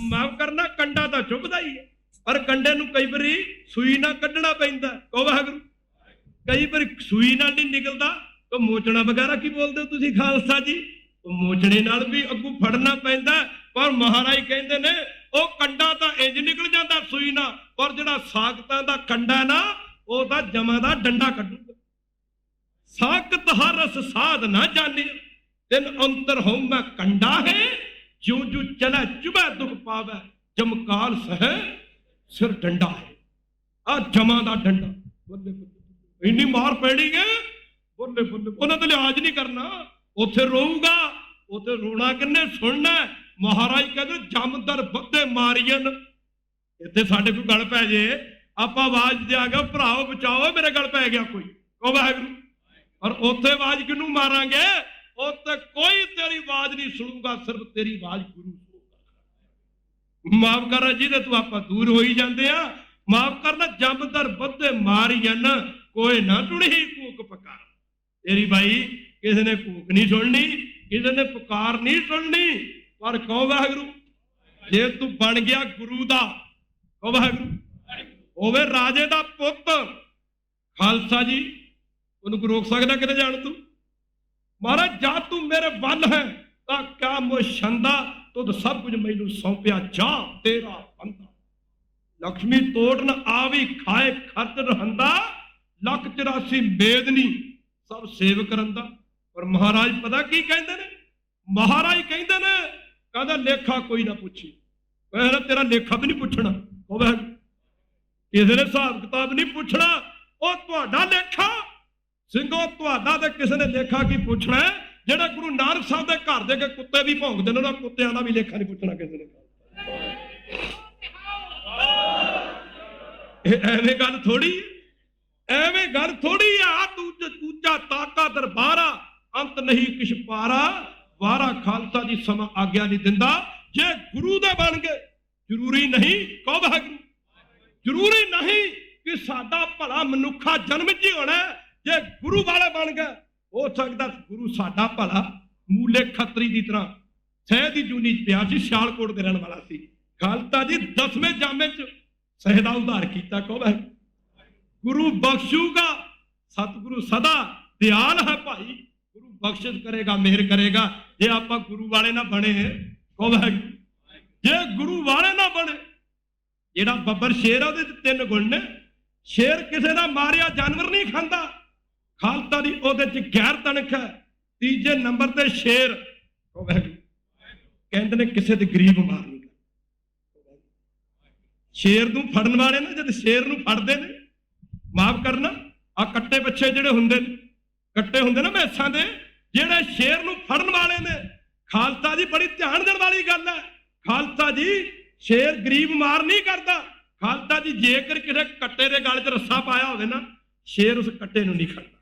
ਮਾਫ ਕਰਨਾ ਕੰਡਾ ਤਾਂ ਚੁੱਭਦਾ ਹੀ ਹੈ, ਪਰ ਕੰਡੇ ਨੂੰ ਕਈ ਵਾਰੀ ਸੂਈ ਨਾਲ ਕੱਢਣਾ ਪੈਂਦਾ। ਕਹੋ ਵਾਹਿਗੁਰੂ। ਕਈ ਵਾਰੀ ਸੂਈ ਨਾਲ ਨਹੀਂ ਨਿਕਲਦਾ ਤਾਂ ਮੋਚਣਾ ਵਗੈਰਾ ਕੀ ਬੋਲਦੇ ਹੋ ਤੁਸੀਂ ਖਾਲਸਾ ਜੀ, ਉਹ ਮੋਚਣੇ ਨਾਲ ਵੀ ਅੱਗੂ ਫੜਨਾ ਪੈਂਦਾ। ਪਰ ਮਹਾਰਾਜ ਕਹਿੰਦੇ ਨੇ ਉਹ ਕੰਡਾ ਤਾਂ ਇੰਜ ਨਿਕਲ ਜਾਂਦਾ ਸੂਈ ਨਾਲ, ਪਰ ਜਿਹੜਾ ਸਾਖਤਾਂ ਦਾ ਕੰਡਾ ਨਾ ਉਹ ਤਾਂ ਜਮਾਂ ਦਾ ਡੰਡਾ ਕੱਢੂਗਾ। ਸਾਖਤ ਹਰ ਰਸ ਸਾਧ ਨਾ ਜਾਣੇ, ਤਿੰਨ ਅੰਤਰ ਹਉਮੈ ਕੰਡਾ ਹੈ, ਜਿਉ ਜਿਉ ਚਲਾ ਚੁਬੈ ਦੁਖ ਪਾਵੈ, ਜਮਕਾਲ ਸਹਿ ਸਿਰ ਡੰਡਾ ਹੈ। ਆ ਜਮਾਂ ਦਾ ਡੰਡਾ, ਬੱਲੇ ਬੱਲੇ ਇੰਨੀ ਮਾਰ ਪੈਣੀ ਹੈ, ਬੱਲੇ ਬੱਲੇ। ਉਹਨਾਂ ਤੇ ਲਿਹਾਜ਼ ਨਹੀਂ ਕਰਨਾ, ਉੱਥੇ ਰੋਊਗਾ, ਉੱਥੇ ਰੋਣਾ ਕਿੰਨੇ ਸੁਣਨਾ। ਮਹਾਰਾਜ ਕਹਿੰਦੇ ਜਮਦਰ ਬੱਦੇ ਮਾਰੀਆਂ। ਇੱਥੇ ਸਾਡੇ ਕੋਈ ਗੱਲ ਪੈ ਜੇ, ਆਪਾਂ ਆਵਾਜ਼ ਦਿਆਂਗੇ ਭਰਾਓ ਬਚਾਓ, ਮੇਰੇ ਗੱਲ ਪੈ ਗਿਆ ਕੋਈ, ਉਹ ਵਾਹਿਗੁਰੂ। ਪਰ ਉੱਥੇ ਆਵਾਜ਼ ਕਿਹਨੂੰ ਮਾਰਾਂਗੇ? ਉੱਥੇ ਕੋਈ ਤੇਰੀ ਆਵਾਜ਼ ਨਹੀਂ ਸੁਣੂਗਾ, ਸਿਰਫ ਤੇਰੀ ਆਵਾਜ਼ ਗੁਰੂ ਸੁਣੂਗਾ। ਮਾਫ ਕਰ ਜਿਹਦੇ ਤੂੰ ਆਪਾਂ ਦੂਰ ਹੋਈ ਜਾਂਦੇ ਆ, ਮਾਫ ਕਰਨਾ ਜਮਦਰ ਬੱਦੇ ਮਾਰੀਆਂ, ਕੋਈ ਨਾ ਟੁਣੀ ਕੂਕ ਪਕਾਰ। ਤੇਰੀ ਬਾਈ ਕਿਸੇ ਨੇ ਕੂਕ ਨਹੀਂ ਸੁਣਨੀ, ਕਿਸੇ ਨੇ ਪੁਕਾਰ ਨਹੀਂ ਸੁਣਨੀ। ਪਰ ਕਹੋ ਵਾਹਿਗੁਰੂ, ਜੇ ਤੂੰ ਬਣ ਗਿਆ ਗੁਰੂ ਦਾ, ਕਹੋ ਵਾਹਿਗੁਰੂ, ਹੋਵੇ ਰਾਜੇ ਦਾ ਪੁੱਤ ਖਾਲਸਾ ਜੀ, ਉਹਨੂੰ ਕੋਈ ਰੋਕ ਸਕਦਾ ਕਿਤੇ ਜਾਣ ਤੂੰ? ਮਹਾਰਾਜ ਜਾ ਤੂੰ ਮੇਰੇ ਵੱਲ ਹੈ ਤਾਂ ਕਿਆ ਮੁਸ਼ੰਦਾ, ਤੁਧ ਸਭ ਕੁਝ ਮੈਨੂੰ ਸੌਂਪਿਆ, ਜਾ ਤੇਰਾ ਬੰਦਾ। ਲక్ష్ਮੀ ਤੋੜਨ ਆਵੀ ਖਾਏ ਖਤ ਰਹੰਦਾ, 184 ਮੇਦਨੀ ਸਭ ਸੇਵਕ ਰੰਦਾ। ਪਰ ਮਹਾਰਾਜ ਪਤਾ ਕੀ ਕਹਿੰਦੇ ਨੇ? ਮਹਾਰਾਜ ਕਹਿੰਦੇ ਨੇ, ਕਹਿੰਦਾ ਲੇਖਾ ਕੋਈ ਨਾ ਪੁੱਛੀ। ਕਹਿੰਦਾ ਤੇਰਾ ਲੇਖਾ ਵੀ ਨਹੀਂ ਪੁੱਛਣਾ, ਉਹ ਕਿਸੇ ਨੇ ਹਿਸਾਬ ਕਿਤਾਬ ਨਹੀਂ ਪੁੱਛਣਾ, ਉਹ ਤੁਹਾਡਾ ਲੇਖਾ ਸਿੰਘੋ ਤੁਹਾਡਾ। ਤੇ ਕਿਸੇ ਨੇ ਲੇਖਾ ਕੀ ਪੁੱਛਣਾ? ਜਿਹੜਾ ਗੁਰੂ ਨਾਨਕ ਸਾਹਿਬ ਦੇ ਘਰ ਦੇ ਕੇ ਕੁੱਤੇ ਵੀ ਭੌਂਕਦੇ ਨੇ, ਉਹਨਾਂ ਕੁੱਤਿਆਂ ਦਾ ਵੀ ਲੇਖਾ ਨਹੀਂ ਪੁੱਛਣਾ ਕਿਸੇ ਨੇ। ਇਹ ਐਵੇਂ ਗੱਲ ਥੋੜੀ, ਐਵੇਂ ਗੱਲ ਥੋੜੀ ਆ। ਤੂਜਾ ਤਾਕਾ ਦਰਬਾਰਾ, ਅੰਤ ਨਹੀਂ ਕਿਛ ਪਾਰਾ, ਵਾਰਾ ਖਾਲਸਾ ਜੀ ਸਮਾਂ ਆਗਿਆ ਨਹੀਂ ਦਿੰਦਾ। ਜੇ ਗੁਰੂ ਦੇ ਬਣ ਗਏ, ਜ਼ਰੂਰੀ ਨਹੀਂ, ਕਹੋ ਵਾਹਿਗੁਰੂ, ਜ਼ਰੂਰੀ ਨਹੀਂ ਕਿ ਸਾਡਾ ਭਲਾ ਮਨੁੱਖਾ ਜਨਮ 'ਚ ਹੀ ਹੋਣਾ। ਜੇ ਗੁਰੂ ਵਾਲੇ ਬਣ ਗਏ, ਹੋ ਸਕਦਾ ਗੁਰੂ ਸਾਡਾ ਭਲਾ ਮੂਲੇ ਖੱਤਰੀ ਦੀ ਤਰ੍ਹਾਂ ਸਹਿ ਦੀ ਜੂਨੀ 'ਚ ਪਿਆ ਸੀ, ਸਿਆਲਕੋਟ ਦੇ ਰਹਿਣ ਵਾਲਾ ਸੀ। ਖਾਲਸਾ ਜੀ 10ਵੇਂ ਜਾਮੇ 'ਚ ਸਹਿ ਦਾ ਉਧਾਰ ਕੀਤਾ। ਕਹੋ ਵਾਹਿਗੁਰੂ, ਗੁਰੂ ਬਖਸ਼ੂਗਾ, ਸਤਿਗੁਰੂ ਸਦਾ ਦਿਆਲ ਹੈ ਭਾਈ, ਗੁਰੂ ਬਖਸ਼ਿਸ਼ ਕਰੇਗਾ, ਮਿਹਰ ਕਰੇਗਾ। ਜੇ ਆਪਾਂ ਗੁਰੂ ਵਾਲੇ ਨਾ ਬਣੇ, ਕਹੋ ਵਾਹਿਗੁਰੂ, ਜੇ ਗੁਰੂ ਵਾਲੇ ਨਾ ਬਣੇ, ਜਿਹੜਾ ਬੱਬਰ ਸ਼ੇਰ ਆ ਉਹਦੇ 'ਚ 3 ਗੁਣ ਨੇ। ਸ਼ੇਰ ਕਿਸੇ ਦਾ ਮਾਰਿਆ ਜਾਨਵਰ ਨਹੀਂ ਖਾਂਦਾ, ਖਾਲਸਾ ਦੀ ਉਹਦੇ 'ਚ ਗੈਰ ਤਣਖ ਹੈ। ਤੀਜੇ ਨੰਬਰ ਤੇ ਸ਼ੇਰ, ਕਹੋ ਵਾਹਿਗੁਰੂ, ਕਹਿੰਦੇ ਨੇ ਕਿਸੇ ਦੇ ਗਰੀਬ ਮਾਰ ਨਹੀਂ। ਸ਼ੇਰ ਨੂੰ ਫੜਨ ਵਾਲੇ ਨਾ ਜਦ ਸ਼ੇਰ ਨੂੰ ਫੜਦੇ ਨੇ, ਮਾਫ ਕਰਨਾ ਆ ਕੱਟੇ ਬੱਚੇ ਜਿਹੜੇ ਹੁੰਦੇ ਨੇ, ਕੱਟੇ ਹੁੰਦੇ ਨਾ ਮੈਸਾਂ ਦੇ, ਜਿਹੜੇ ਸ਼ੇਰ ਨੂੰ ਫੜਨ ਵਾਲੇ ਨੇ। ਖਾਲਸਾ ਜੀ ਬੜੀ ਧਿਆਨ ਦੇਣ ਵਾਲੀ ਗੱਲ ਹੈ। ਖਾਲਸਾ ਜੀ ਸ਼ੇਰ ਗਰੀਬ ਮਾਰ ਨਹੀਂ ਕਰਦਾ। ਖਾਲਸਾ ਜੀ ਜੇਕਰ ਕਿਸੇ ਕੱਟੇ ਦੇ ਗਲ 'ਚ ਰੱਸਾ ਪਾਇਆ ਹੋਵੇ ਨਾ, ਸ਼ੇਰ ਉਸ ਕੱਟੇ ਨੂੰ ਨਹੀਂ ਖੜਦਾ।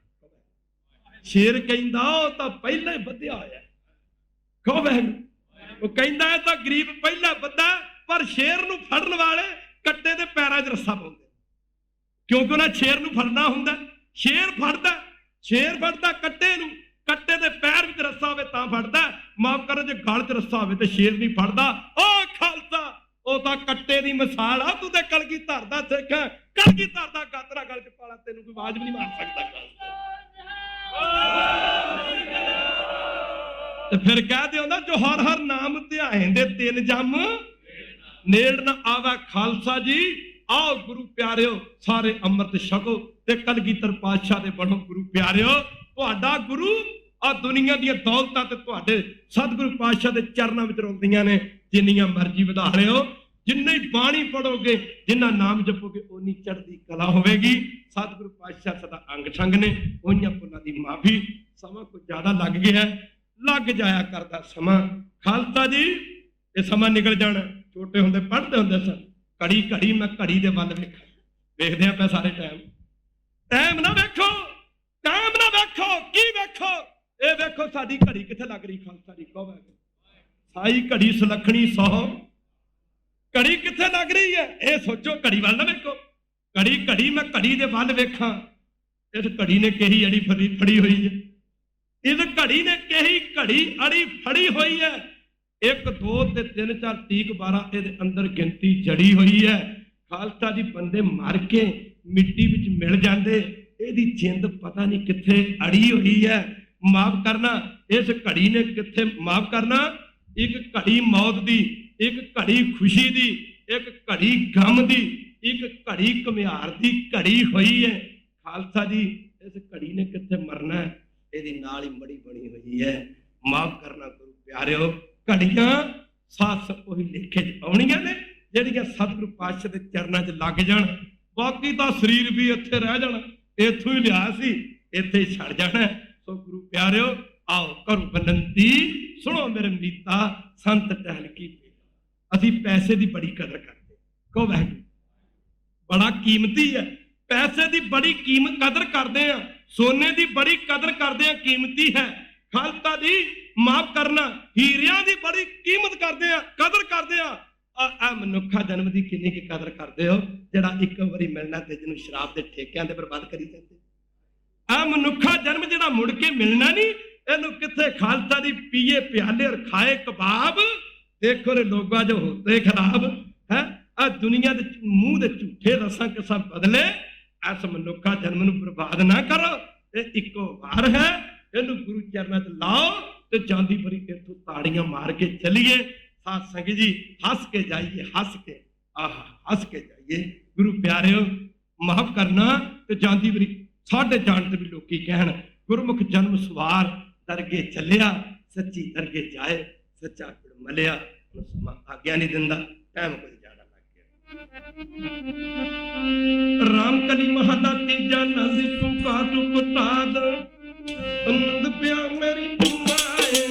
ਸ਼ੇਰ ਕਹਿੰਦਾ ਉਹ ਤਾਂ ਪਹਿਲਾਂ ਹੀ ਵਧਿਆ ਹੋਇਆ, ਕਹੋ ਵੈਨ, ਉਹ ਕਹਿੰਦਾ ਇਹ ਤਾਂ ਗਰੀਬ ਪਹਿਲਾਂ ਵੱਧਾ, ਪਰ ਸ਼ੇਰ ਨੂੰ ਫੜਨ ਵਾਲੇ ਕੱਟੇ ਦੇ ਪੈਰਾਂ 'ਚ ਰੱਸਾ ਪਾਉਂਦੇ, ਕਿਉਂਕਿ ਉਹਨਾਂ ਸ਼ੇਰ ਨੂੰ ਫੜਨਾ ਹੁੰਦਾ। ਸ਼ੇਰ ਫੜਦਾ ਕੱਟੇ ਨੂੰ, ਕੱਟੇ ਦੇ ਪੈਰ ਵਿੱਚ ਰੱਸਾ ਹੋਵੇ ਤਾਂ ਫੜਦਾ। ਮਾਫ ਕਰੋ, ਜੇ ਗਲ 'ਚ ਰੱਸਾ ਹੋਵੇ ਤੇ ਸ਼ੇਰ ਨਹੀਂ ਫੜਦਾ। ਓ ਖਾਲਸਾ, ਉਹ ਤਾਂ ਕੱਟੇ ਦੀ ਮਿਸਾਲ ਆ, ਤੂੰ ਤੇ ਕਲਗੀਧਰ ਦਾ ਸਿੱਖ ਹੈ। ਕਲਗੀਧਰ ਦਾ ਗਾਤਰਾ ਗਲ 'ਚ ਪਾਲਾ, ਤੈਨੂੰ ਕੋਈ ਆਵਾਜ਼ ਵੀ ਨਹੀਂ ਮਾਰ ਸਕਦਾ। ਤੇ ਫਿਰ ਕਹਿ ਦਿਓ ਨਾ, ਜੋ ਹਰ ਹਰ ਨਾਮ ਧਿਆਏ ਦੇ ਤਿੰਨ ਜੰਮ ਨੇੜ ਨਾ ਆਵਾ। ਖਾਲਸਾ ਜੀ आओ गुरु प्यारिओ सारे अमृत छको ते कलगीधर पातशाह दे बनो गुरु प्यारिओ। तुहाडा गुरु आ दुनिया दी दौलतां ते तुहाडे सतगुरु पातशाह दे चरनां विच रोंदियां ने। जिन्नियां मर्जी वधा लिओ, जिन्नी बाणी पढ़ोगे, जिन्ना नाम जपोगे, उन्नी चढ़दी कला होवेगी। सतगुरु पातशाह सदा अंग संग ने, उन्हां भुल्लां दी माफी। समा कुछ ज्यादा लग गया, लग जाया करदा समा। खालसा जी ये समा निकल जाना। छोटे हुंदे पढ़दे हुंदे सन, घड़ी घड़ी मैं घड़ी दे वल वेखां, वेखदे पे सारे टाइम ना वेखो, टाइम ना वेखो, की वेखो, ये वेखो साडी घड़ी कित्थे लग रही। खालसा जी कहो साई घड़ी सुलखणी 100, घड़ी कित्थे लग रही है, ये सोचो। घड़ी वाल ना वेखो, घड़ी घड़ी मैं घड़ी दे वल वेखां, इस घड़ी ने कही अड़ी फड़ी हुई है, इस घड़ी ने कही घड़ी अड़ी फड़ी हुई है। 1 2 ते 3 4 ठीक 12 ये अंदर गिनती जड़ी हुई है। खालसा जी बंदे मर के मिट्टी विच मिल जाते, ਇਹਦੀ जिंद पता नहीं कित्थे अड़ी हुई है। माफ करना, इस घड़ी ने कित्थे माफ करना। एक घड़ी मौत दी, एक घड़ी खुशी दी, एक घड़ी गम दी, एक घड़ी घमियार दी घड़ी हुई है। खालसा जी इस घड़ी ने कित्थे मरना है, ਇਹਦੀ नाल ही मड़ी बनी हुई है। माफ करना गुरु प्यारिओ, घड़ियां सस उही लेखे आउणियां ने ਜਿਹੜੀਆਂ सतगुरु पातशाह के चरणों च लग जाण। बाकी तो शरीर भी इत्थे रह जाना, इत्थों ही लिया सी, इत्थे ही छड़ जाना। सो गुरु प्यारिओ आओ करो बनंती, सुनो मेरे मीता संत टहल की। असी पैसे की बड़ी कदर करते, कहो वाहिगुरू, बड़ा कीमती है। पैसे की बड़ी कदर करते हैं, सोने की बड़ी कदर करते हैं, कीमती है। खालसा जी माफ करना, हीरियां की बड़ी कीमत करते हैं, कदर करते हैं। आ मनुखा जन्म की किन्नी की कदर करते हो, जिहड़ा एक बारी मिलना ते जिन्होंने शराब के ठेकियां ते बर्बाद करी जाते। आ मनुखा जन्म जिहड़ा मुड़ के मिलना नहीं, इहनूं कित्थे। खालसा जी पिए प्याले और खाए कबाब, देखो रे लोगा जो होते खराब है। आ दुनिया दे मुंह दे झूठे रसां के सब बदले, इस मनुखा जन्म नूं बर्बाद ना करो। ये इको वार है, इहनूं गुरु चरनां च लाओ ते जांदी बरी इत्थों ताड़ियां मार के चलीए। साथ संग जी हस के जाइए, हस के हस के जाइए। गुरु प्यारिओ माफ करना, ते जांदी बरी साढ़े जान ते भी लोकी कहण गुरमुख जन्म सवार दरगे चलिया, सच्ची दरगे जाए, सच्चा पिड़ मलिया। समा आज्ञा नहीं दिंदा, टाइम कुछ ज्यादा लग गया। राम कली महला तीजा नंद तू काटू कुटाद, नंद प्या मेरी माए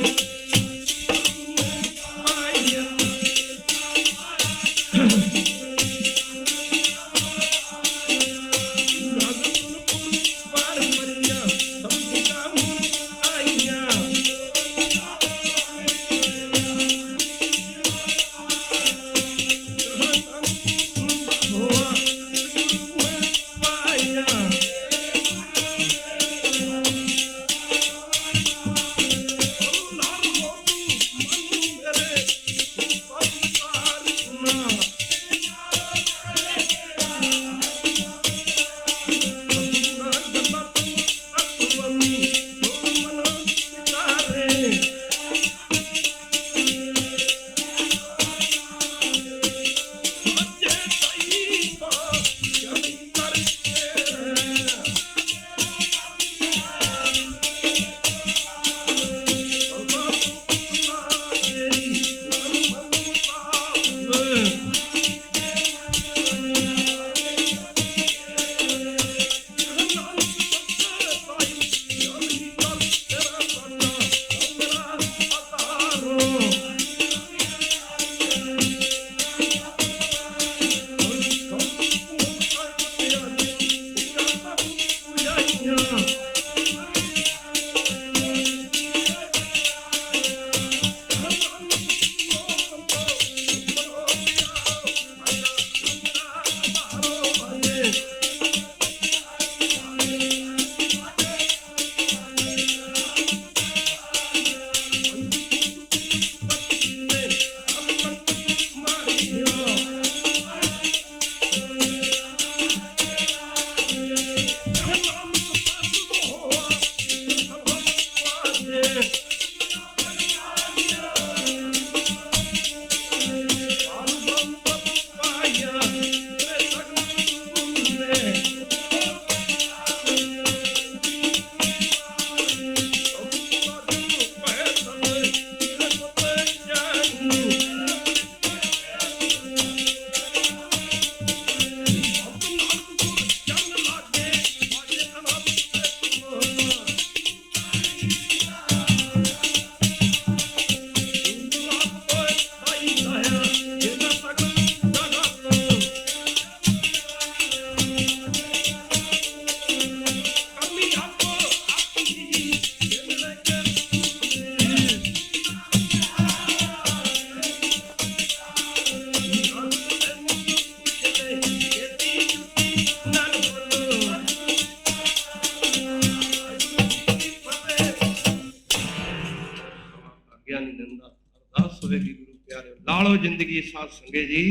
ਨਿਹਾਲੋ ਜ਼ਿੰਦਗੀ ਸਾਧ ਸੰਗੇ ਜੀ।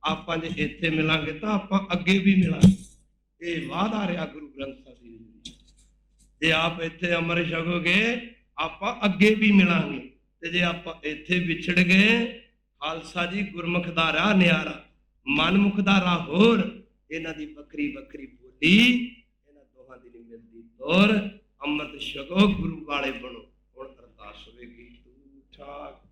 ਆਪਾਂ ਜੇ ਇੱਥੇ ਮਿਲਾਂਗੇ ਤਾਂ ਆਪਾਂ ਅੱਗੇ ਵੀ ਮਿਲਾਂਗੇ। ਇਹ ਵਾਅਦਾ ਰਿਹਾ ਗੁਰੂ ਗ੍ਰੰਥ ਸਾਹਿਬ ਜੀ ਦਾ। ਜੇ ਆਪ ਇੱਥੇ ਅੰਮ੍ਰਿਤ ਛਕੋਗੇ ਆਪਾਂ ਅੱਗੇ ਵੀ ਮਿਲਾਂਗੇ, ਤੇ ਜੇ ਆਪਾਂ ਇੱਥੇ ਵਿਛੜ ਗਏ, ਖਾਲਸਾ ਜੀ ਗੁਰਮੁਖ ਦਾ ਰਾਹ ਨਿਆਰਾ, ਮਨਮੁਖ ਦਾ ਰਾਹ ਹੋਰ। ਇਹਨਾਂ ਦੀ ਵੱਖਰੀ ਵੱਖਰੀ ਬੋਲੀ, ਇਹਨਾਂ ਦੋਹਾਂ ਦੀ ਨਹੀਂ ਮਿਲਦੀ ਤੋਰ। ਅੰਮ੍ਰਿਤ ਛਕੋ, ਗੁਰੂ ਵਾਲੇ ਬਣੋ। ਹੁਣ ਅਰਦਾਸ ਹੋਵੇਗੀ। ਤੂੰ ਠਾਕ